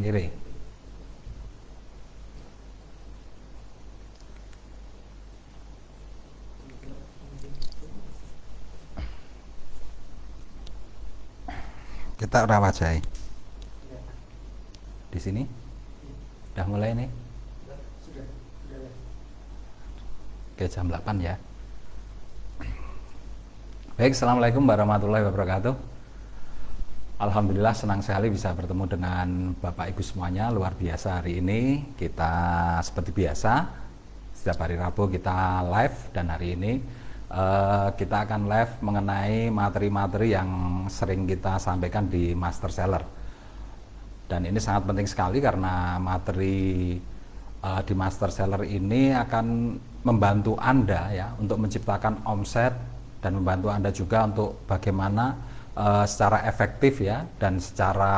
kiri. Kita rawajahi. Di sini udah mulai nih. Oke, jam 8 ya. Baik, assalamualaikum warahmatullahi wabarakatuh. Alhamdulillah senang sekali bisa bertemu dengan Bapak Ibu semuanya. Luar biasa hari ini kita seperti biasa setiap hari Rabu kita live, dan hari ini kita akan live mengenai materi-materi yang sering kita sampaikan di Master Seller. Dan ini sangat penting sekali karena materi di Master Seller ini akan membantu Anda ya untuk menciptakan omset, dan membantu Anda juga untuk bagaimana secara efektif ya, dan secara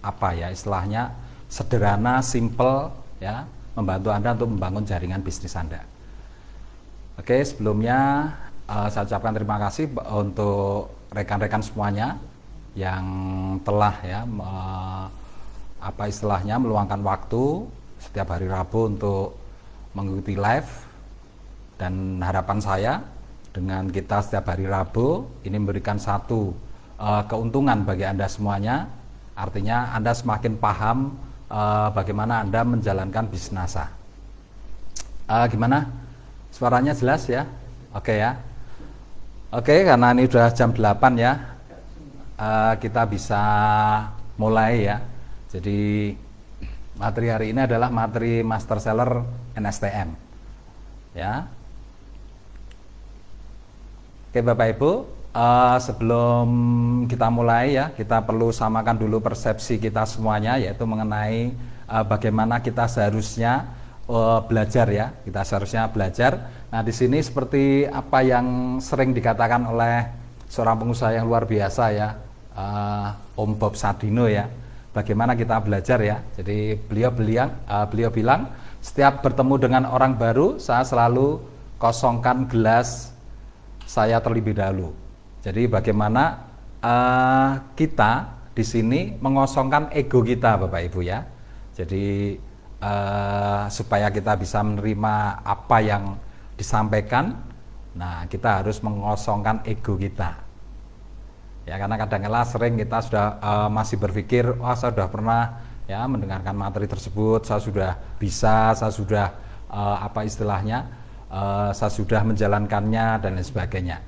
apa ya istilahnya sederhana, simple ya, membantu Anda untuk membangun jaringan bisnis Anda. Oke, sebelumnya saya ucapkan terima kasih untuk rekan-rekan semuanya yang telah ya apa istilahnya meluangkan waktu setiap hari Rabu untuk mengikuti live. Dan harapan saya dengan kita setiap hari Rabu ini memberikan satu keuntungan bagi Anda semuanya. Artinya Anda semakin paham bagaimana Anda menjalankan bisnis. Gimana? Suaranya jelas ya? Oke ya. Oke, karena ini udah jam 8 ya, kita bisa mulai ya. Jadi materi hari ini adalah materi Master Seller NSTM ya. Oke Bapak Ibu, sebelum kita mulai ya, kita perlu samakan dulu persepsi kita semuanya, yaitu mengenai bagaimana kita seharusnya belajar ya. Kita seharusnya belajar. Nah, di sini seperti apa yang sering dikatakan oleh seorang pengusaha yang luar biasa ya, Om Bob Sadino ya. Bagaimana kita belajar ya. Jadi beliau bilang, setiap bertemu dengan orang baru, saya selalu kosongkan gelas saya terlebih dahulu. Jadi bagaimana kita di sini mengosongkan ego kita, Bapak Ibu ya. Jadi supaya kita bisa menerima apa yang disampaikan, nah kita harus mengosongkan ego kita ya, karena kadang-kala sering kita sudah masih berpikir, wah saya sudah pernah ya mendengarkan materi tersebut, saya sudah bisa, saya sudah apa istilahnya saya sudah menjalankannya dan lain sebagainya.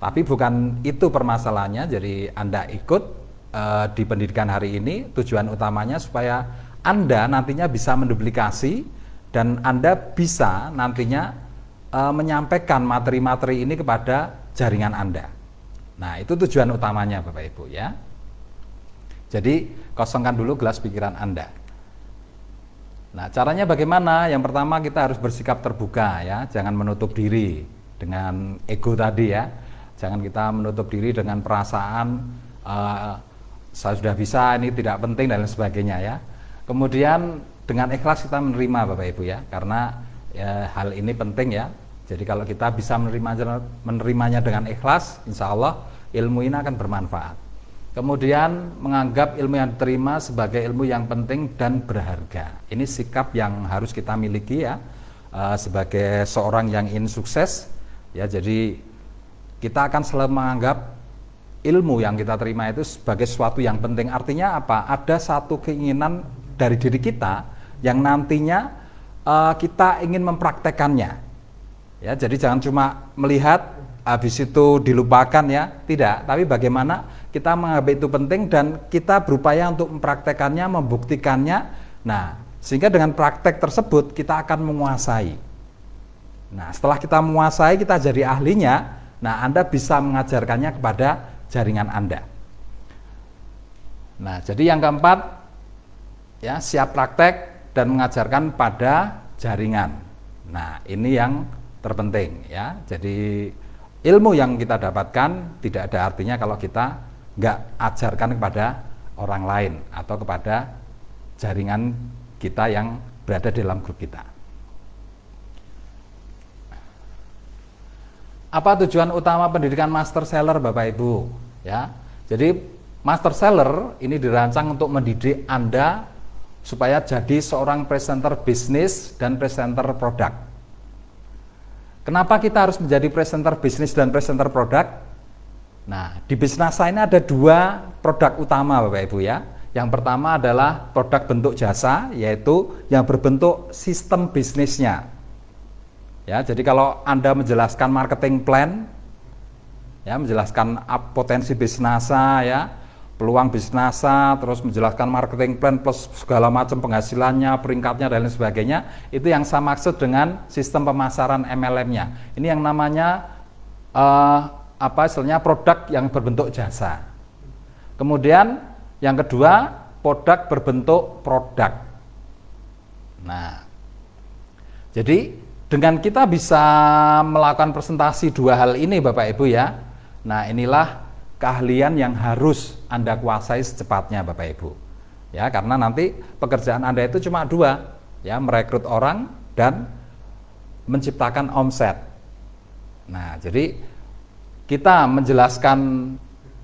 Tapi bukan itu permasalahannya. Jadi Anda ikut di pendidikan hari ini, tujuan utamanya supaya Anda nantinya bisa menduplikasi, dan Anda bisa nantinya menyampaikan materi-materi ini kepada jaringan Anda. Nah, itu tujuan utamanya Bapak Ibu ya. Jadi kosongkan dulu gelas pikiran Anda. Nah, caranya bagaimana? Yang pertama kita harus bersikap terbuka ya, jangan menutup diri dengan ego tadi ya. Jangan kita menutup diri dengan perasaan saya sudah bisa, ini tidak penting dan lain sebagainya ya. Kemudian dengan ikhlas kita menerima Bapak Ibu ya, karena ya, hal ini penting ya. Jadi kalau kita bisa menerimanya dengan ikhlas, insya Allah ilmu ini akan bermanfaat. Kemudian menganggap ilmu yang diterima sebagai ilmu yang penting dan berharga. Ini sikap yang harus kita miliki ya, sebagai seorang yang ingin sukses ya. Jadi kita akan selalu menganggap ilmu yang kita terima itu sebagai sesuatu yang penting. Artinya apa? Ada satu keinginan dari diri kita yang nantinya kita ingin mempraktekannya ya. Jadi jangan cuma melihat habis itu dilupakan ya, tidak, tapi bagaimana kita menganggap itu penting dan kita berupaya untuk mempraktekannya, membuktikannya. Nah, sehingga dengan praktek tersebut kita akan menguasai. Nah, setelah kita menguasai, kita jadi ahlinya. Nah, Anda bisa mengajarkannya kepada jaringan Anda. Nah, jadi yang keempat ya, siap praktek dan mengajarkan pada jaringan. Nah, ini yang terpenting ya. Jadi ilmu yang kita dapatkan tidak ada artinya kalau kita nggak ajarkan kepada orang lain atau kepada jaringan kita yang berada di dalam grup kita. Apa tujuan utama pendidikan Master Seller Bapak Ibu? Ya, jadi Master Seller ini dirancang untuk mendidik Anda supaya jadi seorang presenter bisnis dan presenter produk. Kenapa kita harus menjadi presenter bisnis dan presenter produk? Nah, di Bisnasa ini ada 2 produk utama Bapak Ibu ya. Yang pertama adalah produk bentuk jasa, yaitu yang berbentuk sistem bisnisnya. Ya, jadi kalau Anda menjelaskan marketing plan, ya, menjelaskan potensi Bisnasa ya, peluang Bisnasa, terus menjelaskan marketing plan plus segala macam penghasilannya, peringkatnya dan lain sebagainya, itu yang saya maksud dengan sistem pemasaran MLM-nya. Ini yang namanya istilahnya produk yang berbentuk jasa. Kemudian yang kedua, produk berbentuk produk. Nah, jadi dengan kita bisa melakukan presentasi 2 hal ini Bapak Ibu ya. Nah, inilah keahlian yang harus Anda kuasai secepatnya Bapak Ibu. Ya, karena nanti pekerjaan Anda itu cuma 2, ya, merekrut orang dan menciptakan omset. Nah, jadi kita menjelaskan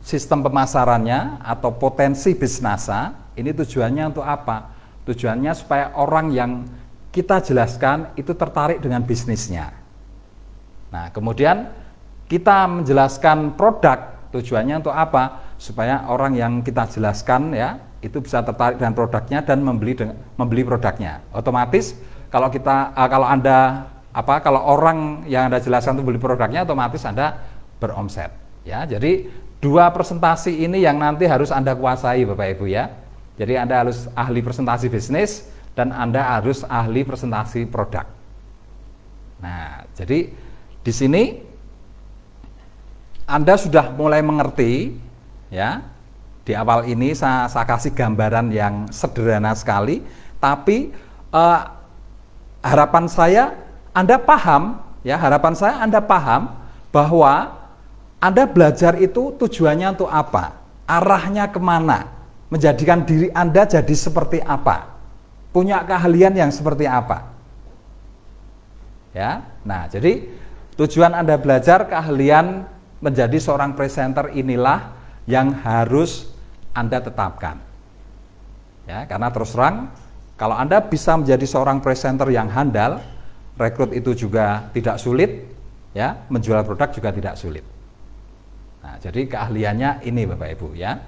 sistem pemasarannya atau potensi Bisnasa, ini tujuannya untuk apa? Tujuannya supaya orang yang kita jelaskan itu tertarik dengan bisnisnya. Nah, kemudian kita menjelaskan produk, tujuannya untuk apa? Supaya orang yang kita jelaskan ya, itu bisa tertarik dengan produknya dan membeli produknya. Otomatis kalau kalau orang yang Anda jelaskan itu beli produknya, otomatis Anda beromset. Ya, jadi 2 presentasi ini yang nanti harus Anda kuasai Bapak Ibu ya. Jadi Anda harus ahli presentasi bisnis dan Anda harus ahli presentasi produk. Nah, jadi di sini Anda sudah mulai mengerti ya. Di awal ini saya kasih gambaran yang sederhana sekali, tapi harapan saya Anda paham ya, bahwa Anda belajar itu tujuannya untuk apa? Arahnya kemana? Menjadikan diri Anda jadi seperti apa? Punya keahlian yang seperti apa? Ya. Nah, jadi tujuan Anda belajar keahlian menjadi seorang presenter inilah yang harus Anda tetapkan. Ya, karena terus terang kalau Anda bisa menjadi seorang presenter yang handal, rekrut itu juga tidak sulit, ya, menjual produk juga tidak sulit. Nah, jadi keahliannya ini Bapak Ibu ya.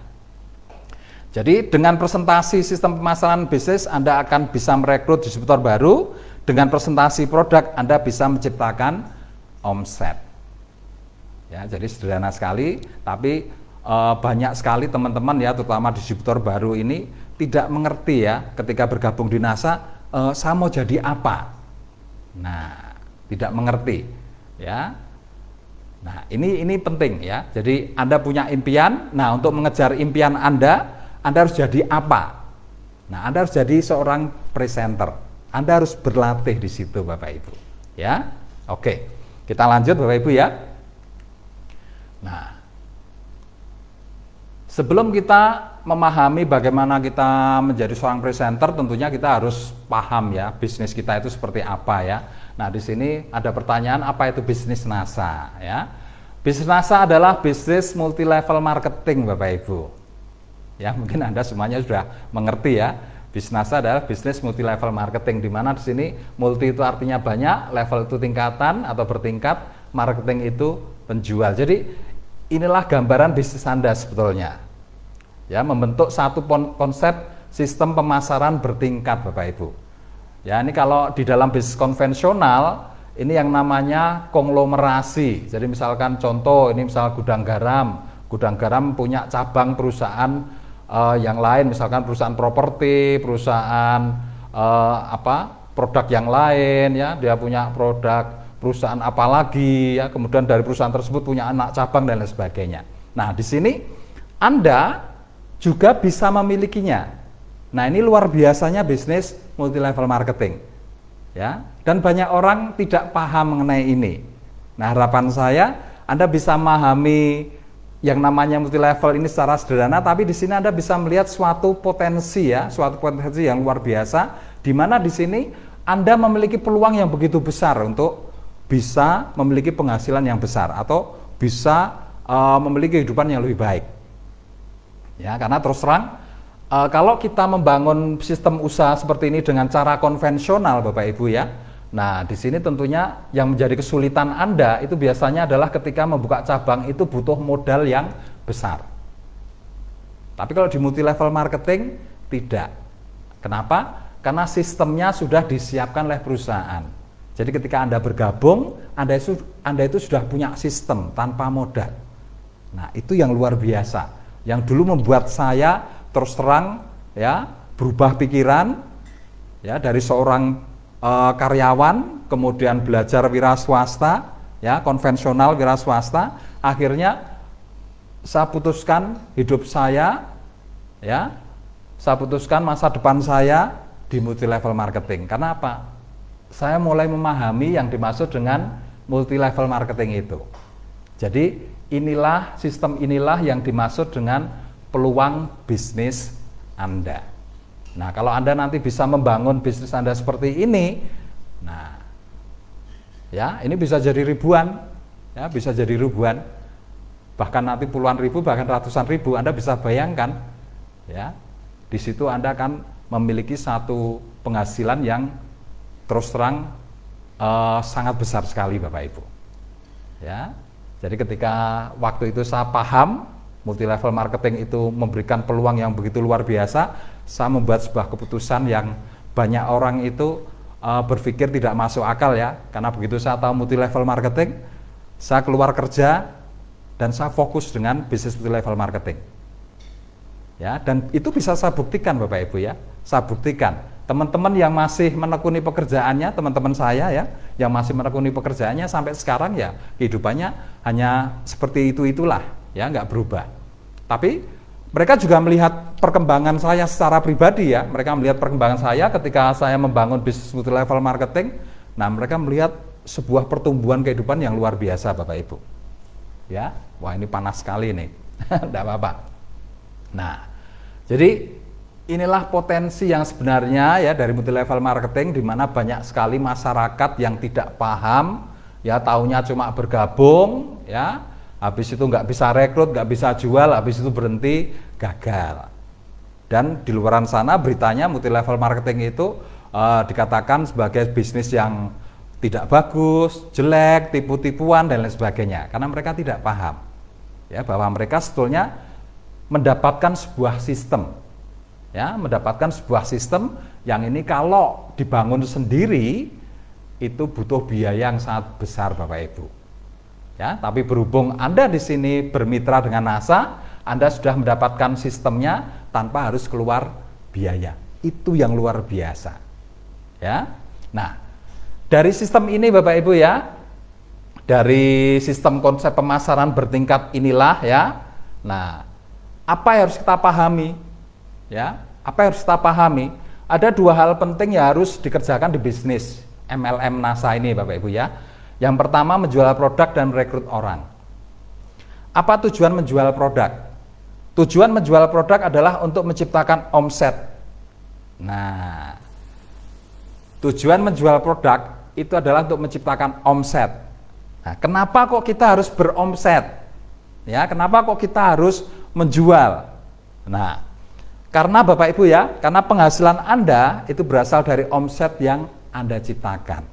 Jadi dengan presentasi sistem pemasaran bisnis Anda akan bisa merekrut distributor baru, dengan presentasi produk Anda bisa menciptakan omset. Ya, jadi sederhana sekali, tapi banyak sekali teman-teman ya, terutama distributor baru ini tidak mengerti ya, ketika bergabung di NASA, saya mau jadi apa? Nah, tidak mengerti ya. Nah, ini penting ya. Jadi Anda punya impian. Nah, untuk mengejar impian Anda harus jadi apa? Nah, Anda harus jadi seorang presenter. Anda harus berlatih di situ Bapak Ibu. Ya. Oke. Kita lanjut Bapak Ibu ya. Nah, sebelum kita memahami bagaimana kita menjadi seorang presenter, tentunya kita harus paham ya bisnis kita itu seperti apa ya. Nah, di sini ada pertanyaan, apa itu bisnis NASA ya? Bisnis NASA adalah bisnis multi level marketing Bapak Ibu. Ya, mungkin Anda semuanya sudah mengerti ya. Bisnis NASA adalah bisnis multi level marketing, di mana di sini multi itu artinya banyak, level itu tingkatan atau bertingkat, marketing itu penjual. Jadi inilah gambaran bisnis Anda sebetulnya. Ya, membentuk satu konsep sistem pemasaran bertingkat Bapak Ibu. Ya, ini kalau di dalam bisnis konvensional ini yang namanya konglomerasi. Jadi misalkan contoh ini misal gudang garam punya cabang perusahaan yang lain, misalkan perusahaan properti, perusahaan produk yang lain ya, dia punya perusahaan apa lagi ya, kemudian dari perusahaan tersebut punya anak cabang dan lain sebagainya. Nah, di sini Anda juga bisa memilikinya. Nah, ini luar biasanya bisnis multi level marketing. Ya, dan banyak orang tidak paham mengenai ini. Nah, harapan saya Anda bisa memahami yang namanya multi level ini secara sederhana, tapi di sini Anda bisa melihat suatu potensi ya, suatu potensi yang luar biasa, di mana di sini Anda memiliki peluang yang begitu besar untuk bisa memiliki penghasilan yang besar atau bisa memiliki kehidupan yang lebih baik. Ya, karena terus terang kalau kita membangun sistem usaha seperti ini dengan cara konvensional, Bapak Ibu ya. Nah, di sini tentunya yang menjadi kesulitan Anda itu biasanya adalah ketika membuka cabang itu butuh modal yang besar. Tapi kalau di multi level marketing tidak. Kenapa? Karena sistemnya sudah disiapkan oleh perusahaan. Jadi ketika Anda bergabung, Anda itu sudah punya sistem tanpa modal. Nah, itu yang luar biasa. Yang dulu membuat saya terus terang ya berubah pikiran ya dari seorang karyawan kemudian belajar wira swasta ya konvensional wira swasta, akhirnya saya putuskan hidup saya ya, saya putuskan masa depan saya di multi level marketing. Karena apa? Saya mulai memahami yang dimaksud dengan multi level marketing itu. Jadi sistem inilah yang dimaksud dengan peluang bisnis Anda. Nah, kalau Anda nanti bisa membangun bisnis Anda seperti ini, nah, ya ini bisa jadi ribuan, ya bisa jadi ribuan, bahkan nanti puluhan ribu, bahkan ratusan ribu. Anda bisa bayangkan, ya, di situ Anda akan memiliki satu penghasilan yang terus terang sangat besar sekali, Bapak Ibu. Ya, jadi ketika waktu itu saya paham multi level marketing itu memberikan peluang yang begitu luar biasa, saya membuat sebuah keputusan yang banyak orang itu berpikir tidak masuk akal ya, karena begitu saya tahu multi level marketing, saya keluar kerja dan saya fokus dengan bisnis multi level marketing. Ya, dan itu bisa saya buktikan Bapak Ibu ya, saya buktikan. Teman-teman yang masih menekuni pekerjaannya, teman-teman saya ya, yang masih menekuni pekerjaannya sampai sekarang ya kehidupannya hanya seperti itulah ya, nggak berubah. Tapi mereka juga melihat perkembangan saya secara pribadi ya, mereka melihat perkembangan saya ketika saya membangun bisnis multi level marketing. Nah, mereka melihat sebuah pertumbuhan kehidupan yang luar biasa Bapak Ibu. Ya, wah ini panas sekali nih, enggak apa-apa. Nah, jadi inilah potensi yang sebenarnya ya dari multi level marketing, di mana banyak sekali masyarakat yang tidak paham, ya taunya cuma bergabung, ya habis itu nggak bisa rekrut, nggak bisa jual, habis itu berhenti, gagal. Dan di luaran sana beritanya multi level marketing itu dikatakan sebagai bisnis yang tidak bagus, jelek, tipu-tipuan dan lain sebagainya, karena mereka tidak paham ya bahwa mereka sebetulnya mendapatkan sebuah sistem. Ya, mendapatkan sebuah sistem yang ini kalau dibangun sendiri itu butuh biaya yang sangat besar Bapak Ibu. Ya, tapi berhubung Anda di sini bermitra dengan NASA, Anda sudah mendapatkan sistemnya tanpa harus keluar biaya. Itu yang luar biasa. Ya. Nah, dari sistem ini Bapak Ibu ya, dari sistem konsep pemasaran bertingkat inilah ya. Nah, apa yang harus kita pahami? Ya, apa yang harus kita pahami? Ada dua hal penting yang harus dikerjakan di bisnis MLM NASA ini Bapak Ibu ya. Yang pertama menjual produk dan merekrut orang. Apa tujuan menjual produk? Tujuan menjual produk adalah untuk menciptakan omset. Nah, tujuan menjual produk itu adalah untuk menciptakan omset. Nah, kenapa kok kita harus beromset? Ya, kenapa kok kita harus menjual? Nah, karena Bapak Ibu ya, karena penghasilan Anda itu berasal dari omset yang Anda ciptakan.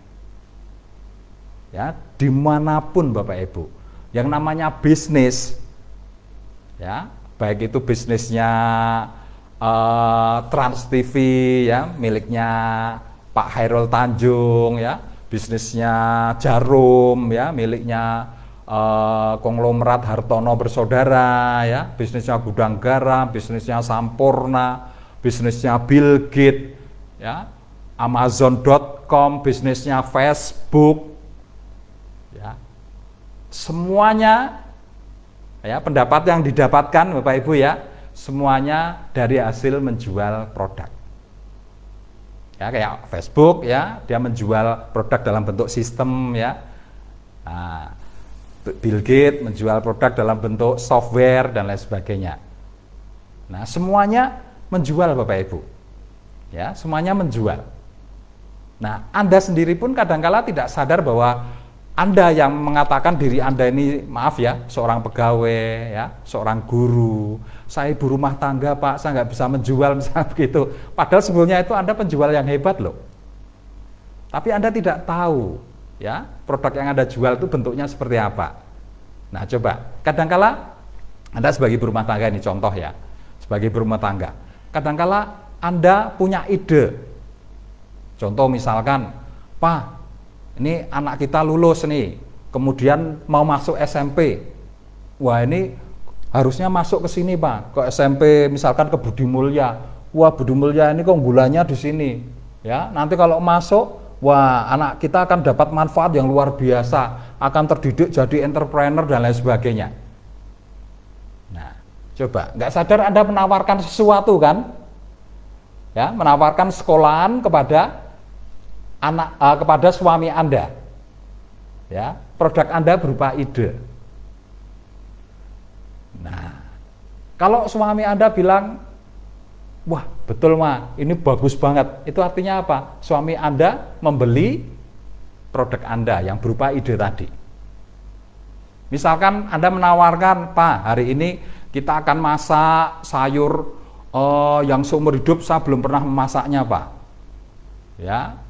Ya, dimanapun Bapak Ibu, yang namanya bisnis, ya, baik itu bisnisnya Trans TV ya, miliknya Pak Hairul Tanjung ya, bisnisnya Jarum ya, miliknya konglomerat Hartono Bersaudara ya, bisnisnya Gudang Garam, bisnisnya Sampurna, bisnisnya Bill Gates ya, Amazon.com, bisnisnya Facebook ya. Semuanya ya, pendapat yang didapatkan Bapak Ibu ya, semuanya dari hasil menjual produk. Ya, kayak Facebook ya, dia menjual produk dalam bentuk sistem ya. Nah, Bill Gates menjual produk dalam bentuk software dan lain sebagainya. Nah, semuanya menjual Bapak Ibu. Ya, semuanya menjual. Nah, Anda sendiri pun kadangkala tidak sadar bahwa Anda yang mengatakan diri Anda ini, maaf ya, seorang pegawai, ya, seorang guru, saya ibu rumah tangga Pak, saya nggak bisa menjual misalnya begitu. Padahal sebetulnya itu Anda penjual yang hebat loh. Tapi Anda tidak tahu, ya, produk yang Anda jual itu bentuknya seperti apa. Nah, coba, kadangkala Anda sebagai ibu rumah tangga, ini contoh ya, sebagai ibu rumah tangga, kadangkala Anda punya ide. Contoh misalkan, Pak, ini anak kita lulus nih, kemudian mau masuk SMP. Wah, ini harusnya masuk ke sini Pak, ke SMP misalkan ke Budi Mulya. Wah, Budi Mulya ini keunggulannya di sini. Ya, nanti kalau masuk, wah, anak kita akan dapat manfaat yang luar biasa, akan terdidik jadi entrepreneur dan lain sebagainya. Nah, coba, nggak sadar Anda menawarkan sesuatu kan? Ya, menawarkan sekolahan kepada kepada suami Anda, ya, produk Anda berupa ide. Nah, kalau suami Anda bilang, wah betul Ma, ini bagus banget, itu artinya apa? Suami Anda membeli produk Anda yang berupa ide tadi. Misalkan Anda menawarkan, Pak, hari ini kita akan masak sayur yang seumur hidup saya belum pernah memasaknya Pak, ya,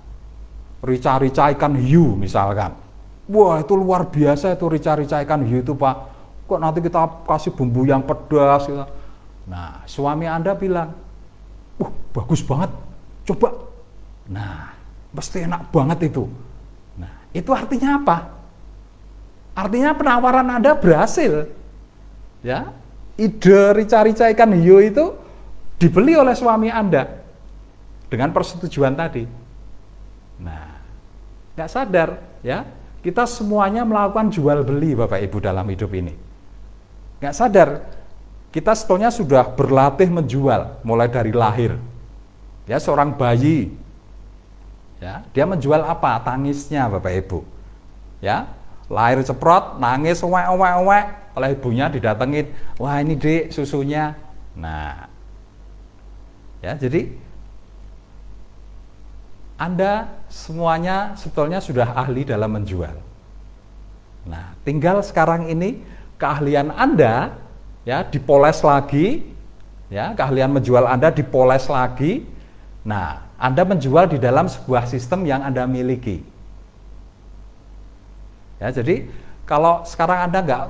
rica-rica ikan hiu misalkan. Wah, itu luar biasa itu rica-rica ikan hiu itu Pak. Kok nanti kita kasih bumbu yang pedas gitu. Nah, suami Anda bilang, bagus banget, coba. Nah, pasti enak banget itu. Nah, itu artinya apa? Artinya penawaran Anda berhasil. Ya, ide rica-rica ikan hiu itu dibeli oleh suami Anda dengan persetujuan tadi. Nah, nggak sadar ya, kita semuanya melakukan jual beli Bapak Ibu dalam hidup ini. Nggak sadar, kita sebetulnya sudah berlatih menjual mulai dari lahir. Ya, seorang bayi, ya, dia menjual apa? Tangisnya Bapak Ibu. Ya, lahir ceprot, nangis, owek, oleh ibunya didatengin, wah ini Dek susunya. Nah, ya, jadi Anda semuanya sebetulnya sudah ahli dalam menjual. Nah, tinggal sekarang ini keahlian Anda ya dipoles lagi, ya, keahlian menjual Anda dipoles lagi. Nah, Anda menjual di dalam sebuah sistem yang Anda miliki. Ya, jadi kalau sekarang Anda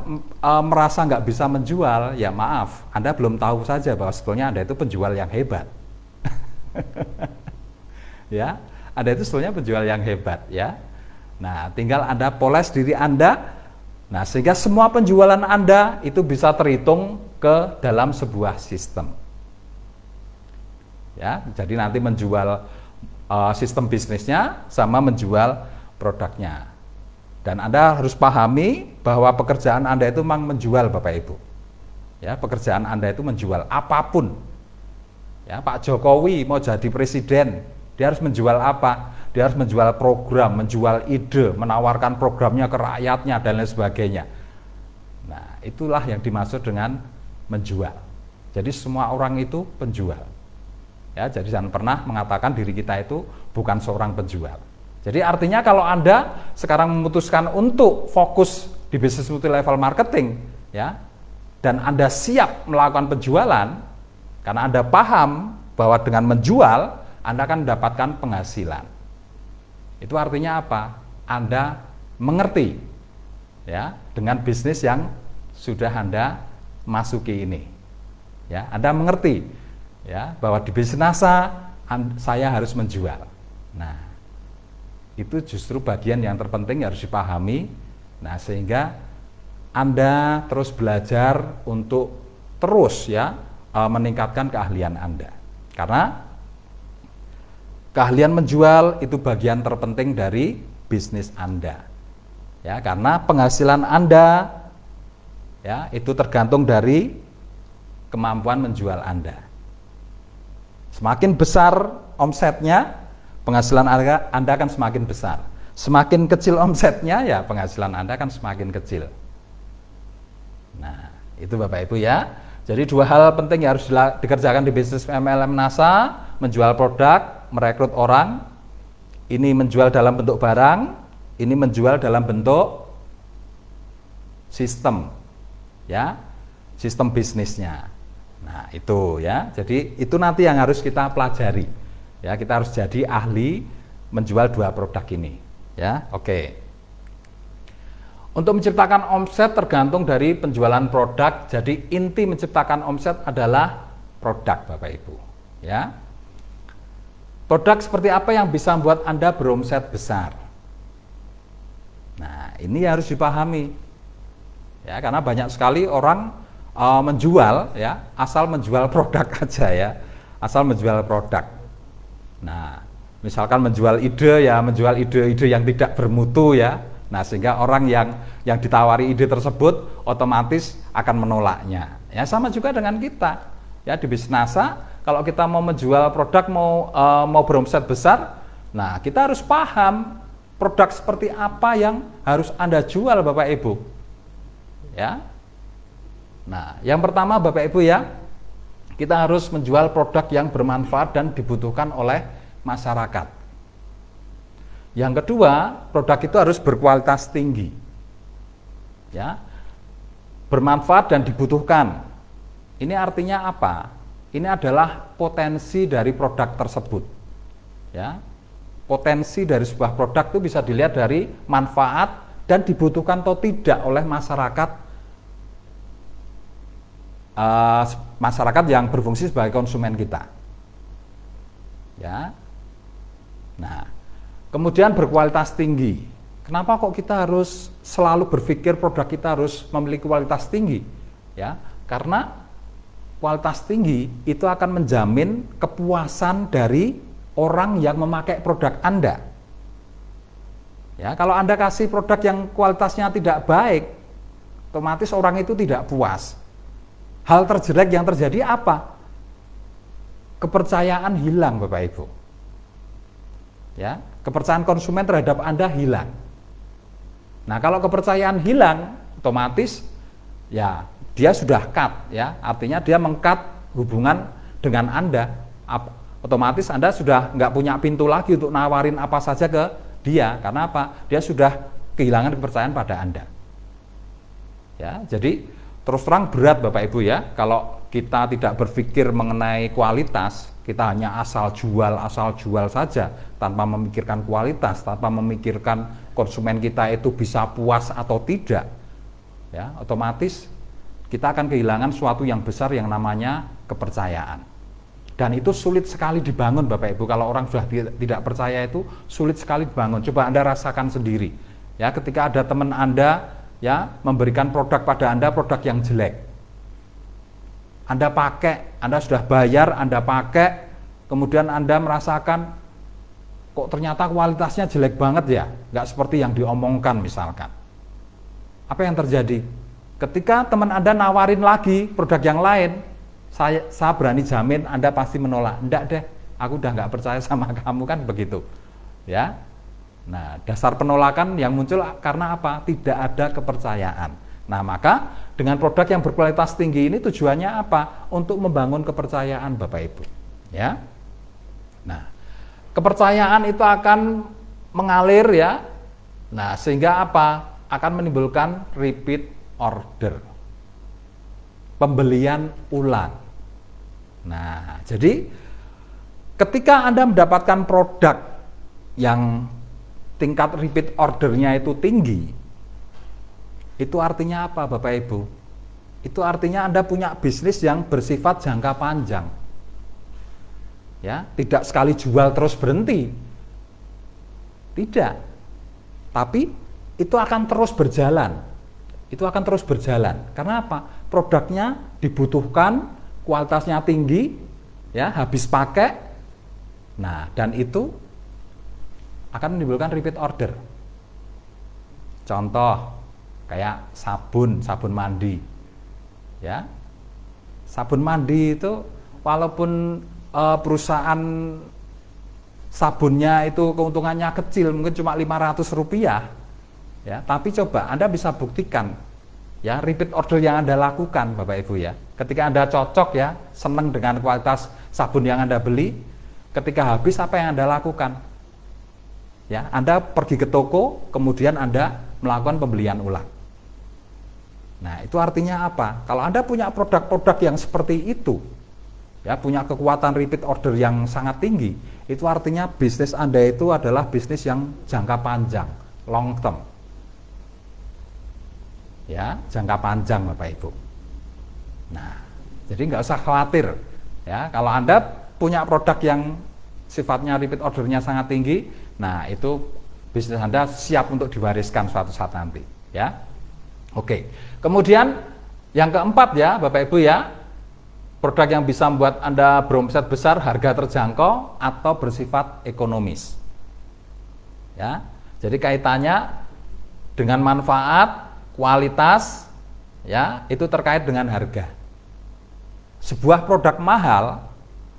merasa nggak bisa menjual, ya maaf, Anda belum tahu saja bahwa sebetulnya Anda itu penjual yang hebat. Ya, Anda itu sebetulnya penjual yang hebat ya. Nah, tinggal Anda poles diri Anda. Nah, sehingga semua penjualan Anda itu bisa terhitung ke dalam sebuah sistem. Ya, jadi nanti menjual sistem bisnisnya sama menjual produknya. Dan Anda harus pahami bahwa pekerjaan Anda itu memang menjual Bapak Ibu. Ya, pekerjaan Anda itu menjual apapun. Ya, Pak Jokowi mau jadi presiden, dia harus menjual apa? Dia harus menjual program, menjual ide, menawarkan programnya ke rakyatnya dan lain sebagainya. Nah, itulah yang dimaksud dengan menjual. Jadi semua orang itu penjual. Ya, jadi jangan pernah mengatakan diri kita itu bukan seorang penjual. Jadi artinya kalau Anda sekarang memutuskan untuk fokus di bisnis multi level marketing, ya, dan Anda siap melakukan penjualan, karena Anda paham bahwa dengan menjual Anda akan mendapatkan penghasilan. Itu artinya apa? Anda mengerti ya dengan bisnis yang sudah Anda masuki ini. Ya, Anda mengerti ya bahwa di bisnis NASA saya harus menjual. Nah, itu justru bagian yang terpenting yang harus dipahami. Nah, sehingga Anda terus belajar untuk terus ya meningkatkan keahlian Anda. Karena keahlian menjual itu bagian terpenting dari bisnis Anda. Ya, karena penghasilan Anda ya itu tergantung dari kemampuan menjual Anda. Semakin besar omsetnya, penghasilan Anda akan semakin besar. Semakin kecil omsetnya, ya penghasilan Anda akan semakin kecil. Nah, itu Bapak Ibu ya. Jadi dua hal penting yang harus dikerjakan di bisnis MLM NASA, menjual produk, merekrut orang. Ini menjual dalam bentuk barang, Ini menjual dalam bentuk sistem, ya, sistem bisnisnya. Nah, itu ya. Jadi itu nanti yang harus kita pelajari. Ya, kita harus jadi ahli menjual dua produk ini. Ya, oke. Untuk menciptakan omset tergantung dari penjualan produk. Jadi inti menciptakan omset adalah produk, Bapak Ibu. Ya. Produk seperti apa yang bisa membuat Anda beromset besar? Nah, ini harus dipahami. Ya, karena banyak sekali orang menjual, ya, asal menjual produk aja, ya. Asal menjual produk. Nah, misalkan menjual ide, ya, menjual ide-ide yang tidak bermutu, ya. Nah, sehingga orang yang ditawari ide tersebut otomatis akan menolaknya. Ya, sama juga dengan kita. Ya, di Bisnasa, kalau kita mau menjual produk, mau beromset besar, nah, kita harus paham produk seperti apa yang harus Anda jual, Bapak Ibu. Ya. Nah, yang pertama Bapak Ibu, ya, kita harus menjual produk yang bermanfaat dan dibutuhkan oleh masyarakat. Yang kedua, produk itu harus berkualitas tinggi. Ya. Bermanfaat dan dibutuhkan. Ini artinya apa? Ini adalah potensi dari produk tersebut. Ya. Potensi dari sebuah produk itu bisa dilihat dari manfaat dan dibutuhkan atau tidak oleh masyarakat yang berfungsi sebagai konsumen kita. Ya. Nah, kemudian berkualitas tinggi. Kenapa kok kita harus selalu berpikir produk kita harus memiliki kualitas tinggi? Ya, karena kualitas tinggi itu akan menjamin kepuasan dari orang yang memakai produk Anda. Ya, kalau Anda kasih produk yang kualitasnya tidak baik, otomatis orang itu tidak puas. Hal terjelek yang terjadi apa? Kepercayaan hilang, Bapak Ibu. Ya, kepercayaan konsumen terhadap Anda hilang. Nah, kalau kepercayaan hilang, otomatis ya dia sudah cut, ya. Artinya dia meng-cut hubungan dengan Anda. Otomatis Anda sudah nggak punya pintu lagi untuk nawarin apa saja ke dia. Karena apa? Dia sudah kehilangan kepercayaan pada Anda. Ya, jadi terus terang berat Bapak Ibu, ya, kalau kita tidak berpikir mengenai kualitas, kita hanya asal jual saja tanpa memikirkan kualitas, tanpa memikirkan konsumen kita itu bisa puas atau tidak. Ya, otomatis kita akan kehilangan suatu yang besar yang namanya kepercayaan. Dan itu sulit sekali dibangun Bapak Ibu. Kalau orang sudah tidak percaya itu sulit sekali dibangun. Coba Anda rasakan sendiri. Ya, ketika ada teman Anda, ya, memberikan produk pada Anda, produk yang jelek. Anda pakai, Anda sudah bayar, Anda pakai, kemudian Anda merasakan kok ternyata kualitasnya jelek banget, ya, nggak seperti yang diomongkan misalkan. Apa yang terjadi? Ketika teman Anda nawarin lagi produk yang lain, saya berani jamin Anda pasti menolak. Enggak deh, aku udah nggak percaya sama kamu, kan begitu. Ya. Nah, dasar penolakan yang muncul karena apa? Tidak ada kepercayaan. Nah, maka dengan produk yang berkualitas tinggi ini tujuannya apa? Untuk membangun kepercayaan Bapak Ibu. Ya. Nah, kepercayaan itu akan mengalir, ya. Nah, sehingga apa? Akan menimbulkan repeat order. Pembelian ulang. Nah, jadi ketika Anda mendapatkan produk yang tingkat repeat ordernya itu tinggi, itu artinya apa Bapak Ibu? Itu artinya Anda punya bisnis yang bersifat jangka panjang. Ya, tidak sekali jual terus berhenti. Tidak. Tapi itu akan terus berjalan. Itu akan terus berjalan. Karena apa? Produknya dibutuhkan, kualitasnya tinggi, ya, habis pakai. Nah, dan itu akan menimbulkan repeat order. Contoh kayak sabun mandi. Ya. Sabun mandi itu walaupun perusahaan sabunnya itu keuntungannya kecil, mungkin cuma Rp500, ya, tapi coba Anda bisa buktikan, ya, repeat order yang Anda lakukan Bapak Ibu, ya. Ketika Anda cocok, ya, senang dengan kualitas sabun yang Anda beli, ketika habis apa yang Anda lakukan? Ya, Anda pergi ke toko, kemudian Anda melakukan pembelian ulang. Nah, itu artinya apa? Kalau Anda punya produk-produk yang seperti itu, ya, punya kekuatan repeat order yang sangat tinggi, itu artinya bisnis Anda itu adalah bisnis yang jangka panjang, long term. Ya, jangka panjang Bapak Ibu. Nah, jadi nggak usah khawatir. Ya, kalau Anda punya produk yang sifatnya repeat ordernya sangat tinggi, nah itu bisnis Anda siap untuk diwariskan suatu saat nanti. Ya, oke. Kemudian yang keempat ya, Bapak Ibu ya, produk yang bisa membuat Anda beromset besar, harga terjangkau atau bersifat ekonomis. Ya, jadi kaitannya dengan manfaat, kualitas, ya, itu terkait dengan harga. Sebuah produk mahal,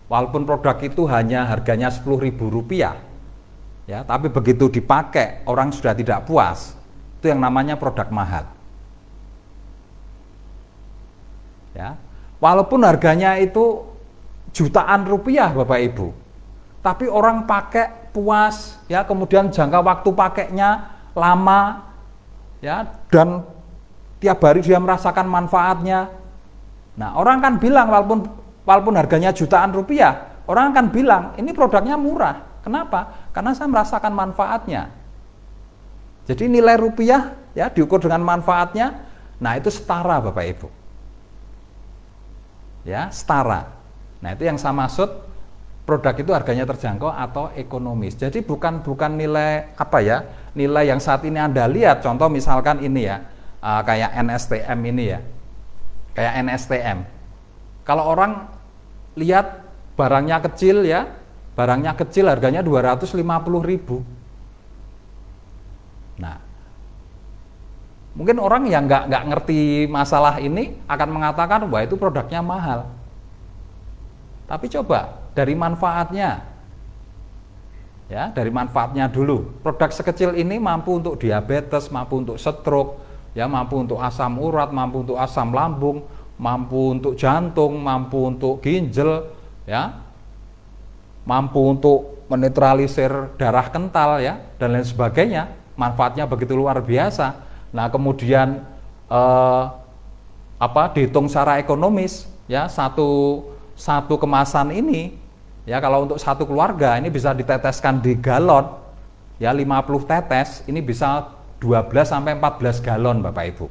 walaupun produk itu hanya harganya Rp10.000, ya, tapi begitu dipakai orang sudah tidak puas, itu yang namanya produk mahal. Ya, walaupun harganya itu jutaan rupiah Bapak Ibu, tapi orang pakai puas, ya, kemudian jangka waktu pakainya lama, ya, dan tiap hari dia merasakan manfaatnya. Nah, orang kan bilang walaupun harganya jutaan rupiah, orang kan bilang ini produknya murah. Kenapa? Karena saya merasakan manfaatnya. Jadi nilai rupiah ya diukur dengan manfaatnya, nah itu setara Bapak Ibu. Ya, setara. Nah, itu yang saya maksud produk itu harganya terjangkau atau ekonomis. Jadi bukan nilai apa ya? Nilai yang saat ini Anda lihat, contoh misalkan ini ya, kayak NSTM ini ya. Kayak NSTM. Kalau orang lihat barangnya kecil ya, barangnya kecil harganya 250.000. Nah, mungkin orang yang nggak ngerti masalah ini akan mengatakan wah itu produknya mahal. Tapi coba dari manfaatnya, ya, dari manfaatnya dulu. Produk sekecil ini mampu untuk diabetes, mampu untuk stroke, ya, mampu untuk asam urat, mampu untuk asam lambung, mampu untuk jantung, mampu untuk ginjal, ya, mampu untuk menetralisir darah kental, ya, dan lain sebagainya. Manfaatnya begitu luar biasa. Nah, kemudian dihitung secara ekonomis, ya, satu kemasan ini, ya, kalau untuk satu keluarga ini bisa diteteskan di galon, ya, 50 tetes ini bisa 12 sampai 14 galon Bapak Ibu.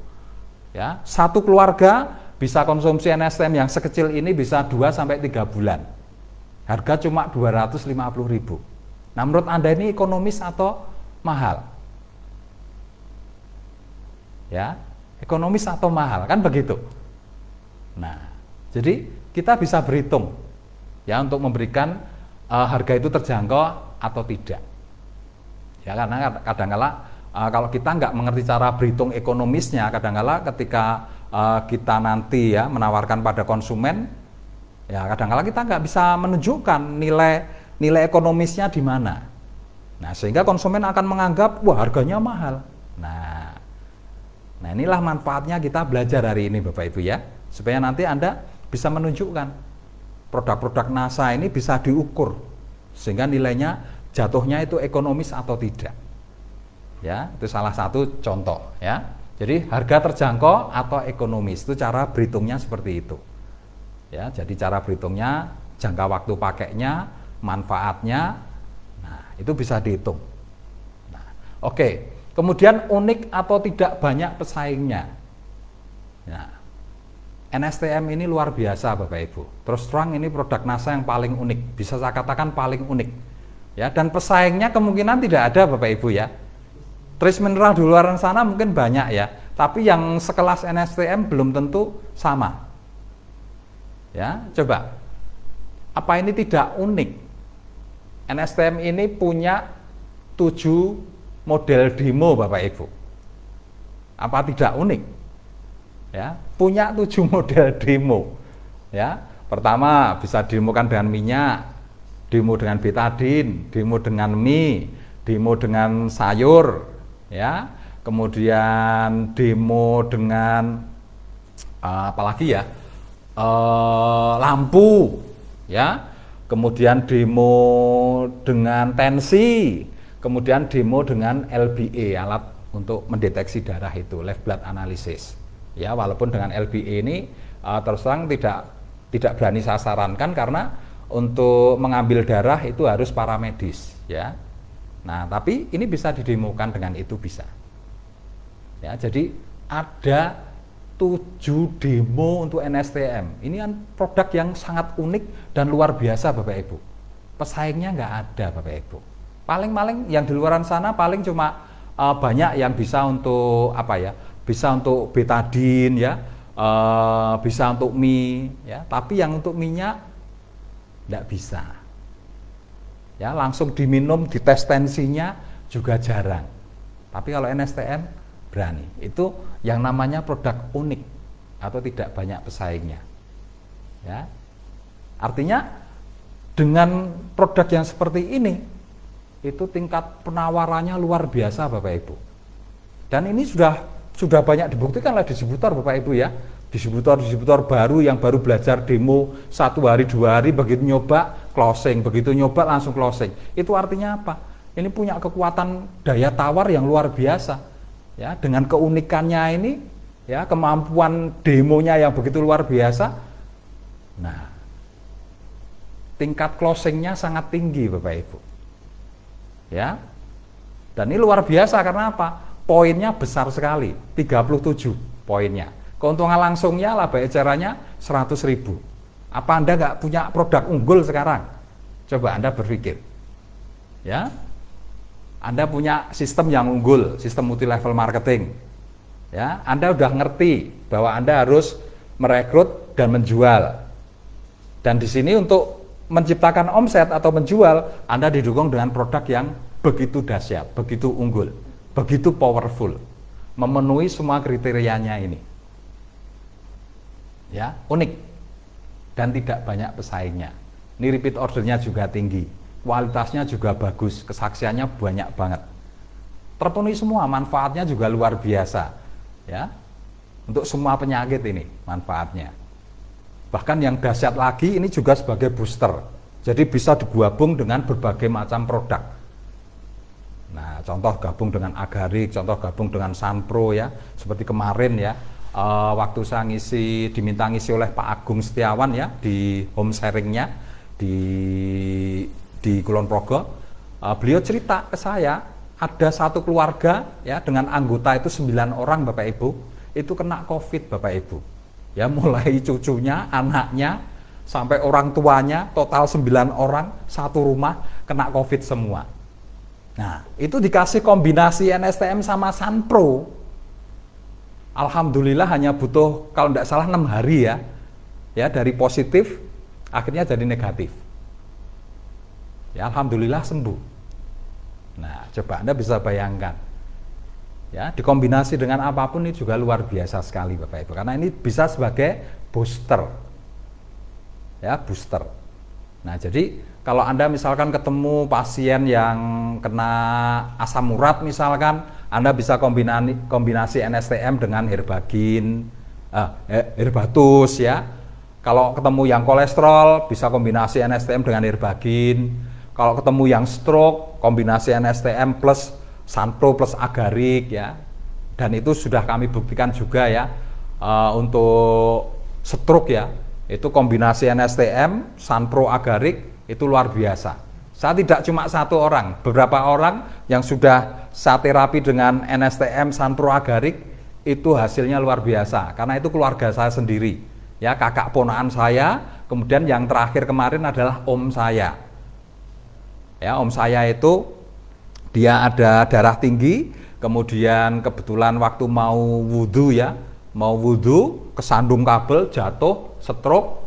Ya, satu keluarga bisa konsumsi NSTM yang sekecil ini bisa 2 sampai 3 bulan. Harga cuma 250.000. Nah, menurut Anda ini ekonomis atau mahal? Ya, ekonomis atau mahal, kan begitu. Nah, jadi kita bisa berhitung ya untuk memberikan harga itu terjangkau atau tidak. Ya, karena kadang-kala kalau kita nggak mengerti cara berhitung ekonomisnya, kadang-kala ketika kita nanti ya menawarkan pada konsumen, ya kadang-kala kita nggak bisa menunjukkan nilai ekonomisnya di mana. Nah, sehingga konsumen akan menganggap wah harganya mahal. Nah inilah manfaatnya kita belajar hari ini Bapak Ibu ya, supaya nanti Anda bisa menunjukkan produk-produk NASA ini bisa diukur sehingga nilainya jatuhnya itu ekonomis atau tidak. Ya, itu salah satu contoh ya. Jadi harga terjangkau atau ekonomis itu cara berhitungnya seperti itu. Ya, jadi cara berhitungnya jangka waktu pakainya, manfaatnya, nah itu bisa dihitung. Nah, oke. Kemudian unik atau tidak banyak pesaingnya. Nah, NSTM ini luar biasa Bapak Ibu. Terus terang ini produk NASA yang paling unik, bisa saya katakan paling unik. Ya, dan pesaingnya kemungkinan tidak ada Bapak Ibu ya. Trace mineral di luar sana mungkin banyak ya, tapi yang sekelas NSTM belum tentu sama. Ya, coba. Apa ini tidak unik? NSTM ini punya 7 model demo Bapak Ibu. Apa tidak unik? Ya, punya 7 model demo. Ya, pertama bisa demokan dengan minyak, demo dengan betadin, demo dengan mie, demo dengan sayur, ya. Kemudian demo dengan apalagi ya? Lampu, ya. Kemudian demo dengan tensi. kemudian demo dengan LBA, alat untuk mendeteksi darah itu, live blood analysis. Ya, walaupun dengan LBA ini terus terang tidak berani saya sarankan karena untuk mengambil darah itu harus paramedis, ya. Nah, tapi ini bisa didemokan dengan itu bisa. Ya, jadi ada 7 demo untuk NSTM. Ini kan produk yang sangat unik dan luar biasa Bapak Ibu. Pesaingnya nggak ada Bapak Ibu. Paling yang di luaran sana paling cuma banyak yang bisa untuk apa ya? Bisa untuk betadine ya, bisa untuk mie ya. Tapi yang untuk minyak nggak bisa. Ya, langsung diminum, dites tensinya juga jarang. Tapi kalau NSTM berani. Itu yang namanya produk unik atau tidak banyak pesaingnya. Ya. Artinya dengan produk yang seperti ini itu tingkat penawarannya luar biasa Bapak Ibu. Dan ini sudah banyak dibuktikan oleh distributor Bapak Ibu ya. Distributor baru yang baru belajar demo 1 hari 2 hari, begitu nyoba closing, begitu nyoba langsung closing. Itu artinya apa? Ini punya kekuatan daya tawar yang luar biasa. Ya, dengan keunikannya ini, ya, kemampuan demonya yang begitu luar biasa. Nah, tingkat closingnya sangat tinggi Bapak Ibu. Ya. Dan ini luar biasa karena apa? Poinnya besar sekali, 37 poinnya. Keuntungan langsungnya laba ecerannya 100.000. Apa Anda nggak punya produk unggul sekarang? Coba Anda berpikir. Ya. Anda punya sistem yang unggul, sistem multi level marketing. Ya, Anda udah ngerti bahwa Anda harus merekrut dan menjual. Dan di sini untuk menciptakan omset atau menjual, Anda didukung dengan produk yang begitu dahsyat, begitu unggul, begitu powerful, memenuhi semua kriterianya ini. Ya, unik dan tidak banyak pesaingnya. Ini repeat ordernya juga tinggi, kualitasnya juga bagus, kesaksiannya banyak banget. Terpenuhi semua, manfaatnya juga luar biasa. Ya. Untuk semua penyakit ini manfaatnya. Bahkan yang dahsyat lagi ini juga sebagai booster. Jadi bisa digabung dengan berbagai macam produk. Nah, contoh gabung dengan Agarik, contoh gabung dengan Sanpro ya, seperti kemarin ya. Waktu saya diminta ngisi oleh Pak Agung Setiawan ya di home sharingnya di Kulon Progo, beliau cerita ke saya ada satu keluarga ya dengan anggota itu 9 orang Bapak Ibu itu kena COVID Bapak Ibu ya, mulai cucunya, anaknya sampai orang tuanya, total 9 orang satu rumah kena COVID semua. Nah, itu dikasih kombinasi NSTM sama Sanpro. Alhamdulillah hanya butuh kalau tidak salah 6 hari ya dari positif akhirnya jadi negatif. Ya, alhamdulillah sembuh. Nah, coba Anda bisa bayangkan. Ya, dikombinasi dengan apapun ini juga luar biasa sekali Bapak Ibu. Karena ini bisa sebagai booster. Ya, booster. Nah, jadi kalau Anda misalkan ketemu pasien yang kena asam urat misalkan, Anda bisa kombinasi NSTM dengan Herbatus ya. Kalau ketemu yang kolesterol, bisa kombinasi NSTM dengan Herbagin. Kalau ketemu yang stroke, kombinasi NSTM plus Sanpro plus Agarik ya. Dan itu sudah kami buktikan juga ya. Untuk stroke ya, itu kombinasi NSTM, Sanpro, Agarik itu luar biasa. Saya tidak cuma satu orang, beberapa orang yang sudah saya terapi dengan NSTM, Sanpro, Agarik itu hasilnya luar biasa. Karena itu keluarga saya sendiri. Ya, kakak ponakan saya, kemudian yang terakhir kemarin adalah om saya. Ya, om saya itu dia ada darah tinggi, kemudian kebetulan waktu mau wudhu kesandung kabel, jatuh, stroke.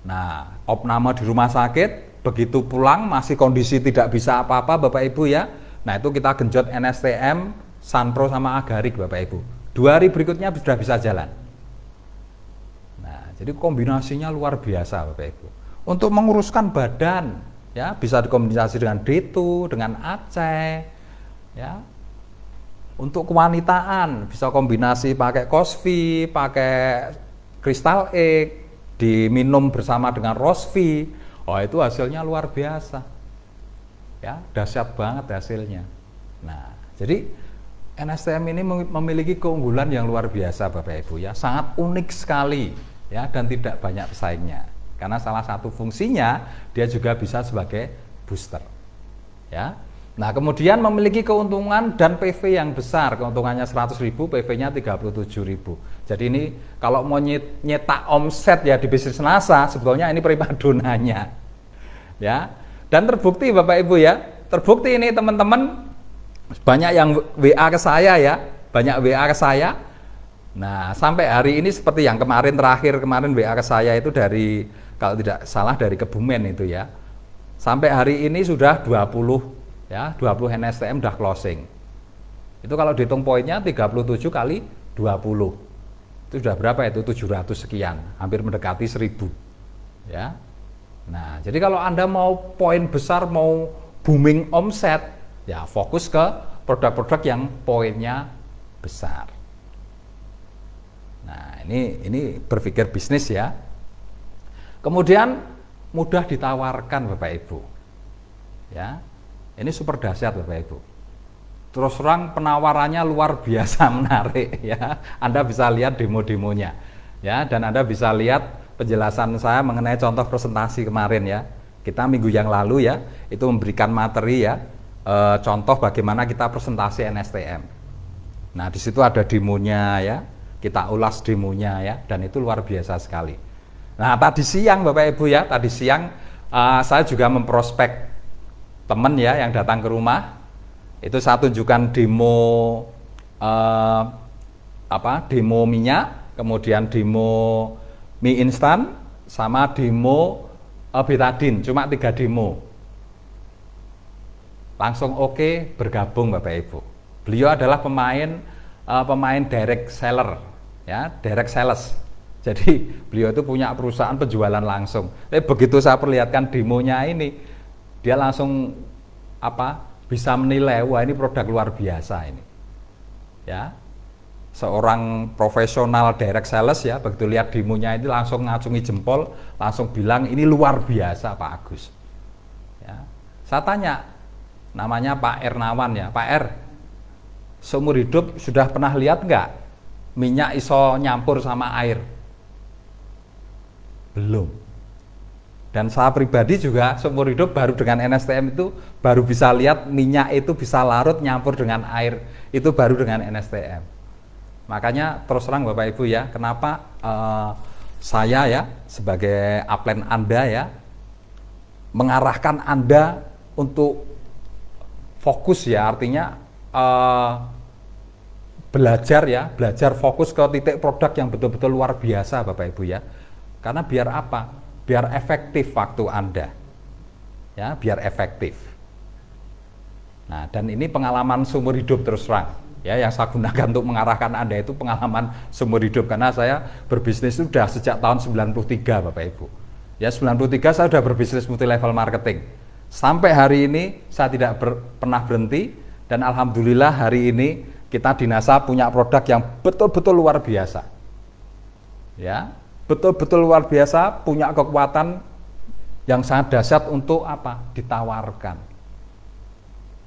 Nah, opname di rumah sakit, begitu pulang masih kondisi tidak bisa apa-apa Bapak Ibu ya. Nah, itu kita genjot NSTM, Sanpro sama Agarik Bapak Ibu. 2 hari berikutnya sudah bisa jalan. Nah, jadi kombinasinya luar biasa Bapak Ibu. Untuk menguruskan badan ya, bisa dikombinasi dengan D2, dengan Aceh ya. Untuk kewanitaan bisa kombinasi pakai Cosvi, pakai Crystal Egg, diminum bersama dengan Rosvi. Oh, itu hasilnya luar biasa. Ya, dahsyat banget hasilnya. Nah, jadi NSTM ini memiliki keunggulan yang luar biasa Bapak Ibu ya, sangat unik sekali ya, dan tidak banyak pesaingnya. Karena salah satu fungsinya dia juga bisa sebagai booster. Ya. Nah, kemudian memiliki keuntungan dan PV yang besar, keuntungannya 100.000, PV-nya 37.000. Jadi ini kalau mau nyetak omset ya di bisnis NASA, sebetulnya ini primadonanya. Ya. Dan terbukti Bapak Ibu ya, terbukti ini teman-teman, banyak yang WA ke saya ya, banyak WA ke saya. Nah, sampai hari ini seperti yang kemarin WA ke saya itu dari, kalau tidak salah dari Kebumen itu ya. Sampai hari ini sudah 20 ya, 20 NSTM udah closing. Itu kalau dihitung poinnya 37 kali 20. Itu sudah berapa itu? 700 sekian, hampir mendekati 1000. Ya. Nah, jadi kalau Anda mau poin besar, mau booming omset, ya fokus ke produk-produk yang poinnya besar. Nah, ini berpikir bisnis ya. Kemudian mudah ditawarkan Bapak Ibu. Ya. Ini super dahsyat Bapak Ibu. Terus terang penawarannya luar biasa menarik ya. Anda bisa lihat demo-demonya. Ya, dan Anda bisa lihat penjelasan saya mengenai contoh presentasi kemarin ya. Kita minggu yang lalu ya, itu memberikan materi ya, contoh bagaimana kita presentasi NSTM. Nah, di situ ada demonya ya. Kita ulas demonya ya, dan itu luar biasa sekali. Nah, tadi siang Bapak Ibu ya, tadi siang saya juga memprospek teman ya yang datang ke rumah. Itu saya tunjukkan demo demo minyak, kemudian demo mie instan, sama demo betadine, cuma 3 demo. Langsung oke, bergabung Bapak Ibu. Beliau adalah pemain direct seller ya, direct sales. Jadi beliau itu punya perusahaan penjualan langsung. Begitu saya perlihatkan demonya ini, dia langsung bisa menilai, wah ini produk luar biasa ini. Ya. Seorang profesional direct sales ya, begitu lihat demonya ini langsung ngacungi jempol, langsung bilang ini luar biasa Pak Agus. Ya. Saya tanya, namanya Pak Ernawan ya, Pak R, seumur hidup sudah pernah lihat nggak minyak iso nyampur sama air? Belum. Dan saya pribadi juga seumur hidup baru dengan NSTM itu baru bisa lihat minyak itu bisa larut nyampur dengan air, itu baru dengan NSTM. Makanya terus terang Bapak Ibu ya, kenapa saya ya sebagai upline Anda ya mengarahkan Anda untuk fokus ya, artinya belajar fokus ke titik produk yang betul-betul luar biasa Bapak Ibu ya. Karena biar apa? Biar efektif waktu Anda. Ya, biar efektif. Nah, dan ini pengalaman seumur hidup terus terang. Ya, yang saya gunakan untuk mengarahkan Anda itu pengalaman seumur hidup, karena saya berbisnis itu sudah sejak tahun 93 Bapak Ibu. Ya, 93 saya sudah berbisnis multi level marketing. Sampai hari ini saya tidak pernah berhenti, dan alhamdulillah hari ini kita di NASA punya produk yang betul-betul luar biasa. Ya, betul-betul luar biasa, punya kekuatan yang sangat dahsyat untuk ditawarkan.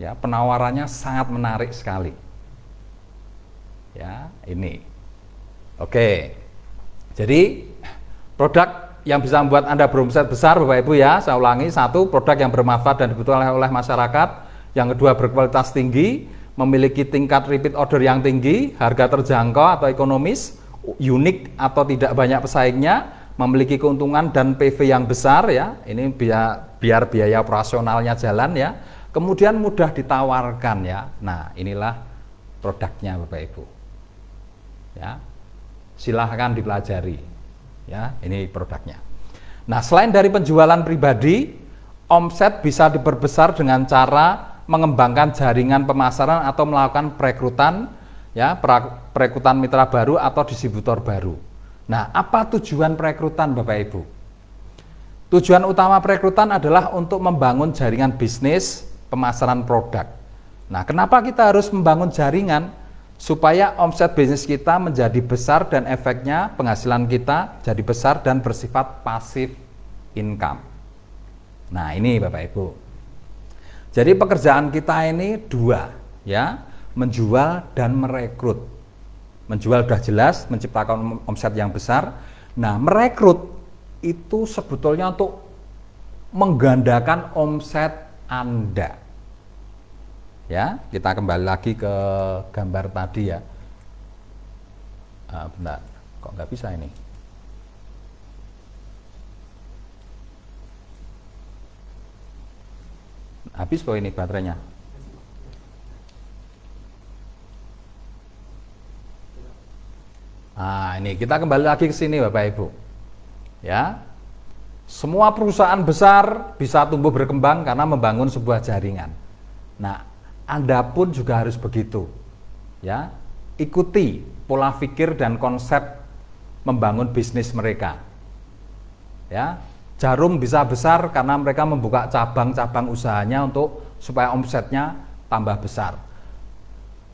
Ya, penawarannya sangat menarik sekali. Ya, ini. Oke. Jadi produk yang bisa membuat Anda beromset besar Bapak Ibu ya, saya ulangi, 1, produk yang bermanfaat dan dibutuhkan oleh masyarakat. Yang kedua, berkualitas tinggi, memiliki tingkat repeat order yang tinggi, harga terjangkau atau ekonomis, unik atau tidak banyak pesaingnya, memiliki keuntungan dan PV yang besar ya. Ini biar biaya operasionalnya jalan ya. Kemudian mudah ditawarkan ya. Nah, inilah produknya Bapak Ibu. Ya. Silahkan dipelajari. Ya, ini produknya. Nah, selain dari penjualan pribadi, omset bisa diperbesar dengan cara mengembangkan jaringan pemasaran atau melakukan perekrutan ya, perekrutan mitra baru atau distributor baru. Nah, apa tujuan perekrutan Bapak Ibu? Tujuan utama perekrutan adalah untuk membangun jaringan bisnis pemasaran produk. Nah, kenapa kita harus membangun jaringan? Supaya omset bisnis kita menjadi besar dan efeknya penghasilan kita jadi besar dan bersifat pasif income. Nah, ini Bapak Ibu. Jadi pekerjaan kita ini dua, ya, menjual dan merekrut. Menjual sudah jelas, menciptakan omset yang besar. Nah, merekrut itu sebetulnya untuk menggandakan omset Anda. Ya, kita kembali lagi ke gambar tadi ya. Bentar, kok nggak bisa ini? Habis kok ini baterainya. Nah, ini kita kembali lagi ke sini Bapak Ibu. Ya. Semua perusahaan besar bisa tumbuh berkembang karena membangun sebuah jaringan. Nah, Anda pun juga harus begitu. Ya. Ikuti pola pikir dan konsep membangun bisnis mereka. Ya. Jarum bisa besar karena mereka membuka cabang-cabang usahanya supaya omsetnya tambah besar.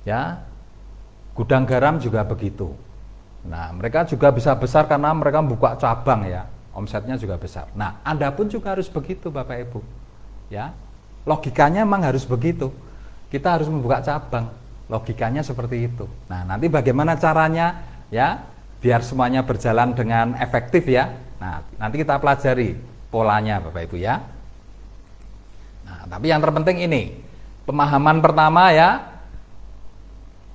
Ya, gudang garam juga begitu. Nah, mereka juga bisa besar karena mereka membuka cabang ya, omsetnya juga besar. Nah, Anda pun juga harus begitu Bapak Ibu. Ya, logikanya memang harus begitu. Kita harus membuka cabang, logikanya seperti itu. Nah, nanti bagaimana caranya ya, biar semuanya berjalan dengan efektif ya. Nah, nanti kita pelajari polanya Bapak Ibu ya. Nah, tapi yang terpenting ini, pemahaman pertama ya,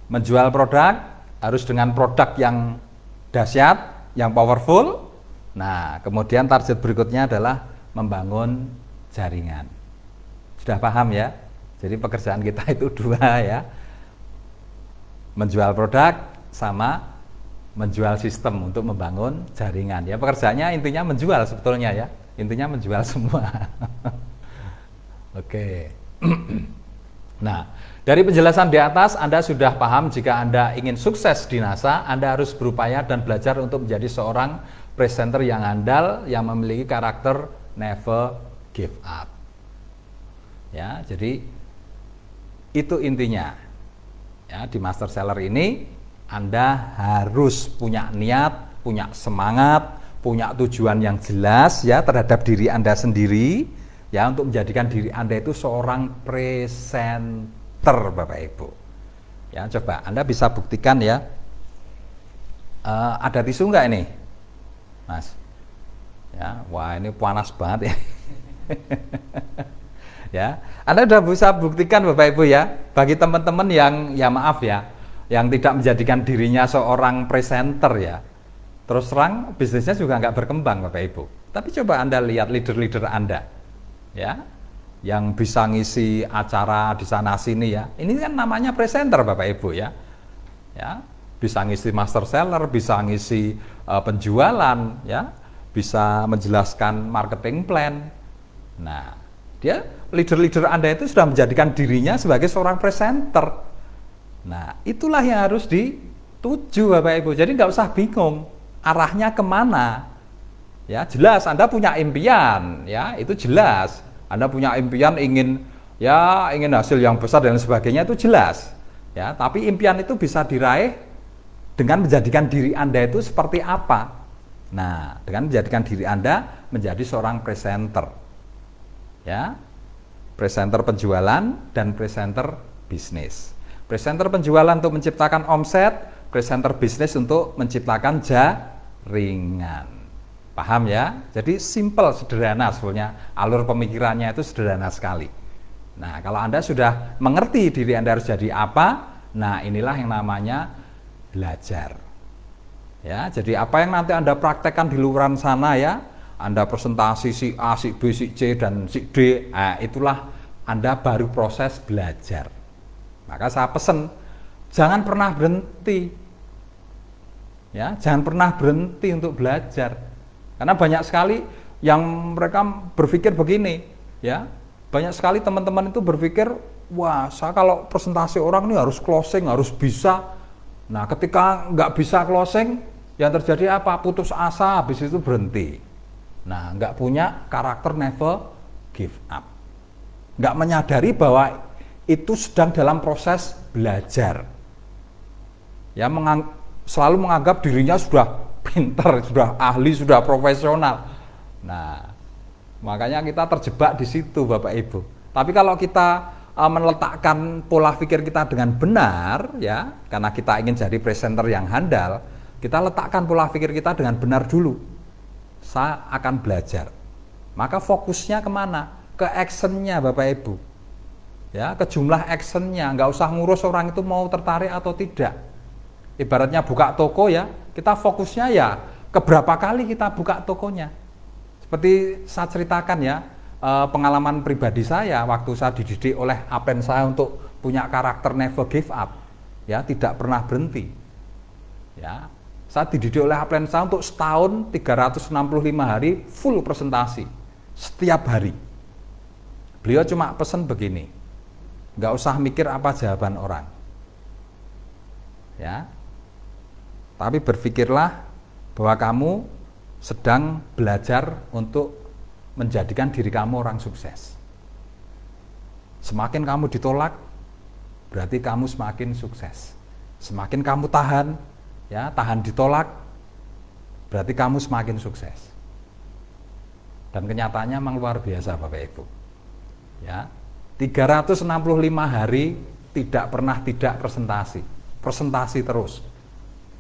menjual produk harus dengan produk yang dahsyat, yang powerful. Nah, kemudian target berikutnya adalah membangun jaringan. Sudah paham ya? Jadi pekerjaan kita itu dua ya. Menjual produk sama menjual sistem untuk membangun jaringan ya. Pekerjaannya intinya menjual sebetulnya ya, intinya menjual semua. Oke. Nah, dari penjelasan di atas Anda sudah paham jika Anda ingin sukses di NASA, Anda harus berupaya dan belajar untuk menjadi seorang presenter yang andal yang memiliki karakter never give up. Ya, jadi itu intinya. Ya, di Master Seller ini Anda harus punya niat, punya semangat, punya tujuan yang jelas ya terhadap diri Anda sendiri ya untuk menjadikan diri Anda itu seorang presenter Bapak Ibu. Ya, coba Anda bisa buktikan ya. Ada tisu enggak ini? Mas. Ya, wah ini panas banget ya. Ya, Anda sudah bisa buktikan Bapak Ibu ya. Bagi teman-teman yang ya maaf ya, yang tidak menjadikan dirinya seorang presenter ya, terus terang bisnisnya juga nggak berkembang Bapak Ibu. Tapi coba Anda lihat leader-leader Anda ya, yang bisa ngisi acara di sana sini ya, ini kan namanya presenter Bapak Ibu ya. Ya, bisa ngisi Master Seller, bisa ngisi penjualan ya, bisa menjelaskan marketing plan. Nah, dia leader-leader Anda itu sudah menjadikan dirinya sebagai seorang presenter. Nah, itulah yang harus dituju Bapak Ibu. Jadi nggak usah bingung arahnya kemana. Ya, jelas Anda punya impian, ya itu jelas. Anda punya impian ingin hasil yang besar dan sebagainya itu jelas. Ya, tapi impian itu bisa diraih dengan menjadikan diri Anda itu seperti apa. Nah, dengan menjadikan diri Anda menjadi seorang presenter. Ya, presenter penjualan dan presenter bisnis. Presenter penjualan untuk menciptakan omset, presenter bisnis untuk menciptakan jaringan. Paham ya? Jadi simple, sederhana sebetulnya. Alur pemikirannya itu sederhana sekali. Nah, kalau Anda sudah mengerti diri Anda harus jadi apa, nah inilah yang namanya belajar. Ya, jadi apa yang nanti Anda praktekkan di luar sana ya, Anda presentasi si A, si B, si C, dan si D, itulah Anda baru proses belajar. Maka saya pesan, jangan pernah berhenti. Ya, jangan pernah berhenti untuk belajar. Karena banyak sekali yang mereka berpikir begini, ya. Banyak sekali teman-teman itu berpikir, wah, saya kalau presentasi orang ini harus closing, harus bisa. Nah, ketika nggak bisa closing, yang terjadi apa? Putus asa, habis itu berhenti. Nah, nggak punya karakter never give up. Nggak menyadari bahwa itu sedang dalam proses belajar. Ya, selalu menganggap dirinya sudah pintar, sudah ahli, sudah profesional. Nah, makanya kita terjebak di situ Bapak Ibu. Tapi kalau kita meletakkan pola pikir kita dengan benar, ya, karena kita ingin jadi presenter yang handal, kita letakkan pola pikir kita dengan benar dulu. Saya akan belajar. Maka fokusnya kemana? Ke actionnya Bapak Ibu. Ya, ke jumlah actionnya, nggak usah ngurus orang itu mau tertarik atau tidak. Ibaratnya buka toko ya, kita fokusnya ya keberapa kali kita buka tokonya. Seperti saya ceritakan ya, pengalaman pribadi saya waktu saya dididik oleh upline saya untuk punya karakter never give up, ya, tidak pernah berhenti. Ya, saya dididik oleh upline saya untuk setahun 365 hari full presentasi setiap hari. Beliau cuma pesan begini, nggak usah mikir apa jawaban orang, ya, tapi berpikirlah bahwa kamu sedang belajar untuk menjadikan diri kamu orang sukses. Semakin kamu ditolak, berarti kamu semakin sukses. Semakin kamu tahan, ya, tahan ditolak, berarti kamu semakin sukses. Dan kenyataannya memang luar biasa Bapak Ibu. Ya, 365 hari tidak pernah tidak presentasi terus.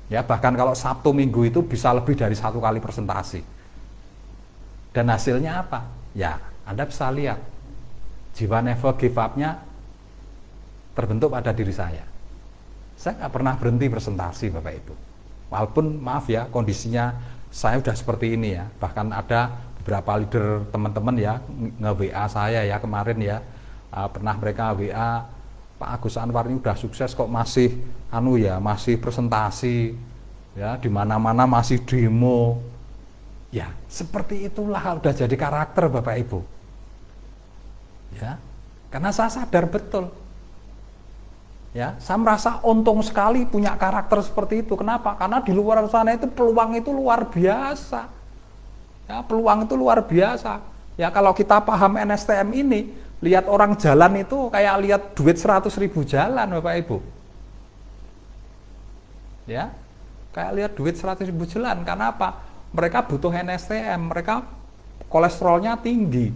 Ya, bahkan kalau Sabtu Minggu itu bisa lebih dari 1 kali presentasi. Dan hasilnya apa? Ya, Anda bisa lihat jiwa never give up-nya terbentuk pada diri saya. Saya nggak pernah berhenti presentasi Bapak Ibu. Walaupun maaf ya, kondisinya saya udah seperti ini ya. Bahkan ada beberapa leader teman-teman ya nge-WA saya ya kemarin ya, pernah mereka WA, Pak Agus Anwar ini udah sukses kok masih masih presentasi ya, di mana-mana masih demo. Ya, seperti itulah udah jadi karakter Bapak Ibu. Ya, karena saya sadar betul. Ya, saya merasa untung sekali punya karakter seperti itu. Kenapa? Karena di luar sana itu peluang itu luar biasa. Ya, peluang itu luar biasa. Ya, kalau kita paham NSTM ini, lihat orang jalan itu kayak lihat duit 100.000 jalan Bapak Ibu. Ya, kayak lihat duit 100.000 jalan. Karena apa? Mereka butuh NSTM, mereka kolesterolnya tinggi.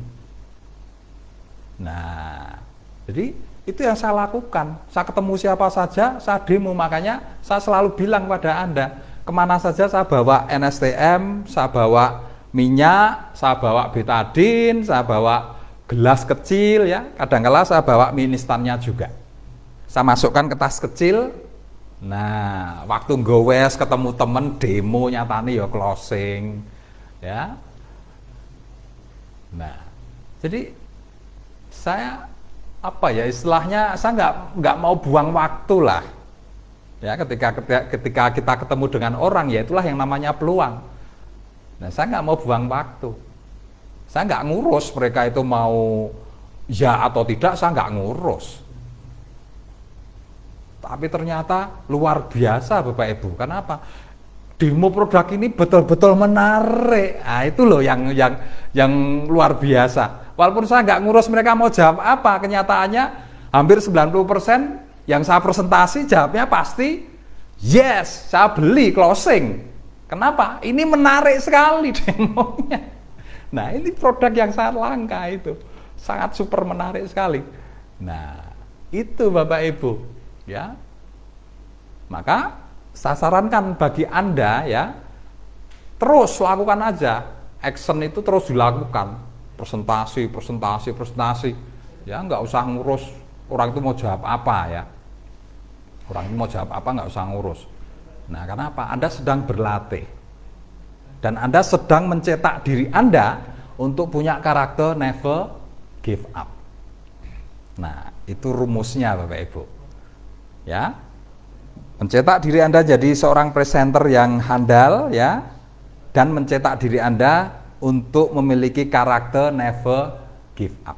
Nah, jadi itu yang saya lakukan. Saya ketemu siapa saja, saya demo. Makanya saya selalu bilang pada Anda, kemana saja saya bawa NSTM, saya bawa minyak, saya bawa betadine, saya bawa gelas kecil ya. Kadang-kala saya bawa mie instannya juga. Saya masukkan ke tas kecil. Nah, waktu ngowes ketemu temen demo nyatane ya closing, ya. Nah, jadi saya istilahnya saya nggak mau buang waktu lah, ya. Ketika kita ketemu dengan orang, ya itulah yang namanya peluang. Nah, saya nggak mau buang waktu, saya nggak ngurus mereka itu mau ya atau tidak, saya nggak ngurus. Tapi ternyata luar biasa Bapak Ibu. Kenapa? Demo produk ini betul-betul menarik. Nah, itu loh yang luar biasa. Walaupun saya nggak ngurus mereka mau jawab apa, kenyataannya hampir 90% yang saya presentasi jawabnya pasti yes, saya beli closing. Kenapa? Ini menarik sekali demonya. Nah, ini produk yang sangat langka itu. Sangat super menarik sekali. Nah, itu Bapak Ibu. Ya, maka saya sarankan bagi Anda ya, terus lakukan aja, action itu terus dilakukan, presentasi, ya nggak usah ngurus orang itu mau jawab apa ya, orang itu mau jawab apa nggak usah ngurus. Nah, kenapa? Anda sedang berlatih dan Anda sedang mencetak diri Anda untuk punya karakter never give up. Nah, itu rumusnya Bapak Ibu. Ya, mencetak diri Anda jadi seorang presenter yang handal ya, dan mencetak diri Anda untuk memiliki karakter never give up.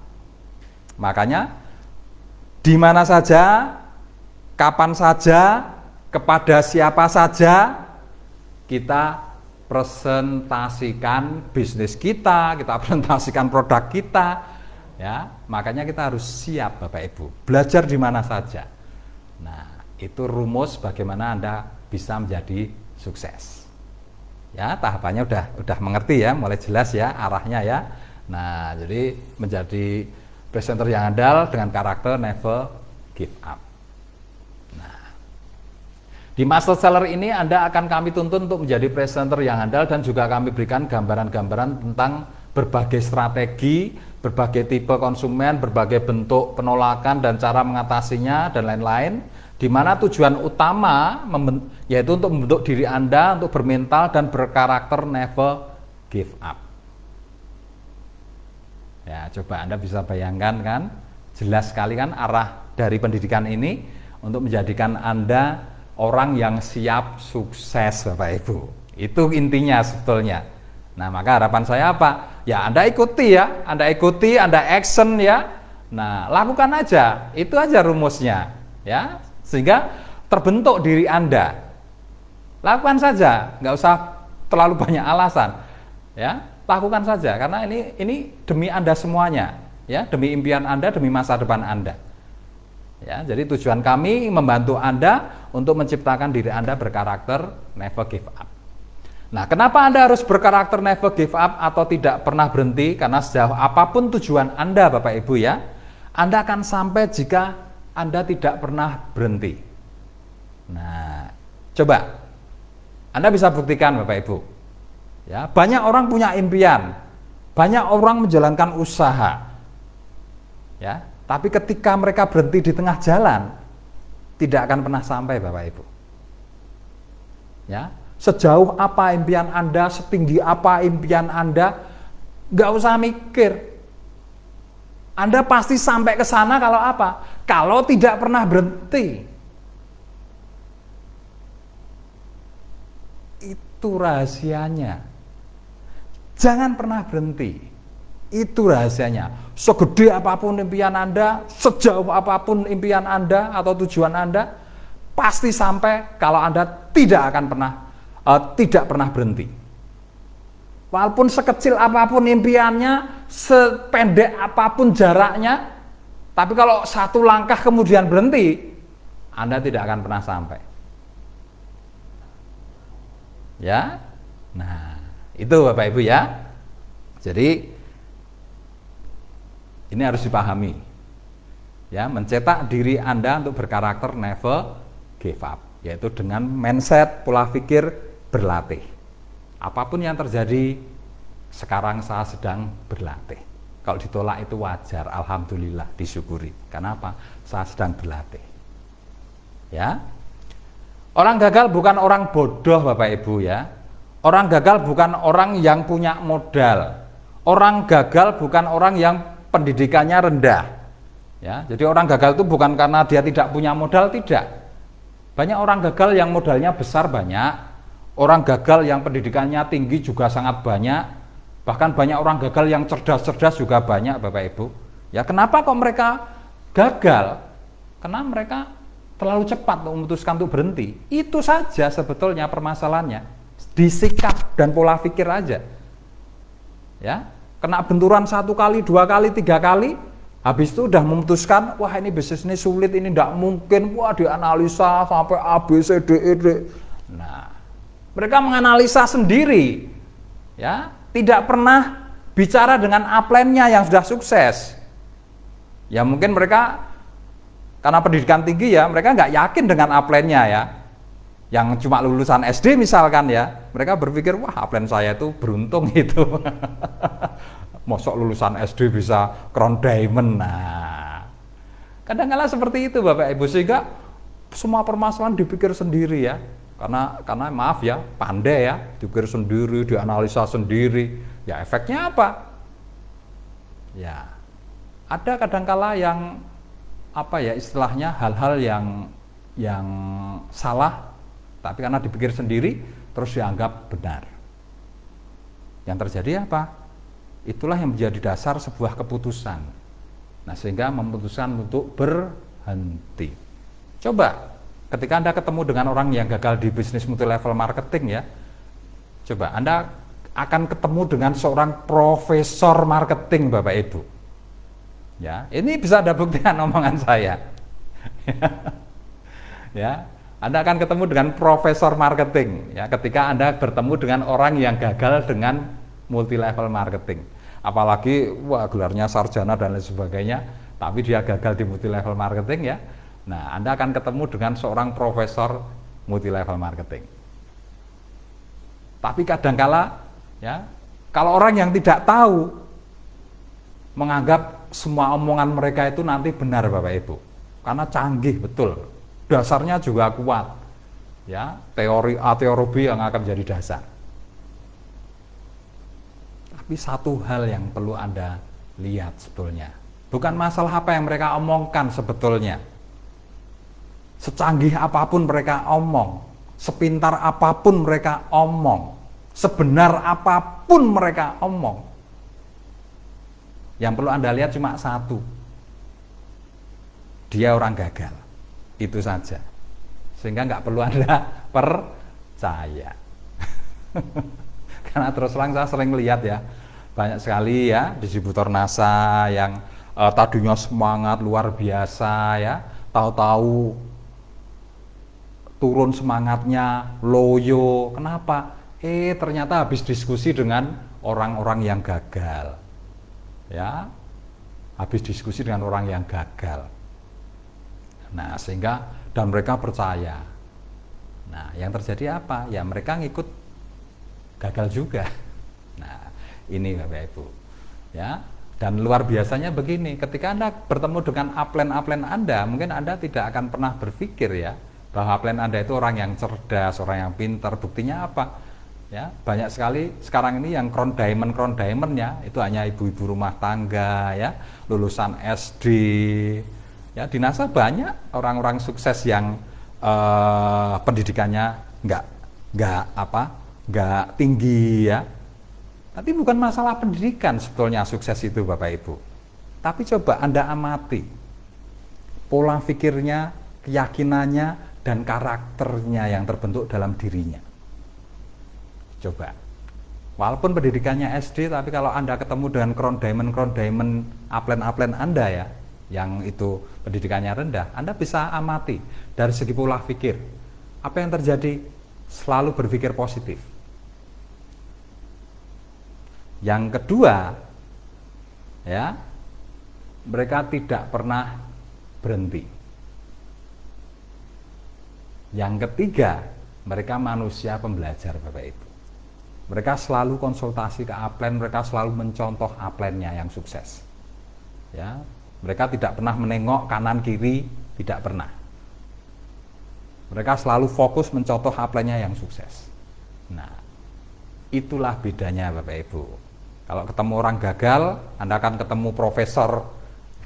Makanya di mana saja, kapan saja, kepada siapa saja kita presentasikan bisnis kita presentasikan produk kita ya. Makanya kita harus siap Bapak Ibu, belajar di mana saja. Nah, itu rumus bagaimana Anda bisa menjadi sukses. Ya, tahapannya udah mengerti ya, mulai jelas ya arahnya ya. Nah, jadi menjadi Presenter yang andal dengan karakter never give up. Nah, di Master Seller ini Anda akan kami tuntun untuk menjadi presenter yang andal, dan juga kami berikan gambaran-gambaran tentang berbagai strategi, berbagai tipe konsumen, berbagai bentuk penolakan dan cara mengatasinya dan lain-lain, di mana tujuan utama yaitu untuk membentuk diri Anda untuk bermental dan berkarakter never give up. Ya, coba Anda bisa bayangkan kan, jelas sekali kan arah dari pendidikan ini untuk menjadikan Anda orang yang siap sukses, Bapak Ibu. Itu intinya sebetulnya. Nah, maka harapan saya apa? Ya, Anda ikuti ya, Anda ikuti, Anda action ya. Nah, lakukan aja, itu aja rumusnya ya, sehingga terbentuk diri Anda. Lakukan saja, nggak usah terlalu banyak alasan ya. Lakukan saja, karena ini demi Anda semuanya, ya, demi impian Anda, demi masa depan Anda. Ya, jadi tujuan kami membantu Anda untuk menciptakan diri Anda berkarakter never give up. Nah, kenapa Anda harus berkarakter never give up atau tidak pernah berhenti? Karena sejauh apapun tujuan Anda, Bapak Ibu ya, Anda akan sampai jika Anda tidak pernah berhenti. Nah, coba Anda bisa buktikan, Bapak Ibu. Ya, banyak orang punya impian, banyak orang menjalankan usaha, ya, tapi ketika mereka berhenti di tengah jalan, tidak akan pernah sampai, Bapak Ibu. Ya, sejauh apa impian Anda, setinggi apa impian Anda, nggak usah mikir. Anda pasti sampai ke sana kalau apa? Kalau tidak pernah berhenti. Itu rahasianya. Jangan pernah berhenti. Itu rahasianya. Segede apapun impian Anda, sejauh apapun impian Anda atau tujuan Anda, pasti sampai kalau Anda tidak pernah berhenti. Walaupun sekecil apapun impiannya, sependek apapun jaraknya, tapi kalau satu langkah kemudian berhenti, Anda tidak akan pernah sampai. Ya, nah itu Bapak Ibu ya. Jadi ini harus dipahami. Ya, mencetak diri Anda untuk berkarakter never give up, yaitu dengan mindset pola pikir berlatih. Apapun yang terjadi, sekarang saya sedang berlatih. Kalau ditolak itu wajar, alhamdulillah, disyukuri. Karena apa? Saya sedang berlatih. Ya. Orang gagal bukan orang bodoh, Bapak Ibu ya. Orang gagal bukan orang yang punya modal. Orang gagal bukan orang yang pendidikannya rendah. Ya, jadi orang gagal itu bukan karena dia tidak punya modal, tidak. Banyak orang gagal yang modalnya besar banyak. Orang gagal yang pendidikannya tinggi juga sangat banyak. Bahkan banyak orang gagal yang cerdas-cerdas juga banyak, Bapak Ibu. Ya, kenapa kok mereka gagal? Karena mereka terlalu cepat memutuskan untuk berhenti. Itu saja sebetulnya permasalahannya. Disikap dan pola pikir aja. Ya, kena benturan 1 kali, 2 kali, 3 kali, habis itu udah memutuskan, wah ini bisnis ini sulit, ini tidak mungkin, wah dianalisa sampai A, B, C, D, E, D. Nah, mereka menganalisa sendiri, ya, tidak pernah bicara dengan upline-nya yang sudah sukses. Ya mungkin mereka karena pendidikan tinggi ya, mereka nggak yakin dengan upline-nya ya. Yang cuma lulusan SD misalkan ya, mereka berpikir wah upline saya itu beruntung itu. Mosok lulusan SD bisa crown diamond. Nah, kadang-kala seperti itu Bapak Ibu, sehingga semua permasalahan dipikir sendiri ya. Karena maaf ya, pandai ya, dipikir sendiri, dianalisa sendiri. Ya efeknya apa? Ya, ada kadang-kala yang apa ya istilahnya hal-hal yang salah, tapi karena dipikir sendiri terus dianggap benar. Yang terjadi apa? Itulah yang menjadi dasar sebuah keputusan. Nah, sehingga memutuskan untuk berhenti. Coba ketika Anda ketemu dengan orang yang gagal di bisnis multi level marketing ya, coba Anda akan ketemu dengan seorang profesor marketing Bapak Ibu. Ya, ini bisa Anda buktikan omongan saya. Ya, Anda akan ketemu dengan profesor marketing ya ketika Anda bertemu dengan orang yang gagal dengan multi level marketing. apalagi wah gelarnya sarjana dan lain sebagainya, tapi dia gagal di multi level marketing ya. Nah, Anda akan ketemu dengan seorang profesor multi level marketing. Tapi kadangkala ya, kalau orang yang tidak tahu menganggap semua omongan mereka itu nanti benar Bapak Ibu, karena canggih betul, dasarnya juga kuat ya, teori A teori B yang akan jadi dasar. Tapi satu hal yang perlu Anda lihat sebetulnya, bukan masalah apa yang mereka omongkan sebetulnya, secanggih apapun mereka omong, sepintar apapun mereka omong, sebenar apapun mereka omong, yang perlu Anda lihat cuma satu, dia orang gagal, itu saja. Sehingga nggak perlu Anda percaya. Karena terus terang saya sering lihat ya, banyak sekali ya distributor NASA yang tadinya semangat luar biasa ya, tahu-tahu turun semangatnya, loyo. Kenapa? Ternyata habis diskusi dengan orang-orang yang gagal. Ya, habis diskusi dengan orang yang gagal. Nah, sehingga dan mereka percaya. Nah, yang terjadi apa? Ya mereka ngikut gagal juga. Nah, ini Bapak Ibu. Ya, dan luar biasanya begini, ketika Anda bertemu dengan upline Anda, mungkin Anda tidak akan pernah berpikir ya bahwa upline Anda itu orang yang cerdas, orang yang pintar. Buktinya apa? Ya, banyak sekali sekarang ini yang crown diamond ya, itu hanya ibu-ibu rumah tangga ya, lulusan SD. Ya, di NASA banyak orang-orang sukses yang pendidikannya nggak tinggi ya. Tapi bukan masalah pendidikan sebetulnya sukses itu Bapak Ibu. Tapi coba Anda amati pola pikirnya, keyakinannya, dan karakternya yang terbentuk dalam dirinya. Coba, walaupun pendidikannya SD, tapi kalau Anda ketemu dengan crown diamond upline Anda ya, yang itu pendidikannya rendah, Anda bisa amati dari segi pola pikir. Apa yang terjadi? Selalu berpikir positif. Yang kedua, ya, mereka tidak pernah berhenti. Yang ketiga, mereka manusia pembelajar Bapak Ibu. Mereka selalu konsultasi ke upline, mereka selalu mencontoh upline-nya yang sukses. Ya, mereka tidak pernah menengok kanan kiri, tidak pernah. Mereka selalu fokus mencontoh upline-nya yang sukses. Nah, itulah bedanya Bapak Ibu. Kalau ketemu orang gagal, Anda akan ketemu profesor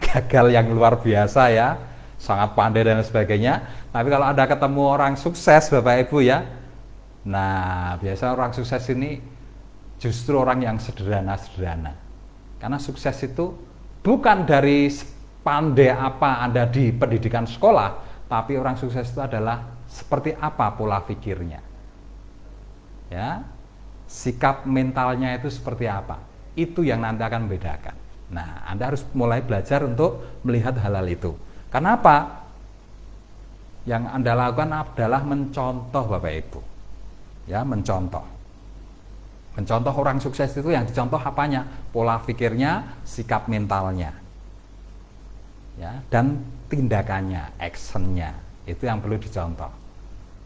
gagal yang luar biasa ya, sangat pandai dan sebagainya. Tapi kalau Anda ketemu orang sukses Bapak Ibu ya, nah biasa orang sukses ini justru orang yang sederhana-sederhana. Karena sukses itu bukan dari pandai apa Anda di pendidikan sekolah, tapi orang sukses itu adalah seperti apa pola pikirnya. Ya, sikap mentalnya itu seperti apa. Itu yang nanti akan membedakan. Nah, Anda harus mulai belajar untuk melihat hal-hal itu. Kenapa? Yang Anda lakukan adalah mencontoh Bapak Ibu. Ya, mencontoh orang sukses itu yang dicontoh apanya? Pola pikirnya, sikap mentalnya ya, dan tindakannya, actionnya, itu yang perlu dicontoh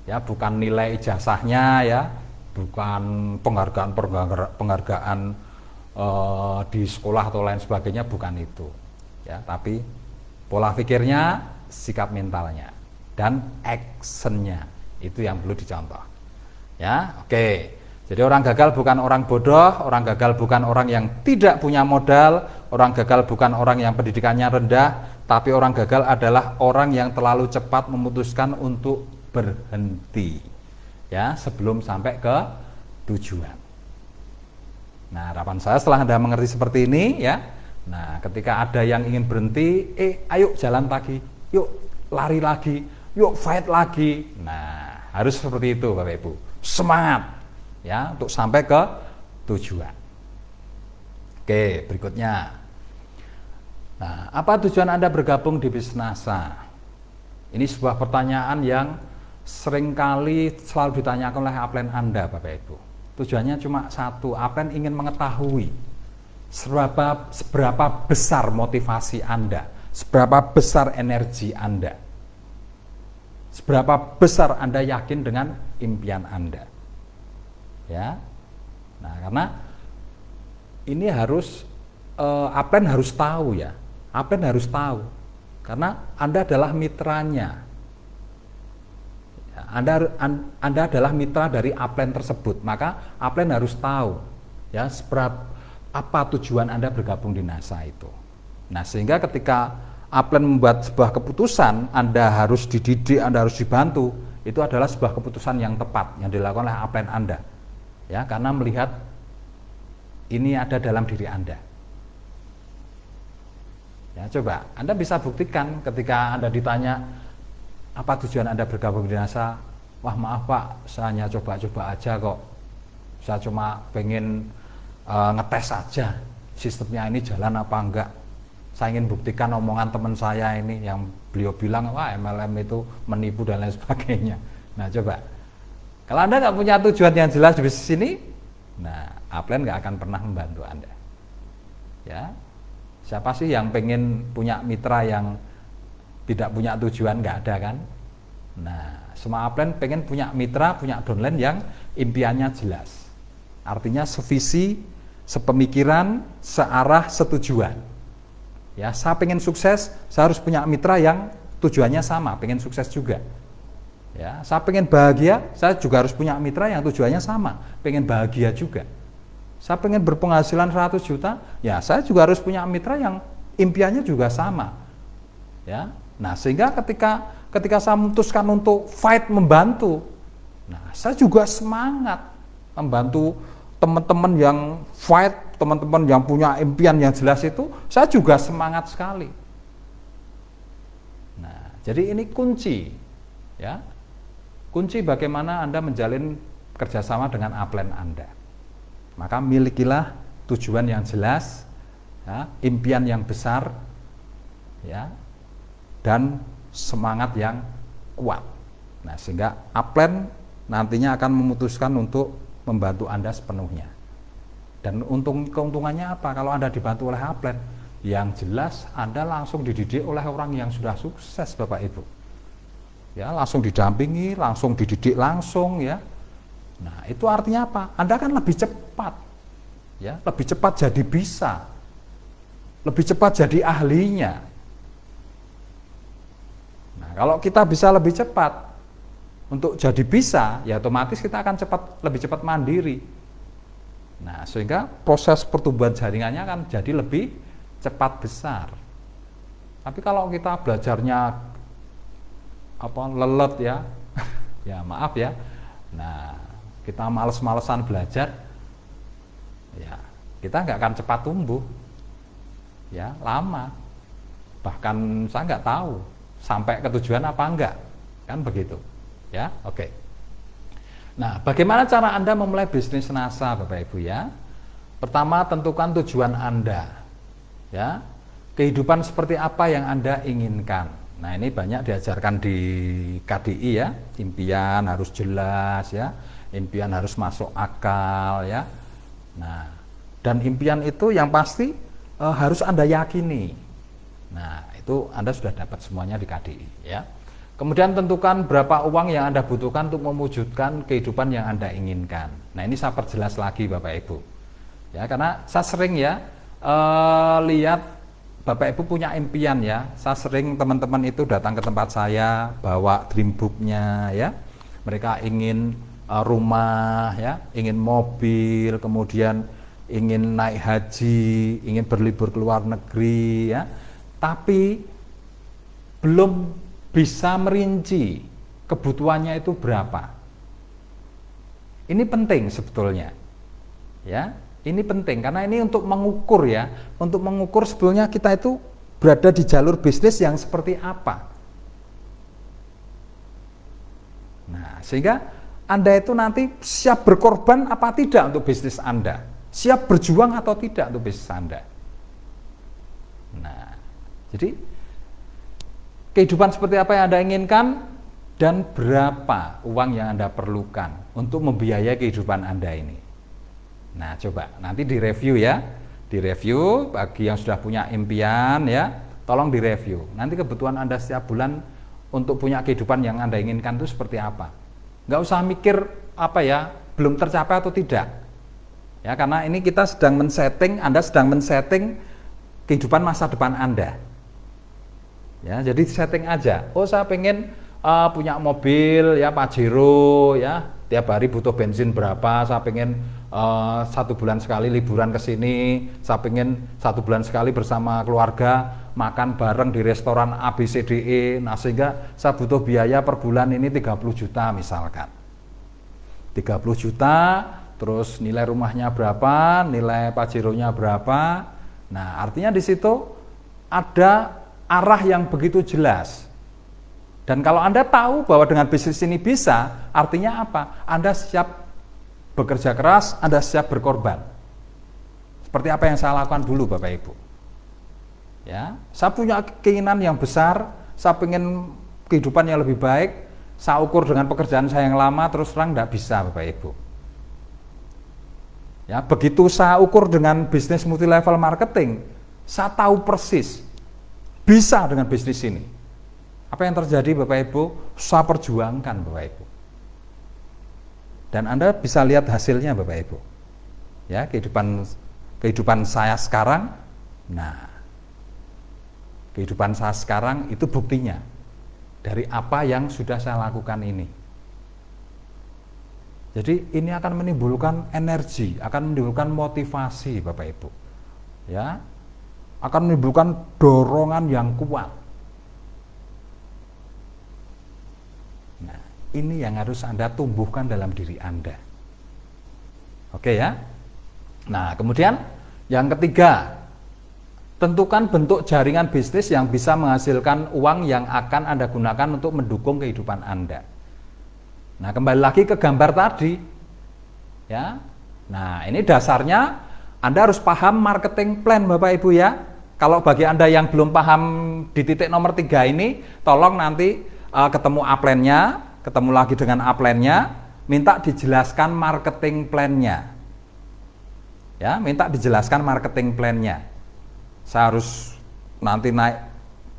ya, bukan nilai ijazahnya ya, bukan penghargaan di sekolah atau lain sebagainya, bukan itu ya, tapi pola pikirnya, sikap mentalnya, dan actionnya, itu yang perlu dicontoh. Ya, oke. Jadi orang gagal bukan orang bodoh, orang gagal bukan orang yang tidak punya modal, orang gagal bukan orang yang pendidikannya rendah, tapi orang gagal adalah orang yang terlalu cepat memutuskan untuk berhenti. Ya, sebelum sampai ke tujuan. Nah, harapan saya setelah Anda mengerti seperti ini ya. Nah, ketika ada yang ingin berhenti, ayo jalan lagi, yuk lari lagi, yuk fight lagi. Nah, harus seperti itu Bapak Ibu. Semangat ya untuk sampai ke tujuan. Oke, berikutnya. Nah, apa tujuan Anda bergabung di bisnis NASA? Ini sebuah pertanyaan yang seringkali selalu ditanyakan oleh upline Anda Bapak Ibu. Tujuannya cuma satu, upline ingin mengetahui seberapa besar motivasi Anda, seberapa besar energi Anda, seberapa besar Anda yakin dengan impian Anda. Ya. Nah, karena ini harus upline harus tahu ya. Upline harus tahu. Karena Anda adalah mitranya. Anda adalah mitra dari upline tersebut, maka upline harus tahu ya apa tujuan Anda bergabung di NASA itu. Nah, sehingga ketika upline membuat sebuah keputusan, Anda harus dididik, Anda harus dibantu, itu adalah sebuah keputusan yang tepat yang dilakukan oleh upline Anda. Ya, karena melihat ini ada dalam diri Anda. Ya, coba Anda bisa buktikan ketika Anda ditanya apa tujuan Anda bergabung di NASA? Wah, maaf Pak, saya hanya coba-coba aja kok. Saya cuma pengen ngetes aja sistemnya ini jalan apa enggak. Saya ingin buktikan omongan teman saya ini yang beliau bilang, wah MLM itu menipu dan lain sebagainya. Nah, coba. Kalau Anda nggak punya tujuan yang jelas di bisnis ini, nah, upline nggak akan pernah membantu Anda. Ya, siapa sih yang pengen punya mitra yang tidak punya tujuan? Nggak ada kan? Nah, semua upline pengen punya mitra, punya downline yang impiannya jelas. Artinya sevisi, sepemikiran, searah, setujuan. Ya, saya pengen sukses, saya harus punya mitra yang tujuannya sama, pengen sukses juga. Ya, saya pengen bahagia, saya juga harus punya mitra yang tujuannya sama, pengen bahagia juga. Saya pengen berpenghasilan 100 juta, ya saya juga harus punya mitra yang impiannya juga sama. Ya. Nah, sehingga ketika saya memutuskan untuk fight membantu, nah saya juga semangat membantu teman-teman yang fight, teman-teman yang punya impian yang jelas itu, saya juga semangat sekali. Nah, jadi ini kunci, ya, kunci bagaimana Anda menjalin kerjasama dengan upline Anda. Maka milikilah tujuan yang jelas, ya, impian yang besar, ya, dan semangat yang kuat. Nah, sehingga upline nantinya akan memutuskan untuk membantu Anda sepenuhnya. Dan keuntungannya apa kalau Anda dibantu oleh upline? Yang jelas Anda langsung dididik oleh orang yang sudah sukses, Bapak Ibu. Ya, langsung didampingi, langsung dididik langsung, ya. Nah, itu artinya apa? Anda kan lebih cepat. Ya, lebih cepat jadi bisa. Lebih cepat jadi ahlinya. Nah, kalau kita bisa lebih cepat untuk jadi bisa, ya otomatis kita akan lebih cepat mandiri. Nah, sehingga proses pertumbuhan jaringannya akan jadi lebih cepat besar. Tapi kalau kita belajarnya lelet ya, ya maaf ya. Nah, kita males-malesan belajar, ya kita nggak akan cepat tumbuh, ya lama. Bahkan saya nggak tahu sampai ke tujuan apa enggak, kan begitu, ya. Oke. Nah, bagaimana cara Anda memulai bisnis NASA, Bapak Ibu ya? Pertama, tentukan tujuan Anda, ya. Kehidupan seperti apa yang Anda inginkan. Nah, ini banyak diajarkan di KDI ya. Impian harus jelas ya. Impian harus masuk akal ya. Nah, dan impian itu yang pasti harus Anda yakini. Nah, itu Anda sudah dapat semuanya di KDI ya. Kemudian tentukan berapa uang yang Anda butuhkan untuk mewujudkan kehidupan yang Anda inginkan. Nah, ini saya perjelas lagi Bapak Ibu. Ya, karena saya sering ya lihat Bapak Ibu punya impian ya. Saya sering teman-teman itu datang ke tempat saya bawa dream book-nya ya. Mereka ingin rumah ya, ingin mobil, kemudian ingin naik haji, ingin berlibur ke luar negeri ya. Tapi belum bisa merinci kebutuhannya itu berapa. Ini penting sebetulnya. Ya, ini penting karena ini untuk mengukur ya, untuk mengukur sebetulnya kita itu berada di jalur bisnis yang seperti apa. Nah, sehingga Anda itu nanti siap berkorban apa tidak untuk bisnis Anda? Siap berjuang atau tidak untuk bisnis Anda? Nah, jadi kehidupan seperti apa yang Anda inginkan dan berapa uang yang Anda perlukan untuk membiayai kehidupan Anda ini. Nah, coba nanti direview ya. direview. Bagi yang sudah punya impian ya, tolong direview. Nanti kebutuhan Anda setiap bulan untuk punya kehidupan yang Anda inginkan itu seperti apa. Nggak usah mikir apa ya, belum tercapai atau tidak. Ya, karena ini kita sedang men-setting, Anda sedang men-setting kehidupan masa depan Anda. Ya, jadi setting aja. Oh, saya pengen punya mobil ya Pajero ya, tiap hari butuh bensin berapa, saya pengen 1 bulan sekali liburan ke sini, saya pengen 1 bulan sekali bersama keluarga makan bareng di restoran ABCDE. Nah, sehingga saya butuh biaya per bulan ini 30 juta misalkan. 30 juta, terus nilai rumahnya berapa, nilai Pajeronya berapa. Nah, artinya di situ ada arah yang begitu jelas. Dan kalau Anda tahu bahwa dengan bisnis ini bisa, artinya apa? Anda siap bekerja keras, Anda siap berkorban. Seperti apa yang saya lakukan dulu Bapak Ibu. Ya, saya punya keinginan yang besar, saya ingin kehidupan yang lebih baik, saya ukur dengan pekerjaan saya yang lama, terus terang tidak bisa Bapak Ibu. Ya, begitu saya ukur dengan bisnis multi level marketing, saya tahu persis bisa dengan bisnis ini. Apa yang terjadi Bapak Ibu? Saya perjuangkan Bapak Ibu. Dan Anda bisa lihat hasilnya Bapak Ibu. Ya, kehidupan saya sekarang. Nah, kehidupan saya sekarang itu buktinya dari apa yang sudah saya lakukan ini. Jadi ini akan menimbulkan energi, akan menimbulkan motivasi Bapak Ibu. Ya. Akan menimbulkan dorongan yang kuat. Nah, ini yang harus Anda tumbuhkan dalam diri Anda. Oke ya. Nah, kemudian yang ketiga, tentukan bentuk jaringan bisnis yang bisa menghasilkan uang yang akan Anda gunakan untuk mendukung kehidupan Anda. Nah, kembali lagi ke gambar tadi. Ya. Nah, ini dasarnya Anda harus paham marketing plan Bapak Ibu ya. Kalau bagi Anda yang belum paham di titik nomor 3 ini, tolong nanti ketemu A-plan-nya, ketemu lagi dengan A-plan-nya, minta dijelaskan marketing plan-nya. Ya, minta dijelaskan marketing plan-nya. Saya harus nanti naik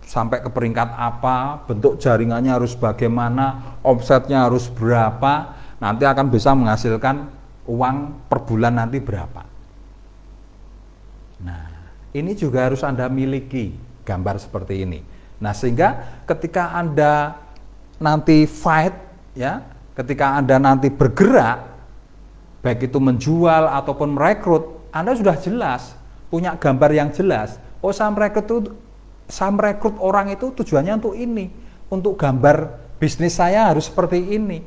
sampai ke peringkat apa, bentuk jaringannya harus bagaimana, omsetnya harus berapa, nanti akan bisa menghasilkan uang per bulan nanti berapa. Nah, ini juga harus Anda miliki gambar seperti ini. Nah, sehingga ketika Anda nanti fight ya, ketika Anda nanti bergerak baik itu menjual ataupun merekrut, Anda sudah jelas, punya gambar yang jelas. Oh, saya merekrut orang itu tujuannya untuk ini, untuk gambar bisnis saya harus seperti ini.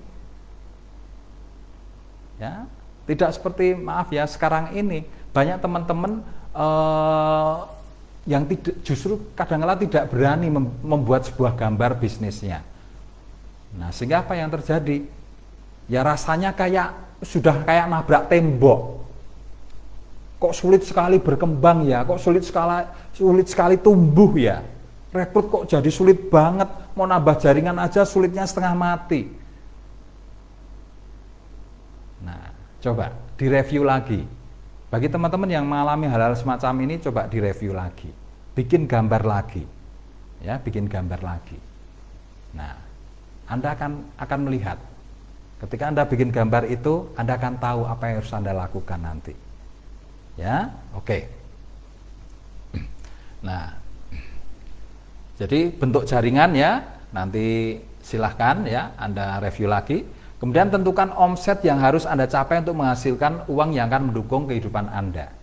Ya, tidak seperti maaf ya sekarang ini banyak teman-teman yang justru kadang-kala tidak berani membuat sebuah gambar bisnisnya. Nah, sehingga apa yang terjadi? Ya rasanya sudah kayak nabrak tembok. Kok sulit sekali berkembang ya? Kok sulit sekali tumbuh ya? Rekrut kok jadi sulit banget, mau nambah jaringan aja sulitnya setengah mati. Nah, coba direview lagi. Bagi teman-teman yang mengalami hal-hal semacam ini, coba direview lagi, bikin gambar lagi, ya, bikin gambar lagi. Nah, Anda akan melihat, ketika Anda bikin gambar itu, Anda akan tahu apa yang harus Anda lakukan nanti, ya, oke. Nah, jadi bentuk jaringan ya, nanti silahkan ya, Anda review lagi. Kemudian tentukan omset yang harus Anda capai untuk menghasilkan uang yang akan mendukung kehidupan Anda.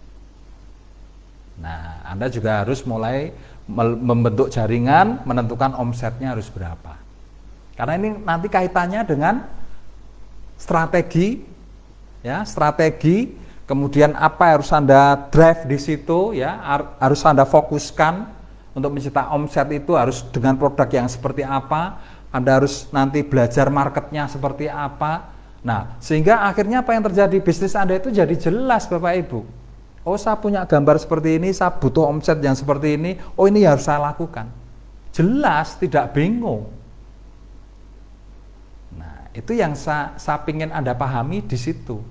Nah, Anda juga harus mulai membentuk jaringan, menentukan omsetnya harus berapa. Karena ini nanti kaitannya dengan strategi, ya, strategi. Kemudian apa yang harus Anda drive di situ, ya, harus Anda fokuskan untuk mencetak omset itu harus dengan produk yang seperti apa. Anda harus nanti belajar marketnya seperti apa. Nah, sehingga akhirnya apa yang terjadi? Bisnis Anda itu jadi jelas Bapak Ibu. Oh, saya punya gambar seperti ini, saya butuh omset yang seperti ini. Oh, ini harus saya lakukan. Jelas, tidak bingung. Nah, itu yang saya ingin Anda pahami di situ.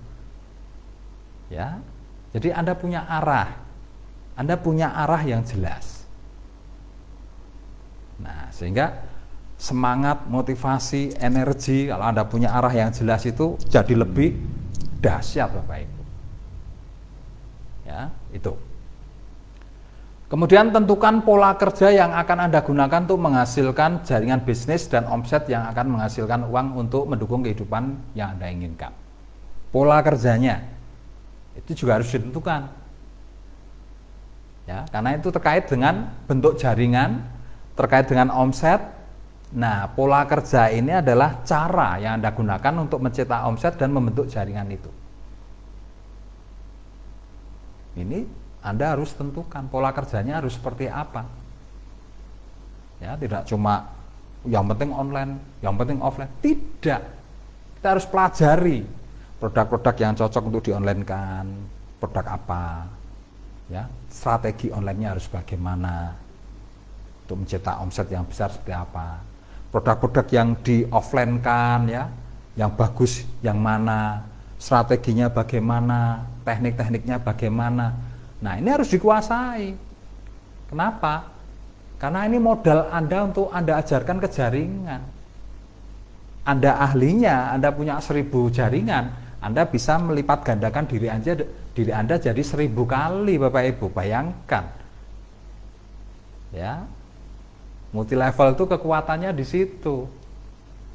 Ya. Jadi Anda punya arah. Anda punya arah yang jelas. Nah, sehingga semangat, motivasi, energi, kalau Anda punya arah yang jelas itu jadi lebih dahsyat Bapak Ibu. Ya, itu. Kemudian tentukan pola kerja yang akan Anda gunakan untuk menghasilkan jaringan bisnis dan omset yang akan menghasilkan uang untuk mendukung kehidupan yang Anda inginkan. Pola kerjanya itu juga harus ditentukan. Ya, karena itu terkait dengan bentuk jaringan, terkait dengan omset. Nah, pola kerja ini adalah cara yang Anda gunakan untuk mencetak omset dan membentuk jaringan itu. Ini Anda harus tentukan pola kerjanya harus seperti apa. Ya, tidak cuma yang penting online, yang penting offline. Tidak. Kita harus pelajari produk-produk yang cocok untuk di-online-kan, produk apa. Ya, strategi online-nya harus bagaimana untuk mencetak omset yang besar seperti apa. Produk-produk yang di-offline-kan ya, yang bagus yang mana, strateginya bagaimana, teknik-tekniknya bagaimana. Nah, ini harus dikuasai. Kenapa? Karena ini modal Anda untuk Anda ajarkan ke jaringan. Anda ahlinya, Anda punya 1000 jaringan, Anda bisa melipat gandakan diri Anda jadi 1000 kali, Bapak Ibu. Bayangkan. Ya. Multi level itu kekuatannya di situ.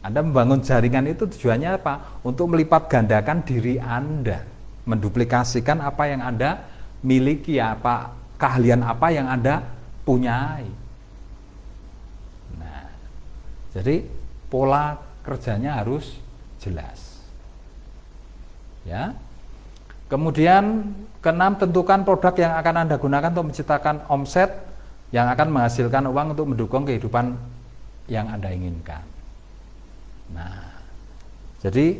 Anda membangun jaringan itu tujuannya apa? Untuk melipat gandakan diri Anda, menduplikasikan apa yang Anda miliki, apa keahlian apa yang Anda punyai. Nah, jadi pola kerjanya harus jelas. Ya. Kemudian keenam, tentukan produk yang akan Anda gunakan untuk menciptakan omset yang akan menghasilkan uang untuk mendukung kehidupan yang Anda inginkan. Nah, jadi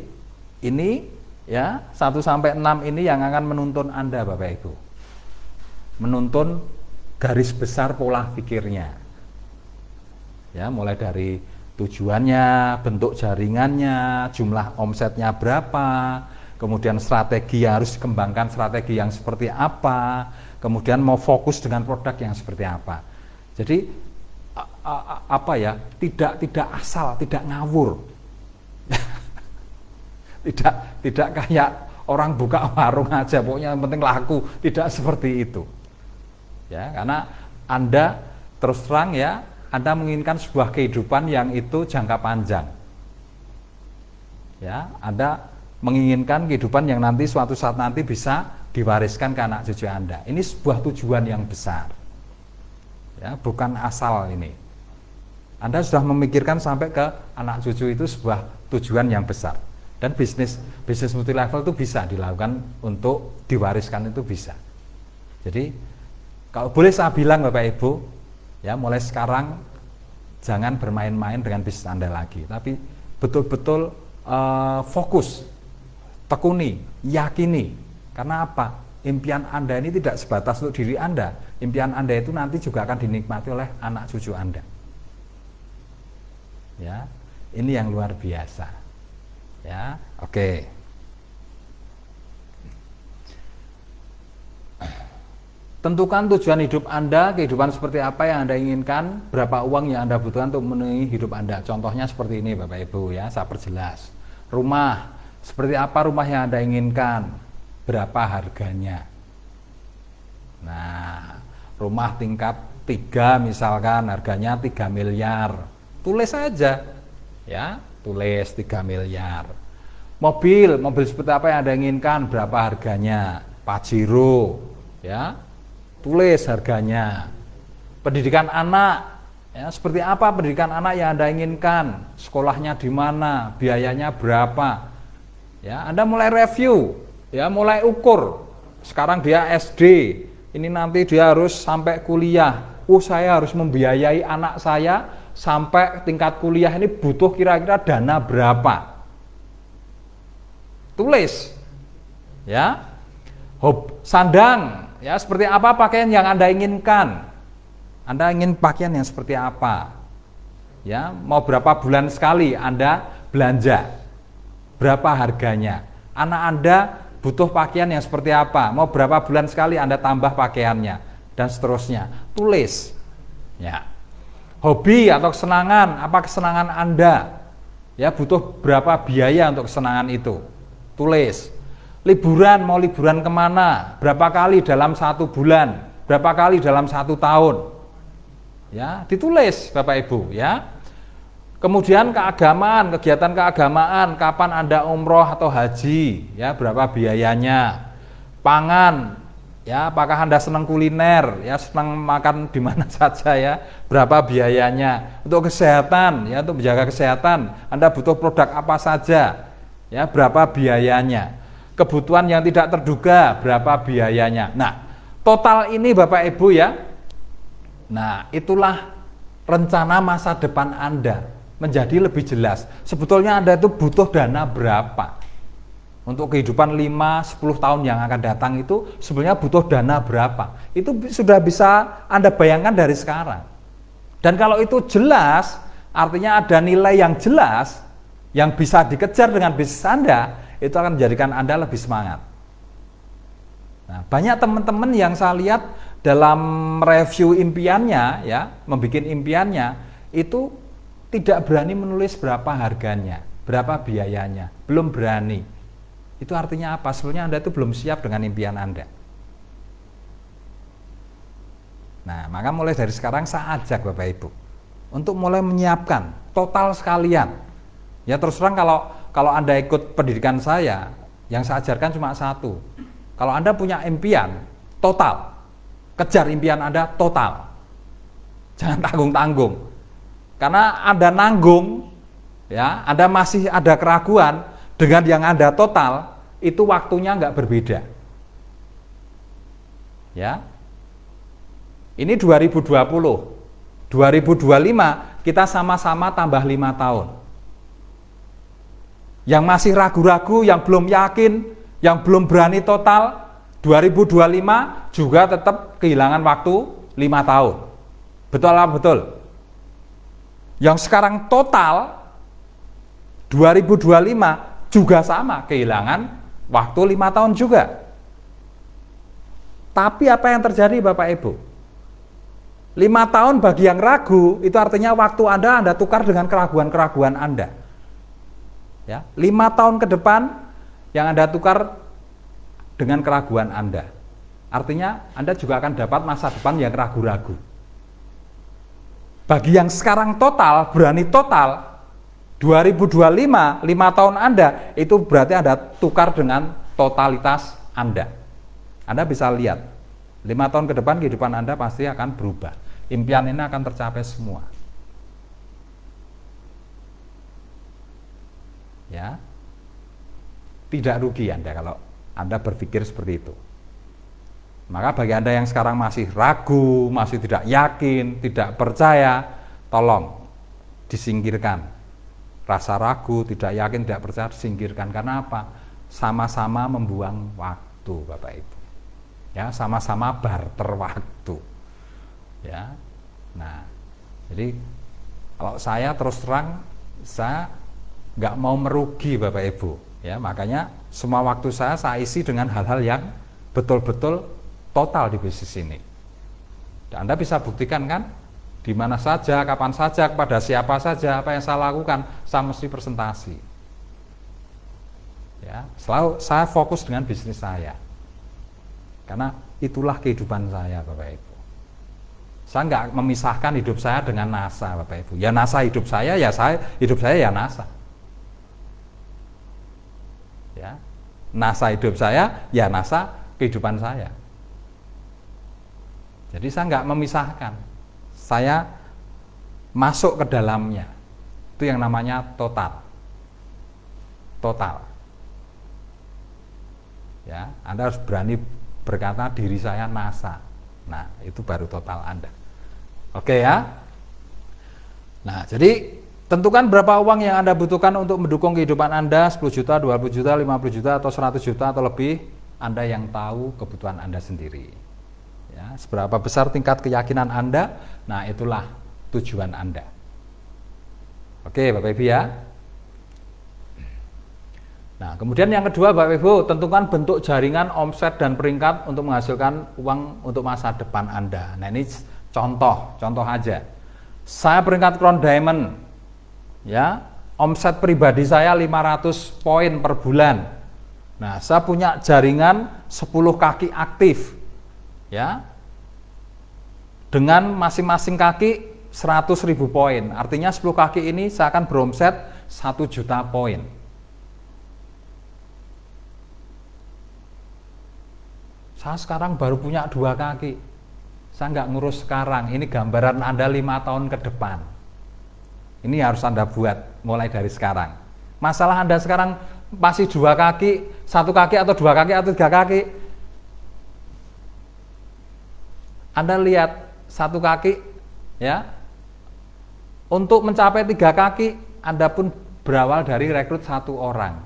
ini ya 1 sampai 6 ini yang akan menuntun Anda Bapak Ibu. Menuntun garis besar pola pikirnya. Ya, mulai dari tujuannya, bentuk jaringannya, jumlah omsetnya berapa, kemudian strategi harus dikembangkan, strategi yang seperti apa, kemudian mau fokus dengan produk yang seperti apa. Jadi apa ya? Tidak asal, tidak ngawur. tidak kayak orang buka warung aja, pokoknya yang penting laku, tidak seperti itu. Ya, karena Anda terus terang ya, Anda menginginkan sebuah kehidupan yang itu jangka panjang. Ya, Anda menginginkan kehidupan yang nanti suatu saat nanti bisa diwariskan ke anak cucu Anda. Ini sebuah tujuan yang besar. Ya, bukan asal ini. Anda sudah memikirkan sampai ke anak cucu itu sebuah tujuan yang besar. Dan bisnis multi level itu bisa dilakukan untuk diwariskan, itu bisa. Jadi kalau boleh saya bilang Bapak Ibu, ya mulai sekarang jangan bermain-main dengan bisnis Anda lagi, tapi betul-betul fokus, tekuni, yakini. Karena apa? Impian Anda ini tidak sebatas untuk diri Anda. Impian Anda itu nanti juga akan dinikmati oleh anak cucu Anda. Ya, ini yang luar biasa. Ya, oke. Tentukan tujuan hidup Anda, kehidupan seperti apa yang Anda inginkan, berapa uang yang Anda butuhkan untuk memenuhi hidup Anda. Contohnya seperti ini Bapak Ibu ya, saya perjelas. Rumah, seperti apa rumah yang Anda inginkan, berapa harganya. Nah, rumah tingkat 3 misalkan harganya 3 miliar. Tulis saja ya, tulis 3 miliar. Mobil seperti apa yang Anda inginkan, berapa harganya. Pajero ya. Tulis harganya. Pendidikan anak, ya, seperti apa pendidikan anak yang Anda inginkan, sekolahnya di mana, biayanya berapa. Ya, Anda mulai review, ya, mulai ukur. Sekarang dia SD, ini nanti dia harus sampai kuliah. Saya harus membiayai anak saya sampai tingkat kuliah ini butuh kira-kira dana berapa. Tulis, ya. Sandang. Ya, seperti apa pakaian yang Anda inginkan? Anda ingin pakaian yang seperti apa? Ya, mau berapa bulan sekali Anda belanja? Berapa harganya? Anak Anda butuh pakaian yang seperti apa? Mau berapa bulan sekali Anda tambah pakaiannya? dan seterusnya. Tulis. Ya. Hobi atau kesenangan, apa kesenangan Anda? Ya, butuh berapa biaya untuk kesenangan itu? Tulis. Liburan, mau liburan kemana? Berapa kali dalam 1 bulan? Berapa kali dalam 1 tahun? Ya, ditulis Bapak Ibu, ya. Kemudian keagamaan, kegiatan keagamaan, kapan Anda umroh atau haji? Ya, berapa biayanya? Pangan, ya, apakah Anda senang kuliner, ya, senang makan di mana saja, ya, berapa biayanya? Untuk kesehatan, ya, untuk menjaga kesehatan, Anda butuh produk apa saja, ya, berapa biayanya? Kebutuhan yang tidak terduga, berapa biayanya? Nah, total ini Bapak Ibu, ya. Nah, itulah rencana masa depan Anda menjadi lebih jelas. Sebetulnya Anda itu butuh dana berapa? Untuk kehidupan 5-10 tahun yang akan datang itu sebenarnya butuh dana berapa? Itu sudah bisa Anda bayangkan dari sekarang. Dan kalau itu jelas, artinya ada nilai yang jelas yang bisa dikejar dengan bisnis Anda, itu akan menjadikan Anda lebih semangat. Nah, banyak teman-teman yang saya lihat dalam review impiannya, ya, membuat impiannya, itu tidak berani menulis berapa harganya, berapa biayanya, belum berani. Itu artinya apa? Sebenarnya Anda itu belum siap dengan impian Anda. Nah, maka mulai dari sekarang saya ajak Bapak Ibu untuk mulai menyiapkan total sekalian. Ya, terus terang kalau Anda ikut pendidikan saya, yang saya ajarkan cuma satu. Kalau Anda punya impian, total. Kejar impian Anda total. Jangan tanggung-tanggung. Karena Anda nanggung, ya, Anda masih ada keraguan, dengan yang Anda total, itu waktunya nggak berbeda. Ya. Ini 2020. 2025 kita sama-sama tambah 5 tahun. Yang masih ragu-ragu, yang belum yakin, yang belum berani total, 2025 juga tetap kehilangan waktu 5 tahun. Betul apa betul? Yang sekarang total 2025 juga sama, kehilangan waktu 5 tahun juga. Tapi apa yang terjadi Bapak Ibu? 5 tahun bagi yang ragu, itu artinya waktu Anda tukar dengan keraguan-keraguan Anda. Ya, 5 tahun ke depan yang Anda tukar dengan keraguan Anda. Artinya Anda juga akan dapat masa depan yang ragu-ragu. Bagi yang sekarang total, berani total, 2025, 5 tahun Anda, itu berarti Anda tukar dengan totalitas Anda. Anda bisa lihat, 5 tahun ke depan kehidupan Anda pasti akan berubah. Impian ini akan tercapai semua. Ya, tidak rugi Anda kalau Anda berpikir seperti itu. Maka bagi Anda yang sekarang masih ragu, masih tidak yakin, tidak percaya, tolong disingkirkan. Rasa ragu, tidak yakin, tidak percaya disingkirkan. Karena apa? Sama-sama membuang waktu Bapak Ibu. Ya, sama-sama barter waktu. Ya. Nah, jadi kalau saya terus terang, saya nggak mau merugi Bapak Ibu. Ya, makanya semua waktu saya isi dengan hal-hal yang betul-betul total di bisnis ini. Dan Anda bisa buktikan kan? Di mana saja, kapan saja, kepada siapa saja, apa yang saya lakukan, saya mesti presentasi. Ya, selalu saya fokus dengan bisnis saya. Karena itulah kehidupan saya, Bapak Ibu. Saya nggak memisahkan hidup saya dengan NASA, Bapak Ibu. Ya NASA hidup saya, ya saya hidup saya ya NASA. Ya, NASA hidup saya, ya NASA kehidupan saya. Jadi saya nggak memisahkan. Saya masuk ke dalamnya. Itu yang namanya total. Total. Ya, Anda harus berani berkata diri saya NASA. Nah, itu baru total Anda. Oke ya. Nah, jadi tentukan berapa uang yang Anda butuhkan untuk mendukung kehidupan Anda, 10 juta, 20 juta, 50 juta, atau 100 juta, atau lebih. Anda yang tahu kebutuhan Anda sendiri. Ya, seberapa besar tingkat keyakinan Anda, nah itulah tujuan Anda. Oke Bapak Ibu ya. Nah, kemudian yang kedua Bapak Ibu, tentukan bentuk jaringan, omset dan peringkat untuk menghasilkan uang untuk masa depan Anda. Nah, ini contoh aja. Saya peringkat Crown Diamond, ya, omset pribadi saya 500 poin per bulan. Nah, saya punya jaringan 10 kaki aktif, ya, dengan masing-masing kaki 100.000 poin. Artinya 10 kaki ini saya akan beromset 1 juta poin. Saya sekarang baru punya 2 kaki. Saya nggak ngurus sekarang. Ini gambaran Anda 5 tahun ke depan. Ini harus Anda buat mulai dari sekarang. Masalah Anda sekarang masih 2 kaki, 1 kaki atau 2 kaki atau 3 kaki. Anda lihat 1 kaki, ya. Untuk mencapai 3 kaki, Anda pun berawal dari rekrut 1 orang.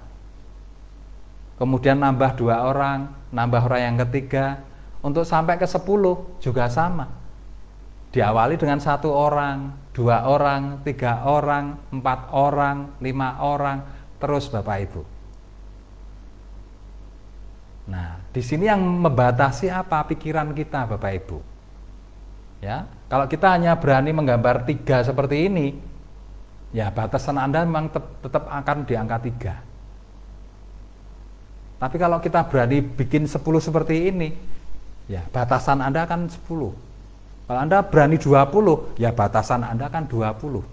Kemudian nambah 2 orang, nambah orang yang ketiga, untuk sampai ke 10 juga sama. Diawali dengan 1 orang, 2 orang, 3 orang, 4 orang, 5 orang, terus Bapak Ibu. Nah, di sini yang membatasi apa? Pikiran kita Bapak Ibu. Ya, kalau kita hanya berani menggambar 3 seperti ini, ya batasan Anda memang tetap akan di angka 3. Tapi kalau kita berani bikin 10 seperti ini, ya batasan Anda kan 10. Kalau Anda berani 20, ya batasan Anda kan 20.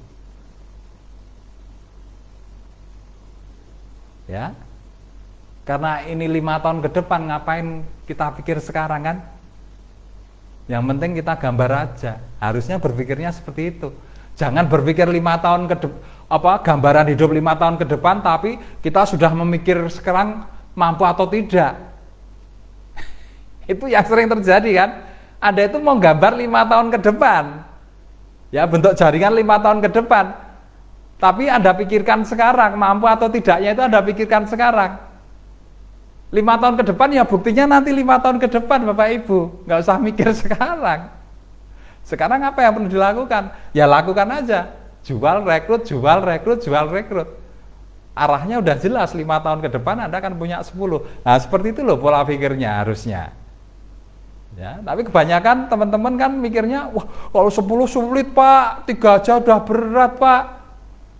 Ya. Karena ini 5 tahun ke depan, ngapain kita pikir sekarang kan? Yang penting kita gambar aja. Harusnya berpikirnya seperti itu. Jangan berpikir 5 tahun ke depan, gambaran hidup 5 tahun ke depan, tapi kita sudah memikir sekarang mampu atau tidak. Itu yang sering terjadi kan. Anda itu mau gambar 5 tahun ke depan, ya bentuk jaringan 5 tahun ke depan, tapi Anda pikirkan sekarang mampu atau tidaknya itu Anda pikirkan sekarang. 5 tahun ke depan ya buktinya nanti 5 tahun ke depan Bapak Ibu, nggak usah mikir sekarang. Sekarang apa yang perlu dilakukan? Ya lakukan aja, jual rekrut, jual rekrut, jual rekrut. Arahnya udah jelas, 5 tahun ke depan Anda akan punya 10. Nah seperti itu loh pola pikirnya harusnya. Ya, tapi kebanyakan teman-teman kan mikirnya, wah kalau 10 sulit Pak, 3 aja udah berat Pak.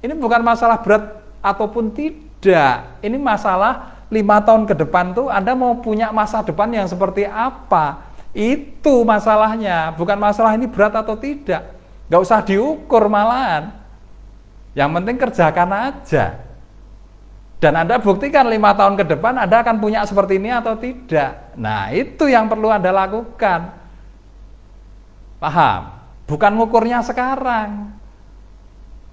Ini bukan masalah berat ataupun tidak, ini masalah 5 tahun ke depan tuh Anda mau punya masa depan yang seperti apa. Itu masalahnya, bukan masalah ini berat atau tidak. Gak usah diukur malahan. Yang penting kerjakan aja. Dan Anda buktikan 5 tahun ke depan Anda akan punya seperti ini atau tidak. Nah itu yang perlu Anda lakukan. Paham? Bukan ngukurnya sekarang.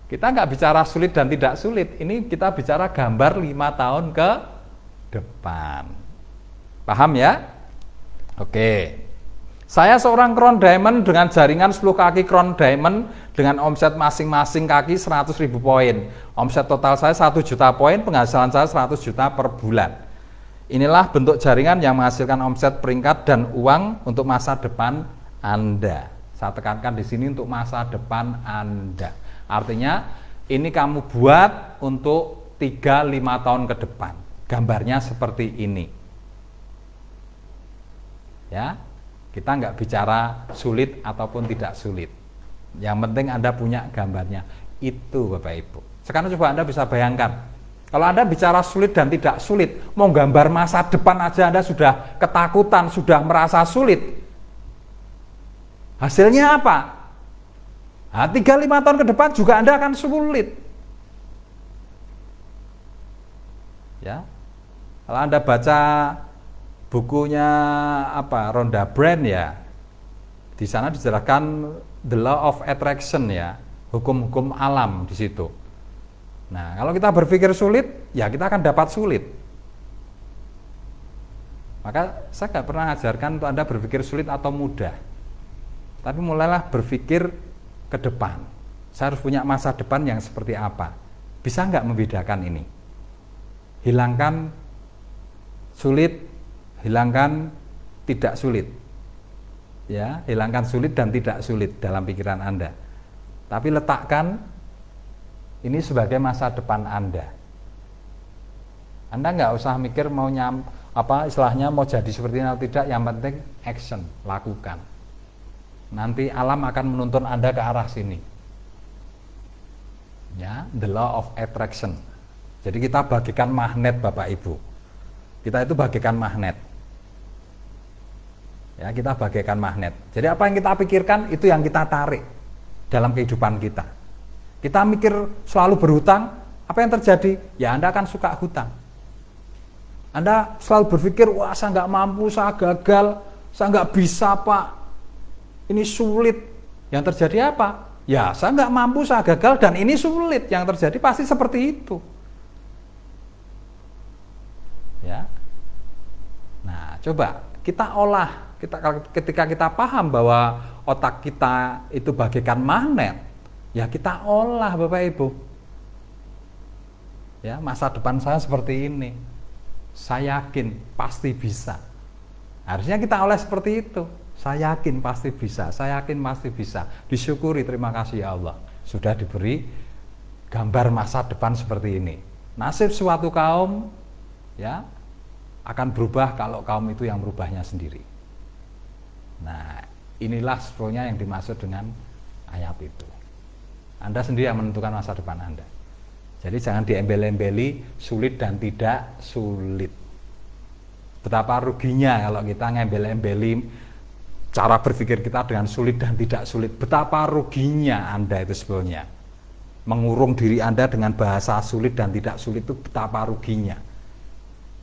Kita nggak bicara sulit dan tidak sulit. Ini kita bicara gambar 5 tahun ke depan. Paham ya? Oke. Saya seorang Crown Diamond dengan jaringan 10 kaki Crown Diamond dengan omset masing-masing kaki 100.000 poin. Omset total saya 1 juta poin, penghasilan saya 100 juta per bulan. Inilah bentuk jaringan yang menghasilkan omset, peringkat, dan uang untuk masa depan Anda. Saya tekankan di sini untuk masa depan Anda. Artinya ini kamu buat untuk 3-5 tahun ke depan. Gambarnya seperti ini. Ya. Kita nggak bicara sulit ataupun tidak sulit. Yang penting Anda punya gambarnya. Itu Bapak Ibu. Sekarang coba Anda bisa bayangkan. Kalau Anda bicara sulit dan tidak sulit, mau gambar masa depan aja Anda sudah ketakutan, sudah merasa sulit. Hasilnya apa? Nah, 3-5 tahun ke depan juga Anda akan sulit. Ya. Kalau Anda baca bukunya Rhonda Byrne ya, di sana dijelaskan the law of attraction ya, hukum-hukum alam di situ. Nah kalau kita berpikir sulit ya kita akan dapat sulit. Maka saya nggak pernah ajarkan untuk Anda berpikir sulit atau mudah, tapi mulailah berpikir ke depan. Saya harus punya masa depan yang seperti apa. Bisa nggak membedakan ini? Hilangkan sulit, hilangkan tidak sulit. Ya, hilangkan sulit dan tidak sulit dalam pikiran Anda. Tapi letakkan ini sebagai masa depan Anda. Anda nggak usah mikir mau istilahnya mau jadi seperti ini atau tidak, yang penting action, lakukan. Nanti alam akan menuntun Anda ke arah sini. Ya, the law of attraction. Jadi kita bagikan magnet Bapak Ibu. Kita itu bagikan magnet. Ya, kita bagaikan magnet. Jadi apa yang kita pikirkan itu yang kita tarik dalam kehidupan kita. Kita mikir selalu berhutang, apa yang terjadi? Ya Anda akan suka hutang. Anda selalu berpikir, wah saya nggak mampu, saya gagal, saya nggak bisa Pak, ini sulit. Yang terjadi apa? Ya saya nggak mampu, saya gagal, dan ini sulit. Yang terjadi pasti seperti itu. Ya. Nah coba kita olah. Ketika kita paham bahwa otak kita itu bagaikan magnet, ya kita olah Bapak Ibu. Ya, masa depan saya seperti ini. Saya yakin pasti bisa. Harusnya kita olah seperti itu. Saya yakin pasti bisa. Saya yakin pasti bisa. Disyukuri, terima kasih ya Allah. Sudah diberi gambar masa depan seperti ini. Nasib suatu kaum ya akan berubah kalau kaum itu yang merubahnya sendiri. Nah, inilah sebetulnya yang dimaksud dengan ayat itu. Anda sendiri yang menentukan masa depan Anda. Jadi jangan diembel-embeli sulit dan tidak sulit. Betapa ruginya kalau kita ngembel-embeli cara berpikir kita dengan sulit dan tidak sulit. Betapa ruginya Anda itu sebetulnya. Mengurung diri Anda dengan bahasa sulit dan tidak sulit itu betapa ruginya.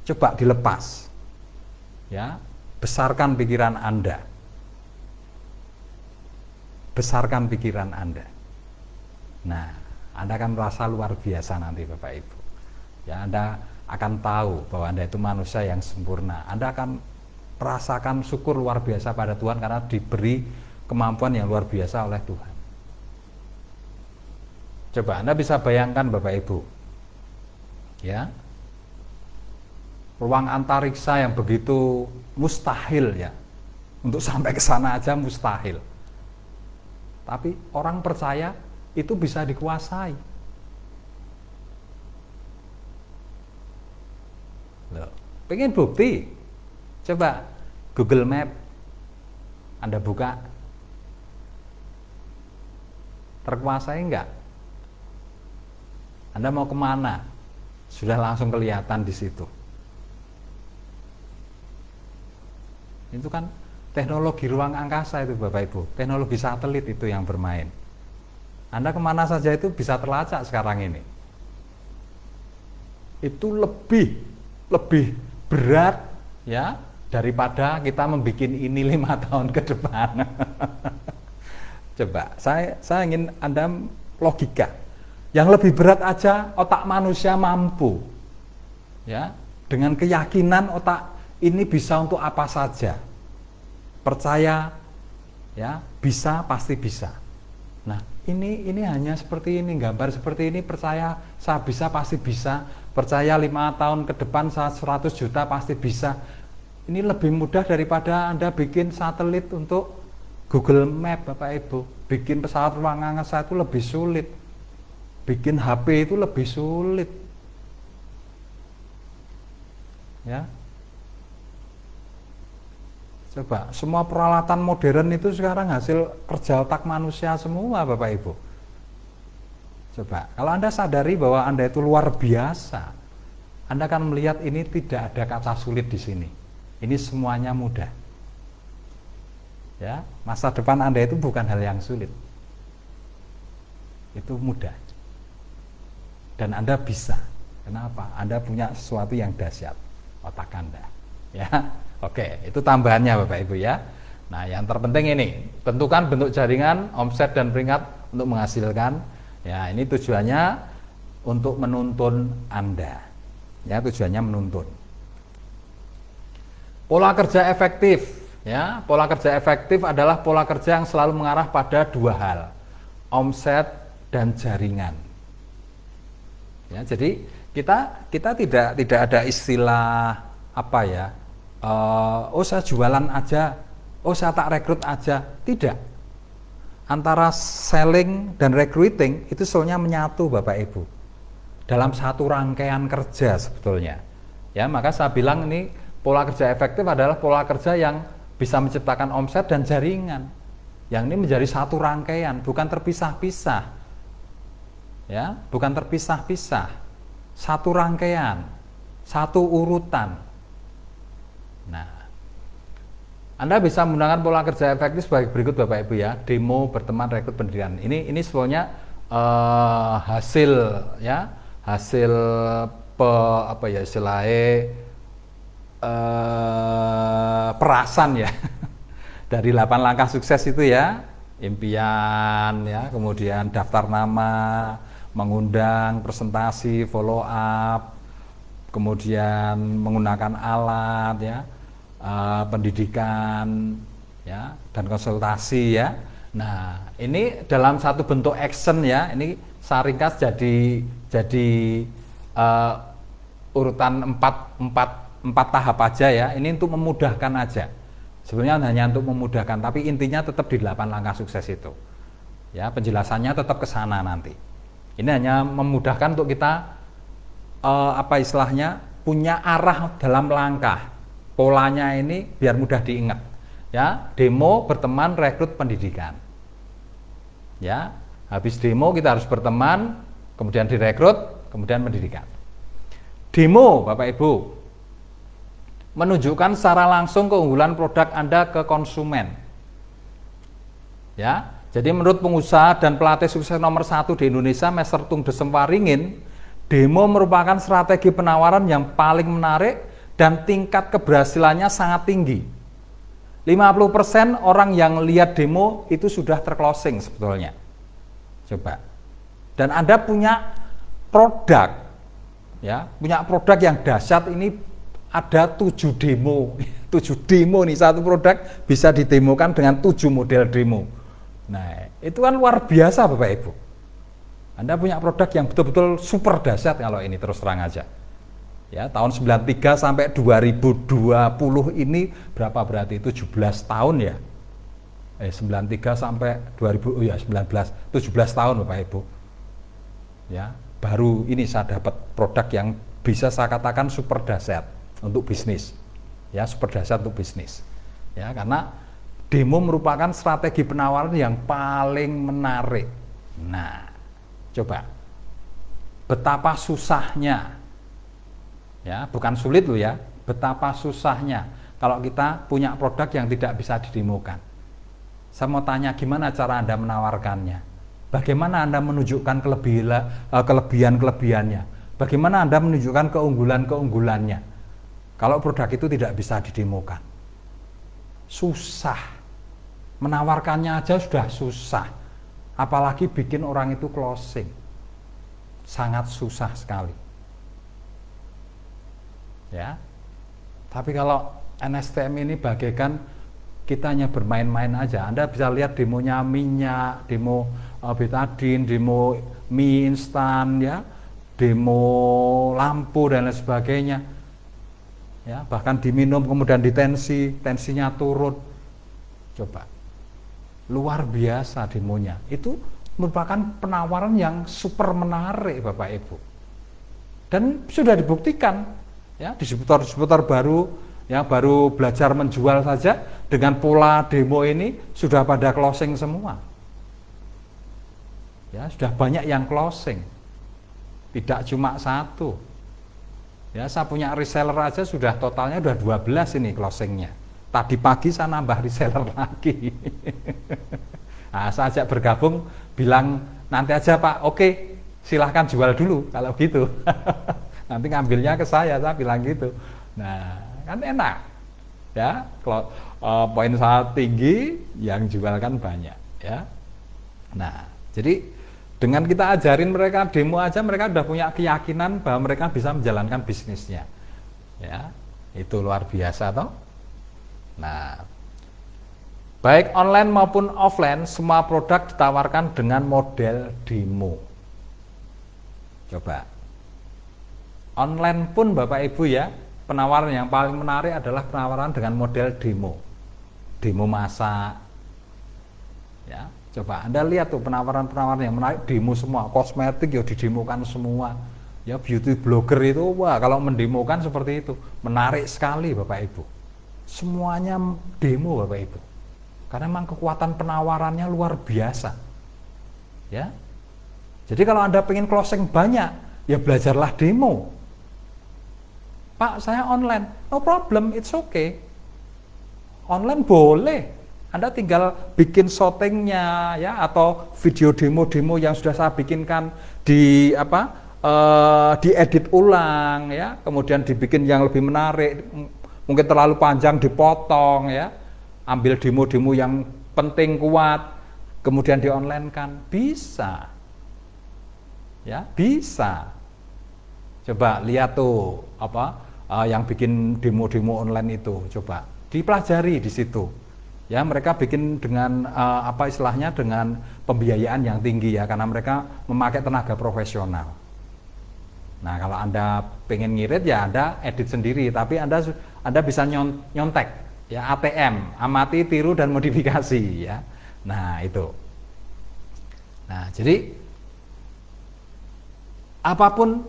Coba dilepas. Ya, besarkan pikiran Anda. Besarkan pikiran Anda. Nah, Anda akan merasa luar biasa nanti Bapak Ibu. Ya, Anda akan tahu bahwa Anda itu manusia yang sempurna. Anda akan merasakan syukur luar biasa pada Tuhan karena diberi kemampuan yang luar biasa oleh Tuhan. Coba Anda bisa bayangkan Bapak Ibu. Ya. Ruang antariksa yang begitu mustahil ya. Untuk sampai ke sana aja mustahil. Tapi orang percaya itu bisa dikuasai. Loh, pengen bukti? Coba Google Map Anda buka. Terkuasai enggak? Anda mau kemana? Sudah langsung kelihatan di situ. Itu kan teknologi ruang angkasa itu Bapak Ibu, teknologi satelit itu yang bermain. Anda kemana saja itu bisa terlacak sekarang ini. Itu lebih berat ya daripada kita membuat ini 5 tahun ke depan. Coba, saya ingin Anda logika. Yang lebih berat aja otak manusia mampu. Ya, dengan keyakinan otak ini bisa untuk apa saja. Percaya ya, bisa pasti bisa. Nah, ini hanya seperti ini, gambar seperti ini, percaya saya bisa pasti bisa. Percaya 5 tahun ke depan saya 100 juta pasti bisa. Ini lebih mudah daripada Anda bikin satelit untuk Google Map Bapak Ibu. Bikin pesawat ruang angkasa itu lebih sulit. Bikin HP itu lebih sulit. Ya. Coba, semua peralatan modern itu sekarang hasil kerja otak manusia semua Bapak Ibu. Coba, kalau Anda sadari bahwa Anda itu luar biasa, Anda akan melihat ini tidak ada kata sulit di sini. Ini semuanya mudah. Ya, masa depan Anda itu bukan hal yang sulit. Itu mudah. Dan Anda bisa. Kenapa? Anda punya sesuatu yang dahsyat, otak Anda. Ya. Oke, itu tambahannya Bapak Ibu ya. Nah, yang terpenting ini, tentukan bentuk jaringan, omset dan peringkat untuk menghasilkan. Ya, ini tujuannya untuk menuntun Anda. Ya, tujuannya menuntun. Pola kerja efektif, ya. Pola kerja efektif adalah pola kerja yang selalu mengarah pada 2 hal. Omset dan jaringan. Ya, jadi kita tidak ada istilah apa ya? Oh saya jualan aja, oh saya tak rekrut aja. Tidak. Antara selling dan recruiting itu soalnya menyatu Bapak Ibu. Dalam satu rangkaian kerja sebetulnya. Ya, maka saya bilang ini pola kerja efektif adalah pola kerja yang bisa menciptakan omset dan jaringan. Yang ini menjadi satu rangkaian, bukan terpisah-pisah. Ya, bukan terpisah-pisah. Satu rangkaian, satu urutan. Nah, Anda bisa menggunakan pola kerja efektif sebagai berikut Bapak Ibu ya. Demo, berteman, rekrut, pendirian. Ini sebetulnya hasil ya, hasil istilahnya perasan ya dari 8 langkah sukses itu ya. Impian ya, kemudian daftar nama, mengundang, presentasi, follow up, kemudian menggunakan alat ya, pendidikan ya, dan konsultasi ya. Nah, ini dalam satu bentuk action ya. Ini saya ringkas jadi urutan 4 tahap aja ya. Ini untuk memudahkan aja. Sebenarnya hanya untuk memudahkan, tapi intinya tetap di 8 langkah sukses itu. Ya, penjelasannya tetap ke sana nanti. Ini hanya memudahkan untuk kita punya arah dalam langkah. Polanya ini biar mudah diingat. Ya, demo, berteman, rekrut, pendidikan. Ya, habis demo kita harus berteman, kemudian direkrut, kemudian pendidikan. Demo, Bapak Ibu, menunjukkan secara langsung keunggulan produk Anda ke konsumen. Ya, jadi menurut pengusaha dan pelatih sukses nomor 1 di Indonesia, Mr. Tung Desem Waringin, demo merupakan strategi penawaran yang paling menarik dan tingkat keberhasilannya sangat tinggi. 50% orang yang lihat demo itu sudah terclosing sebetulnya. Coba. Dan Anda punya produk, ya, punya produk yang dahsyat. Ini ada 7 demo, 7 demo nih, satu produk bisa didemokan dengan 7 model demo. Nah, itu kan luar biasa Bapak Ibu. Anda punya produk yang betul-betul super dahsyat kalau ini, terus terang aja. Ya, tahun 93 sampai 2020 ini berapa berarti itu 17 tahun ya. 93 sampai 19 17 tahun Bapak Ibu. Ya, baru ini saya dapat produk yang bisa saya katakan super dahsyat untuk bisnis. Ya, super dahsyat untuk bisnis. Ya, karena demo merupakan strategi penawaran yang paling menarik. Nah, coba betapa susahnya, ya, bukan sulit loh ya, betapa susahnya kalau kita punya produk yang tidak bisa didemokan. Saya mau tanya, gimana cara Anda menawarkannya? Bagaimana Anda menunjukkan kelebihan-kelebihannya? Bagaimana Anda menunjukkan keunggulan-keunggulannya? Kalau produk itu tidak bisa didemokan, susah. Menawarkannya aja sudah susah, apalagi bikin orang itu closing. Sangat susah sekali. Ya. Tapi kalau NSTM ini bagaikan kita hanya bermain-main aja. Anda bisa lihat demonya minyak, demo betadine, demo mie instan ya, demo lampu dan lain sebagainya. Ya, bahkan diminum kemudian tensinya turun. Coba. Luar biasa demonya. Itu merupakan penawaran yang super menarik Bapak Ibu. Dan sudah dibuktikan ya, distributor baru yang baru belajar menjual saja dengan pola demo ini sudah pada closing semua. Ya, sudah banyak yang closing. Tidak cuma satu. Ya, saya punya reseller aja sudah totalnya udah 12 ini closingnya. Tadi pagi saya nambah reseller lagi. Nah, saya ajak bergabung, bilang nanti aja Pak, oke, silahkan jual dulu kalau gitu. Nanti ngambilnya ke saya bilang gitu. Nah, kan enak. Ya, kalau poin saya tinggi, yang jual kan banyak. Ya. Nah, jadi dengan kita ajarin mereka demo aja, mereka udah punya keyakinan bahwa mereka bisa menjalankan bisnisnya. Ya, itu luar biasa toh. Nah, baik online maupun offline, semua produk ditawarkan dengan model demo. Coba. Online pun Bapak Ibu ya, penawaran yang paling menarik adalah penawaran dengan model demo. Demo masak. Ya. Coba Anda lihat tuh penawaran-penawaran yang menarik, demo semua, kosmetik ya didemokan semua. Ya beauty blogger itu, wah kalau mendemokan seperti itu, menarik sekali Bapak Ibu. Semuanya demo Bapak Ibu. Karena memang kekuatan penawarannya luar biasa. Ya. Jadi kalau Anda pengen closing banyak, ya belajarlah demo. Pak, saya online. No problem, it's okay. Online boleh. Anda tinggal bikin shootingnya ya, atau video demo-demo yang sudah saya bikinkan di diedit ulang ya, kemudian dibikin yang lebih menarik, mungkin terlalu panjang dipotong ya, ambil demo-demo yang penting kuat, kemudian di online kan bisa, ya bisa. Coba lihat tuh yang bikin demo-demo online itu, coba dipelajari di situ. Ya, mereka bikin dengan istilahnya dengan pembiayaan yang tinggi ya, karena mereka memakai tenaga profesional. Nah, kalau Anda pengen ngirit ya Anda edit sendiri, tapi Anda bisa nyontek ya, ATM, amati, tiru dan modifikasi ya. Nah, itu. Nah, jadi apapun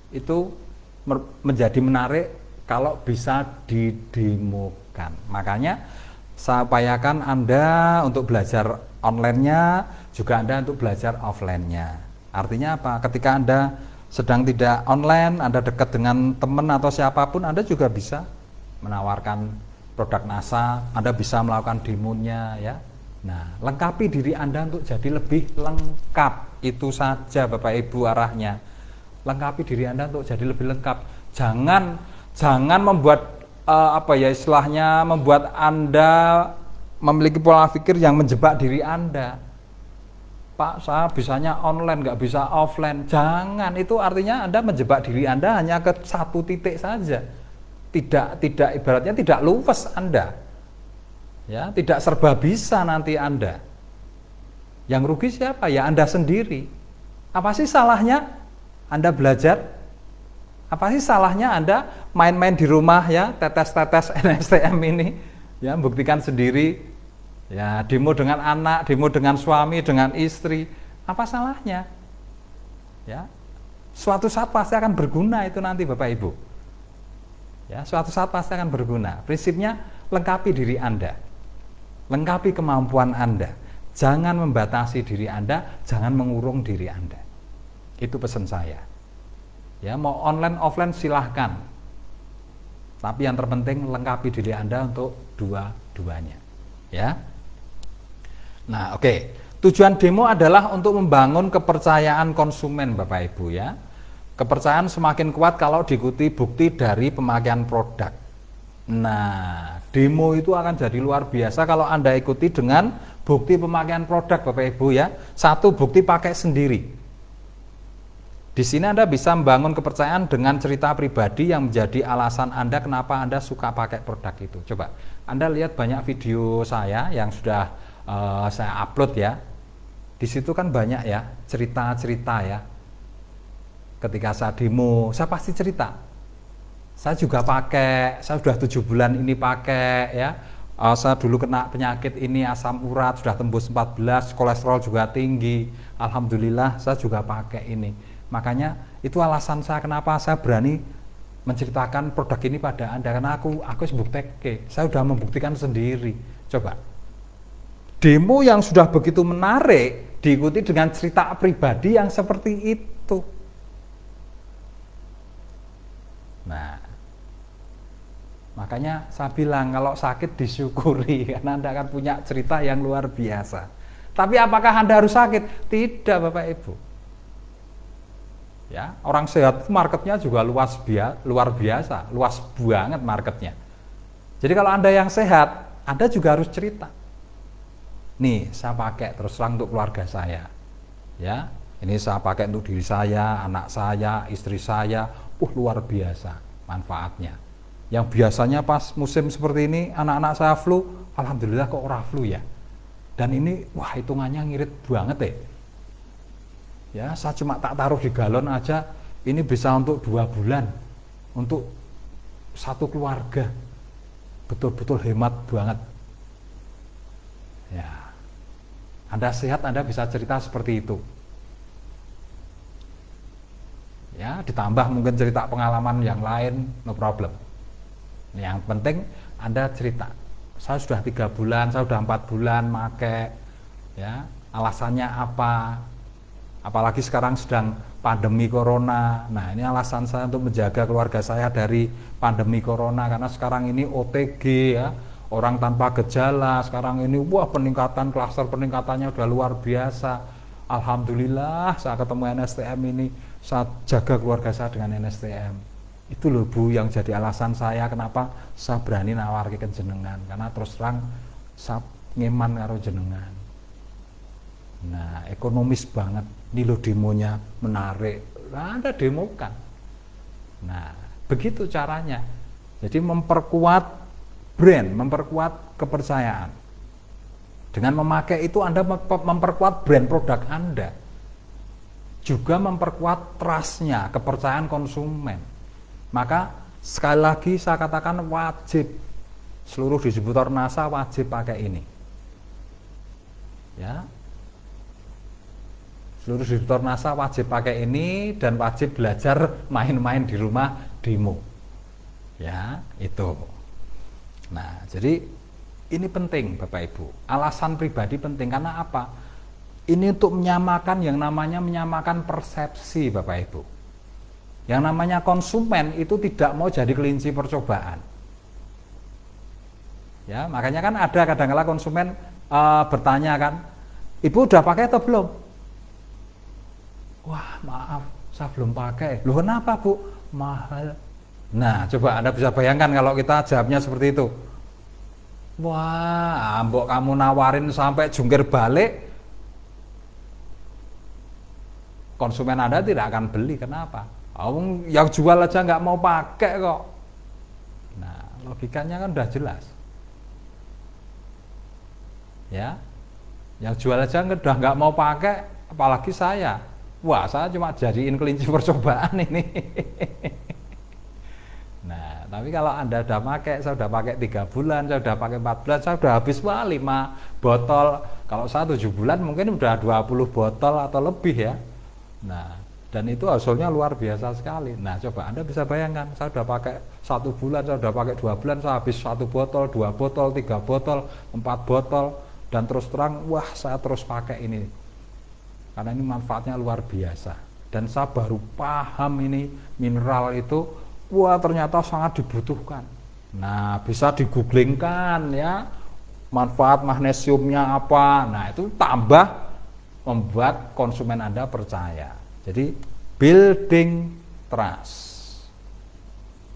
itu menjadi menarik kalau bisa didemokan. Makanya saya upayakan Anda untuk belajar online-nya, juga Anda untuk belajar offline-nya. Artinya apa? Ketika Anda sedang tidak online, Anda dekat dengan teman atau siapapun, Anda juga bisa menawarkan produk NASA, Anda bisa melakukan demonya ya. Nah, lengkapi diri Anda untuk jadi lebih lengkap. Itu saja Bapak Ibu arahnya. Lengkapi diri Anda untuk jadi lebih lengkap. Jangan membuat istilahnya membuat Anda memiliki pola pikir yang menjebak diri Anda. Pak, saya bisanya online, nggak bisa offline. Jangan, itu artinya Anda menjebak diri Anda hanya ke satu titik saja. Tidak ibaratnya tidak luwes Anda. Ya, tidak serba bisa nanti Anda. Yang rugi siapa? Ya Anda sendiri. Apa sih salahnya Anda belajar? Apa sih salahnya Anda main-main di rumah ya, tetes-tetes NSTM ini, ya, buktikan sendiri. Ya, demo dengan anak, demo dengan suami, dengan istri, apa salahnya? Ya, suatu saat pasti akan berguna itu nanti Bapak Ibu. Ya, suatu saat pasti akan berguna. Prinsipnya lengkapi diri Anda, lengkapi kemampuan Anda. Jangan membatasi diri Anda, jangan mengurung diri Anda. Itu pesan saya. Ya, mau online offline silahkan. Tapi yang terpenting lengkapi diri Anda untuk dua-duanya. Ya. Nah, oke. Tujuan demo adalah untuk membangun kepercayaan konsumen Bapak Ibu ya. Kepercayaan semakin kuat kalau diikuti bukti dari pemakaian produk. Nah, demo itu akan jadi luar biasa kalau Anda ikuti dengan bukti pemakaian produk Bapak Ibu ya. Satu, bukti pakai sendiri. Di sini Anda bisa membangun kepercayaan dengan cerita pribadi yang menjadi alasan Anda kenapa Anda suka pakai produk itu. Coba Anda lihat banyak video saya yang sudah saya upload ya. Di situ kan banyak ya cerita-cerita ya. Ketika saya demo, saya pasti cerita. Saya juga pakai, saya sudah 7 bulan ini pakai ya. Saya dulu kena penyakit ini, asam urat sudah tembus 14, kolesterol juga tinggi. Alhamdulillah saya juga pakai ini. Makanya itu alasan saya kenapa saya berani menceritakan produk ini pada Anda, karena aku buktikan, saya sudah membuktikan sendiri. Coba demo yang sudah begitu menarik diikuti dengan cerita pribadi yang seperti itu. Nah, makanya saya bilang kalau sakit disyukuri, karena Anda akan punya cerita yang luar biasa. Tapi apakah Anda harus sakit? Tidak Bapak Ibu. Ya, orang sehat marketnya juga luar biasa, luas banget marketnya. Jadi kalau Anda yang sehat, Anda juga harus cerita. Nih, saya pakai terus terang untuk keluarga saya. Ya, ini saya pakai untuk diri saya, anak saya, istri saya. Luar biasa manfaatnya. Yang biasanya pas musim seperti ini, anak-anak saya flu, alhamdulillah kok ora flu ya. Dan ini, hitungannya ngirit banget ya. Ya, saya cuma tak taruh di galon aja, ini bisa untuk 2 bulan, untuk satu keluarga. Betul-betul hemat banget. Ya, Anda sehat, Anda bisa cerita seperti itu. Ya, ditambah mungkin cerita pengalaman yang lain, no problem. Yang penting Anda cerita. Saya sudah 3 bulan, saya sudah 4 bulan make, ya, alasannya apa? Apalagi sekarang sedang pandemi corona. Nah, ini alasan saya untuk menjaga keluarga saya dari pandemi corona, karena sekarang ini OTG, ya, orang tanpa gejala. Sekarang ini wah, klaster peningkatannya udah luar biasa. Alhamdulillah saya ketemu NSTM ini, saya jaga keluarga saya dengan NSTM. Itu loh Bu yang jadi alasan saya kenapa saya berani nawar ke jenengan, karena terus terang saya ngeman karo jenengan. Nah, ekonomis banget. Ini loh demonya menarik. Nah, Anda demokan. Nah, begitu caranya. Jadi memperkuat brand, memperkuat kepercayaan. Dengan memakai itu Anda memperkuat brand produk Anda. Juga memperkuat trust-nya, kepercayaan konsumen. Maka sekali lagi saya katakan wajib, seluruh distributor NASA wajib pakai ini. Ya. Seluruh distributor NASA wajib pakai ini dan wajib belajar main-main di rumah demo. Ya, itu. Nah, jadi ini penting Bapak Ibu. Alasan pribadi penting karena apa? Ini untuk menyamakan yang namanya menyamakan persepsi Bapak Ibu. Yang namanya konsumen itu tidak mau jadi kelinci percobaan. Ya, makanya kan ada kadang-kala konsumen bertanya kan, Ibu udah pakai atau belum? Wah, maaf, saya belum pakai. Loh, kenapa Bu? Mahal. Nah, coba Anda bisa bayangkan kalau kita jawabnya seperti itu. Wah, mbok kamu nawarin sampai jungkir balik, konsumen Anda tidak akan beli. Kenapa? Yang jual aja nggak mau pakai kok. Nah, logikanya kan udah jelas. Ya, yang jual aja udah nggak mau pakai, apalagi saya. Wah, saya cuma jadiin kelinci percobaan ini. Nah, tapi kalau Anda udah pakai, saya udah pakai 3 bulan, saya udah pakai 4 bulan, saya udah habis 5 botol. Kalau saya 7 bulan mungkin udah 20 botol atau lebih ya. Nah, dan itu hasilnya luar biasa sekali. Nah, coba Anda bisa bayangkan, saya udah pakai 1 bulan, saya udah pakai 2 bulan, saya habis 1 botol, 2 botol, 3 botol, 4 botol, dan terus terang, wah, saya terus pakai ini. Karena ini manfaatnya luar biasa. Dan saya baru paham ini mineral itu, wah, ternyata sangat dibutuhkan. Nah, bisa digooglingkan ya, manfaat magnesiumnya apa. Nah, itu tambah membuat konsumen Anda percaya. Jadi building trust.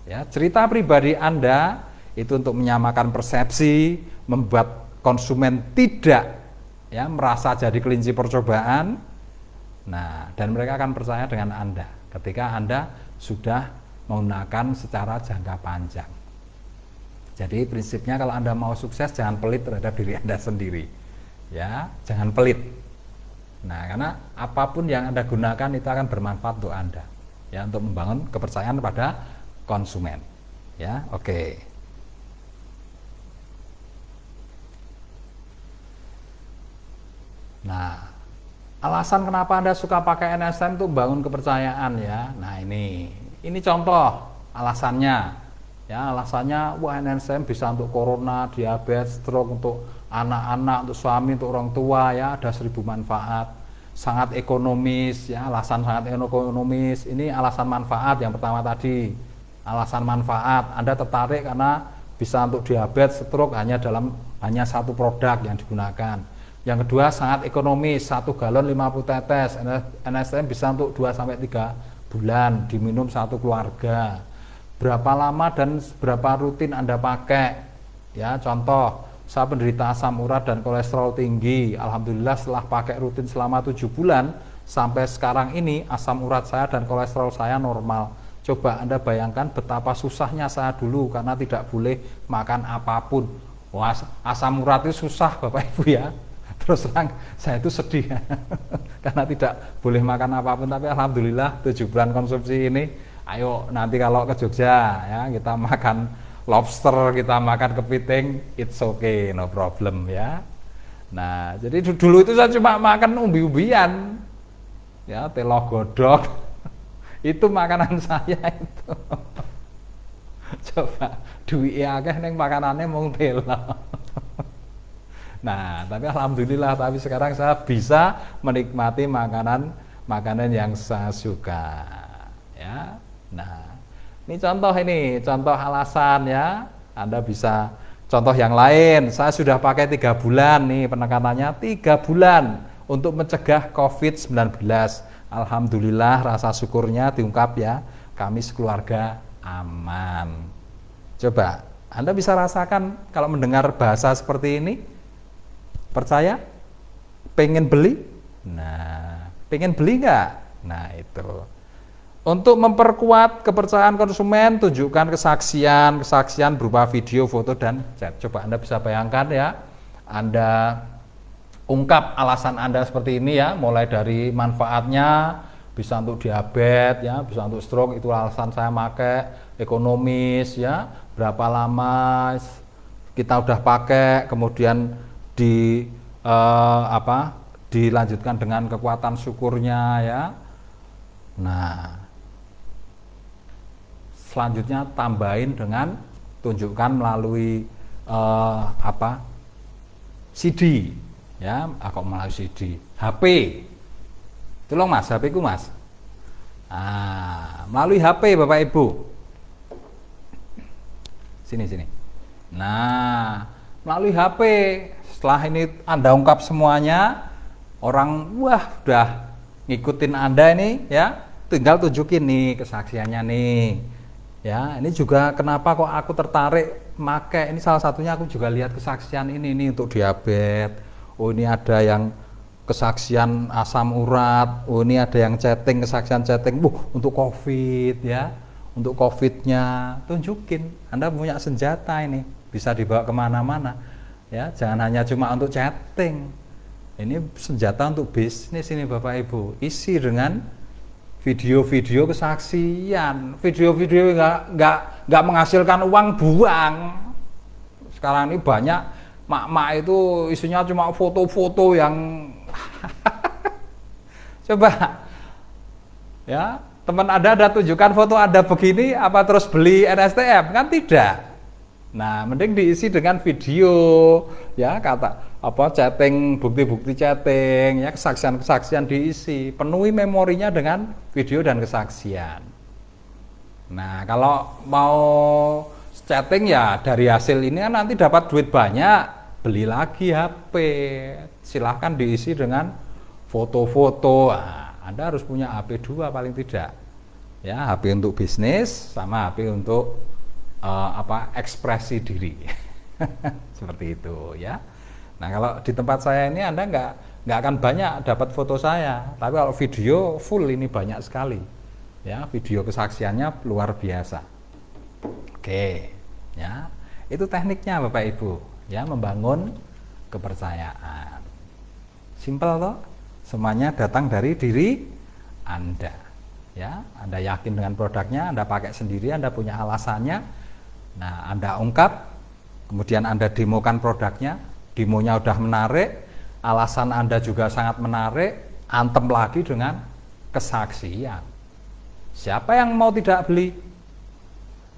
Ya, cerita pribadi Anda itu untuk menyamakan persepsi, membuat konsumen tidak ya merasa jadi kelinci percobaan. Nah, dan mereka akan percaya dengan Anda ketika Anda sudah menggunakan secara jangka panjang. Jadi prinsipnya kalau Anda mau sukses jangan pelit terhadap diri Anda sendiri. Ya, jangan pelit. Nah, karena apapun yang Anda gunakan itu akan bermanfaat untuk Anda. Ya, untuk membangun kepercayaan pada konsumen. Ya, oke. Nah, alasan kenapa Anda suka pakai NSTM itu bangun kepercayaan ya. Nah, ini contoh alasannya. Ya, alasannya wah NSTM bisa untuk corona, diabetes, stroke, untuk anak-anak, untuk suami, untuk orang tua ya, ada 1000 manfaat. Sangat ekonomis ya, alasan sangat ekonomis. Ini alasan manfaat yang pertama tadi. Alasan manfaat, Anda tertarik karena bisa untuk diabetes, stroke hanya satu produk yang digunakan. Yang kedua sangat ekonomis, 1 galon 50 tetes. NSTM bisa untuk 2-3 bulan diminum satu keluarga. Berapa lama dan berapa rutin Anda pakai? Ya, contoh, saya penderita asam urat dan kolesterol tinggi. Alhamdulillah setelah pakai rutin selama 7 bulan sampai sekarang ini asam urat saya dan kolesterol saya normal. Coba Anda bayangkan betapa susahnya saya dulu karena tidak boleh makan apapun. Wah, asam urat itu susah Bapak Ibu ya. Terus terang saya itu sedih karena tidak boleh makan apapun, tapi alhamdulillah 7 bulan konsumsi ini, ayo nanti kalau ke Jogja ya kita makan lobster, kita makan kepiting, it's okay, no problem ya. Nah, jadi dulu itu saya cuma makan umbi-umbian ya, telo godok Itu makanan saya itu. Coba duit akeh neng makanannya mau telo. Nah, tapi alhamdulillah, tapi sekarang saya bisa menikmati makanan yang saya suka, ya. Nah, ini contoh alasan ya. Anda bisa contoh yang lain. Saya sudah pakai 3 bulan nih, penekanannya 3 bulan untuk mencegah COVID-19. Alhamdulillah, rasa syukurnya diungkap ya. Kami sekeluarga aman. Coba Anda bisa rasakan kalau mendengar bahasa seperti ini. Percaya? Pengen beli? Nah, pengen beli nggak? Nah, itu. Untuk memperkuat kepercayaan konsumen, tunjukkan kesaksian berupa video, foto, dan chat. Coba Anda bisa bayangkan ya, Anda ungkap alasan Anda seperti ini ya, mulai dari manfaatnya, bisa untuk diabetes ya, bisa untuk stroke, itu alasan saya pakai, ekonomis ya, berapa lama kita udah pakai, kemudian dilanjutkan dengan kekuatan syukurnya ya. Nah, selanjutnya tambahin dengan tunjukkan melalui CD ya, aku melalui CD, HP. Tolong Mas, HP ku Mas. Melalui HP Bapak Ibu. Sini. Nah, melalui HP. Setelah ini Anda ungkap semuanya, orang wah udah ngikutin Anda ini ya, tinggal tunjukin nih kesaksiannya nih. Ya, ini juga kenapa kok aku tertarik make, ini salah satunya aku juga lihat kesaksian ini untuk diabetes. Oh, ini ada yang kesaksian asam urat. Oh, ini ada yang kesaksian chatting. Untuk COVID ya. Untuk COVID-nya tunjukin. Anda punya senjata ini, bisa dibawa kemana-mana. Ya, jangan hanya cuma untuk chatting. Ini senjata untuk bisnis ini Bapak Ibu. Isi dengan video-video kesaksian, video-video nggak menghasilkan uang buang. Sekarang ini banyak mak-mak itu isinya cuma foto-foto yang coba ya, teman Anda tunjukkan foto Anda begini, apa terus beli NSTM? Kan tidak. Nah, mending diisi dengan video ya, chatting, bukti-bukti chatting ya, kesaksian-kesaksian diisi, penuhi memorinya dengan video dan kesaksian. Nah, kalau mau chatting ya dari hasil ini kan nanti dapat duit banyak, beli lagi HP. Silahkan diisi dengan foto-foto. Anda harus punya HP 2 paling tidak. Ya, HP untuk bisnis sama HP untuk ekspresi diri. Seperti itu ya. Nah, kalau di tempat saya ini Anda nggak akan banyak dapat foto saya, tapi kalau video full ini banyak sekali ya, video kesaksiannya luar biasa. Oke ya, itu tekniknya Bapak Ibu ya, membangun kepercayaan. Simpel toh, semuanya datang dari diri Anda ya. Anda yakin dengan produknya, Anda pakai sendiri, Anda punya alasannya. Nah, Anda ungkap, kemudian Anda demokan produknya, demonya udah menarik, alasan Anda juga sangat menarik, antem lagi dengan kesaksian. Siapa yang mau tidak beli?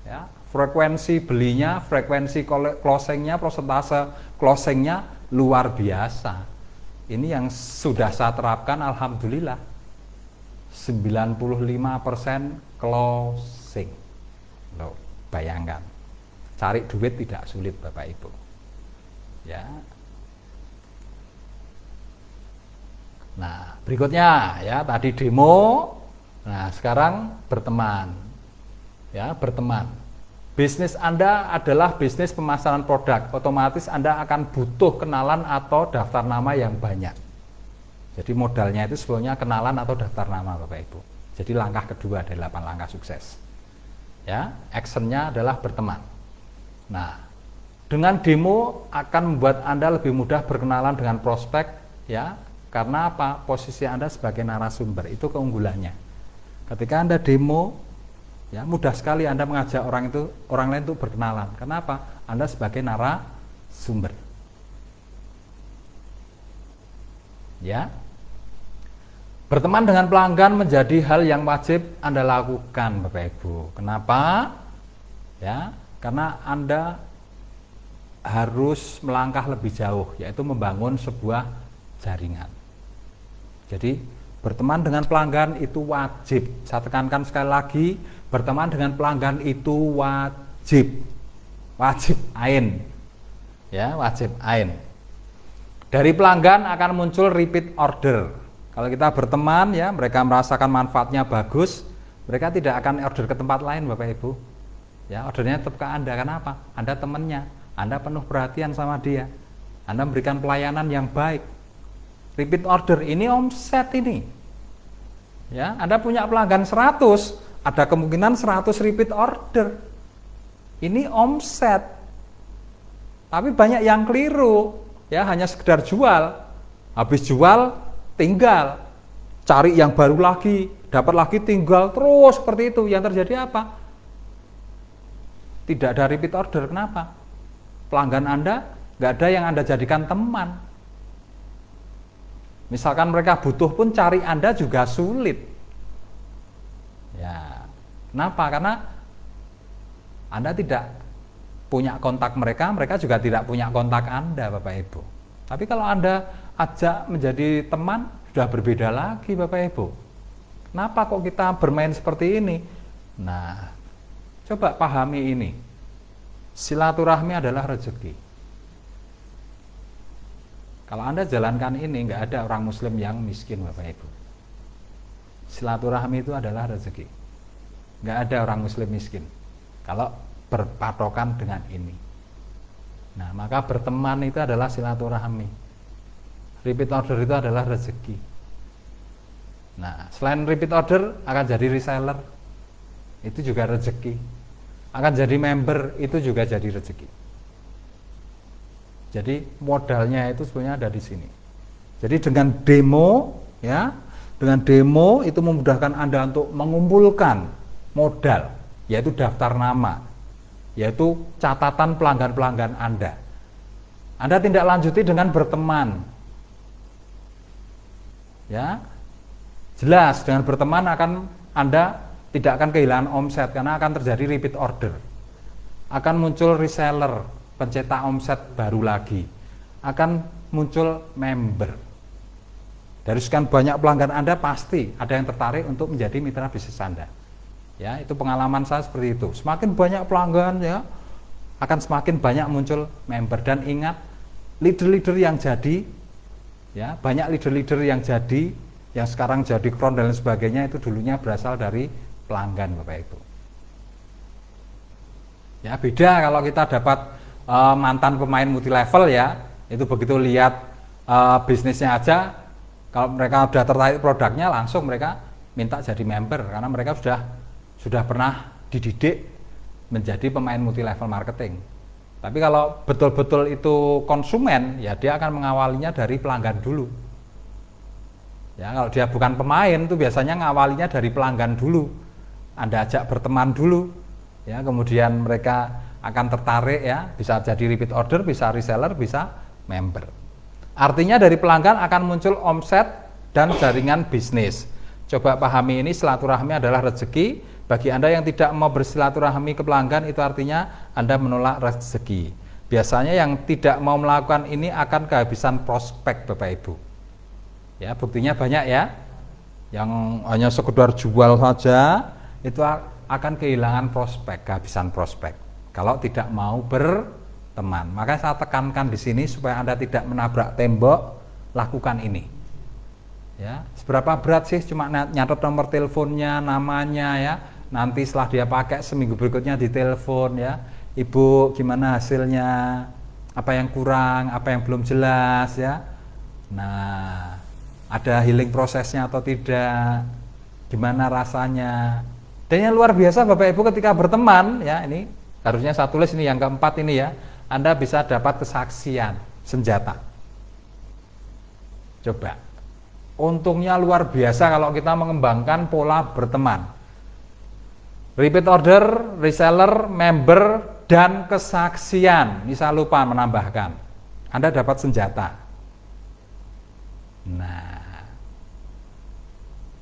Ya, frekuensi belinya, frekuensi closingnya, persentase closingnya luar biasa. Ini yang sudah saya terapkan, alhamdulillah 95% closing. Loh, bayangkan. Cari duit tidak sulit Bapak Ibu ya. Nah, berikutnya ya, tadi demo. Nah, sekarang berteman ya, berteman. Bisnis Anda adalah bisnis pemasaran produk, otomatis Anda akan butuh kenalan atau daftar nama yang banyak. Jadi modalnya itu sebetulnya kenalan atau daftar nama Bapak Ibu. Jadi langkah kedua dari 8 langkah sukses ya, actionnya adalah berteman. Nah, dengan demo akan membuat Anda lebih mudah berkenalan dengan prospek ya, karena apa? Posisi Anda sebagai narasumber, itu keunggulannya. Ketika Anda demo ya, mudah sekali Anda mengajak orang lain untuk berkenalan. Kenapa? Anda sebagai narasumber. Ya. Berteman dengan pelanggan menjadi hal yang wajib Anda lakukan, Bapak Ibu. Kenapa? Ya, karena Anda harus melangkah lebih jauh, yaitu membangun sebuah jaringan. Jadi, berteman dengan pelanggan itu wajib. Saya tekankan sekali lagi, berteman dengan pelanggan itu wajib. Wajib ain. Ya, wajib ain. Dari pelanggan akan muncul repeat order. Kalau kita berteman ya, mereka merasakan manfaatnya bagus, mereka tidak akan order ke tempat lain, Bapak Ibu. Ya, ordernya tetap ke Anda. Kenapa? Anda temannya, Anda penuh perhatian sama dia. Anda memberikan pelayanan yang baik. Repeat order ini omset ini. Ya, Anda punya pelanggan 100, ada kemungkinan 100 repeat order. Ini omset. Tapi banyak yang keliru. Ya, hanya sekedar jual, habis jual tinggal, cari yang baru lagi, dapat lagi tinggal, terus seperti itu. Yang terjadi apa? Tidak ada repeat order. Kenapa? Pelanggan Anda nggak ada yang Anda jadikan teman. Misalkan mereka butuh pun cari Anda juga sulit. Ya, kenapa? Karena Anda tidak punya kontak mereka, mereka juga tidak punya kontak Anda, Bapak Ibu. Tapi kalau Anda ajak menjadi teman, sudah berbeda lagi, Bapak Ibu. Kenapa kok kita bermain seperti ini? Nah, coba pahami ini. Silaturahmi adalah rezeki. Kalau Anda jalankan ini, nggak ada orang Muslim yang miskin, Bapak Ibu. Silaturahmi itu adalah rezeki. Nggak ada orang Muslim miskin. Kalau berpatokan dengan ini. Nah, maka berteman itu adalah silaturahmi. Repeat order itu adalah rezeki. Nah, selain repeat order akan jadi reseller, itu juga rezeki. Akan jadi member, itu juga jadi rezeki. Jadi modalnya itu sebenarnya ada di sini. Jadi dengan demo, ya, dengan demo itu memudahkan Anda untuk mengumpulkan modal, yaitu daftar nama, yaitu catatan pelanggan-pelanggan Anda. Anda tindak lanjuti dengan berteman. Ya. Jelas dengan berteman Anda tidak akan kehilangan omset karena akan terjadi repeat order. Akan muncul reseller, pencetak omset baru lagi. Akan muncul member. Dari sekian banyak pelanggan Anda pasti ada yang tertarik untuk menjadi mitra bisnis Anda. Ya, itu pengalaman saya seperti itu. Semakin banyak pelanggan ya, akan semakin banyak muncul member. Dan ingat, leader-leader yang jadi, ya, banyak leader-leader yang jadi, yang sekarang jadi kron dan sebagainya itu dulunya berasal dari pelanggan, Bapak Ibu. Ya, beda kalau kita dapat mantan pemain multi level ya, itu begitu lihat bisnisnya aja, kalau mereka sudah tertarik produknya langsung mereka minta jadi member karena mereka sudah pernah dididik menjadi pemain multi level marketing. Tapi kalau betul-betul itu konsumen, ya dia akan mengawalinya dari pelanggan dulu. Ya, kalau dia bukan pemain itu biasanya ngawalinya dari pelanggan dulu. Anda ajak berteman dulu, ya, kemudian mereka akan tertarik ya, bisa jadi repeat order, bisa reseller, bisa member. Artinya dari pelanggan akan muncul omset dan jaringan bisnis. Coba pahami ini, silaturahmi adalah rezeki. Bagi Anda yang tidak mau bersilaturahmi ke pelanggan, itu artinya Anda menolak rezeki. Biasanya yang tidak mau melakukan ini akan kehabisan prospek, Bapak Ibu. Ya, buktinya banyak ya. Yang hanya sekedar jual saja, itu akan kehilangan prospek, kehabisan prospek. Kalau tidak mau berteman. Maka saya tekankan di sini supaya Anda tidak menabrak tembok, lakukan ini. Ya, seberapa berat sih cuma nyatet nomor teleponnya, namanya ya. Nanti setelah dia pakai seminggu berikutnya ditelepon ya, Ibu gimana hasilnya, apa yang kurang, apa yang belum jelas ya. Nah, ada healing prosesnya atau tidak, gimana rasanya. Dan yang luar biasa Bapak Ibu ketika berteman ya, ini harusnya saya tulis ini yang keempat ini ya, Anda bisa dapat kesaksian senjata. Coba, untungnya luar biasa kalau kita mengembangkan pola berteman. Repeat order, reseller, member, dan kesaksian. Ini saya lupa menambahkan. Anda dapat senjata. Nah,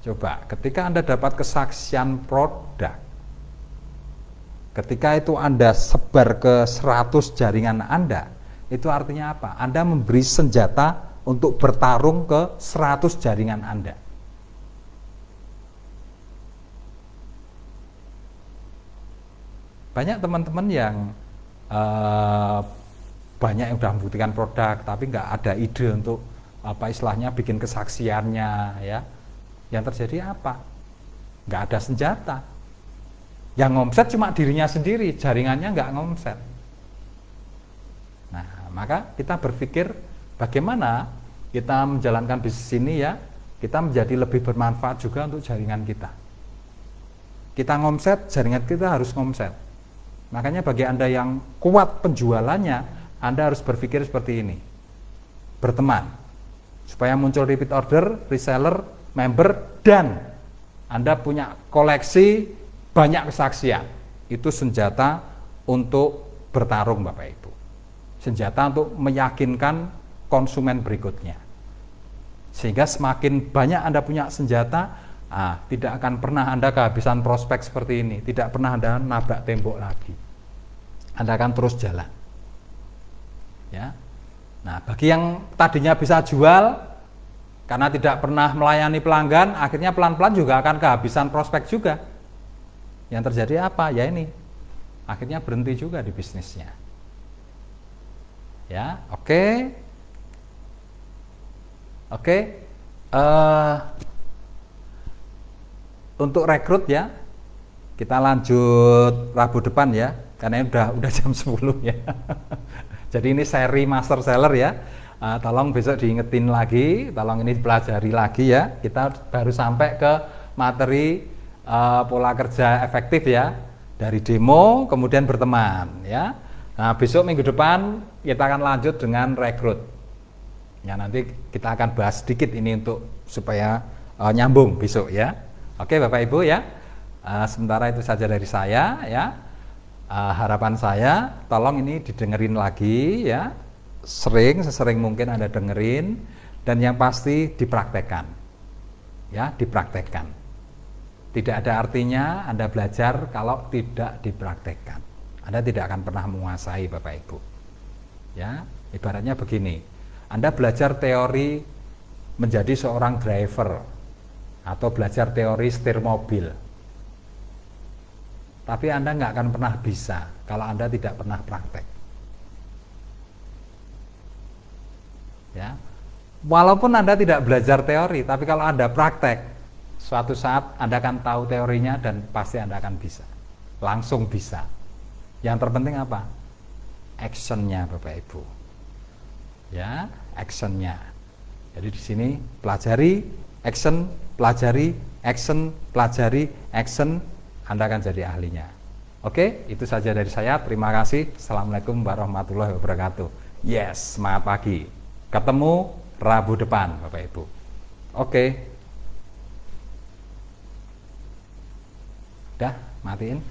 Coba, ketika Anda dapat kesaksian produk, ketika itu Anda sebar ke 100 jaringan Anda, itu artinya apa? Anda memberi senjata untuk bertarung ke 100 jaringan Anda. Banyak teman-teman yang banyak yang sudah membuktikan produk, tapi nggak ada ide untuk apa istilahnya bikin kesaksiannya, ya. Yang terjadi apa? Nggak ada senjata. Yang ngomset cuma dirinya sendiri, jaringannya nggak ngomset. Nah, maka kita berpikir bagaimana kita menjalankan bisnis ini, ya, kita menjadi lebih bermanfaat juga untuk jaringan kita. Kita ngomset, jaringan kita harus ngomset. Makanya bagi Anda yang kuat penjualannya, Anda harus berpikir seperti ini. Berteman, supaya muncul repeat order, reseller, member, dan Anda punya koleksi banyak kesaksian. Itu senjata untuk bertarung, Bapak Ibu. Senjata untuk meyakinkan konsumen berikutnya. Sehingga semakin banyak Anda punya senjata, tidak akan pernah Anda kehabisan prospek seperti ini. Tidak pernah Anda nabrak tembok lagi. Anda akan terus jalan. Ya. Nah, bagi yang tadinya bisa jual karena tidak pernah melayani pelanggan, akhirnya pelan-pelan juga akan kehabisan prospek juga. Yang terjadi apa? Ya ini, akhirnya berhenti juga di bisnisnya. Ya, oke. Untuk rekrut, ya, kita lanjut Rabu depan, ya, karena ini udah jam 10, ya. Jadi ini seri master seller, ya. Tolong besok diingetin lagi, tolong ini pelajari lagi, ya. Kita baru sampai ke materi pola kerja efektif, ya, dari demo kemudian berteman, ya. Nah, besok minggu depan kita akan lanjut dengan rekrut, ya. Nanti kita akan bahas sedikit ini untuk supaya nyambung besok, ya. Oke Bapak Ibu, ya. Sementara itu saja dari saya, ya. Harapan saya tolong ini didengerin lagi, ya, sesering mungkin Anda dengerin, dan yang pasti dipraktekkan, ya, dipraktekkan. Tidak ada artinya Anda belajar kalau tidak dipraktekkan. Anda tidak akan pernah menguasai, Bapak Ibu, ya. Ibaratnya begini, Anda belajar teori menjadi seorang driver atau belajar teori setir mobil, tapi Anda nggak akan pernah bisa kalau Anda tidak pernah praktek, ya. Walaupun Anda tidak belajar teori, tapi kalau Anda praktek, suatu saat Anda akan tahu teorinya dan pasti Anda akan bisa, langsung bisa. Yang terpenting apa? Actionnya, Bapak Ibu, ya, actionnya. Jadi di sini pelajari, action, pelajari, action, pelajari, action, Anda akan jadi ahlinya. Oke, itu saja dari saya. Terima kasih. Assalamualaikum warahmatullahi wabarakatuh. Yes, semangat pagi. Ketemu Rabu depan, Bapak Ibu. Oke. Udah, matiin.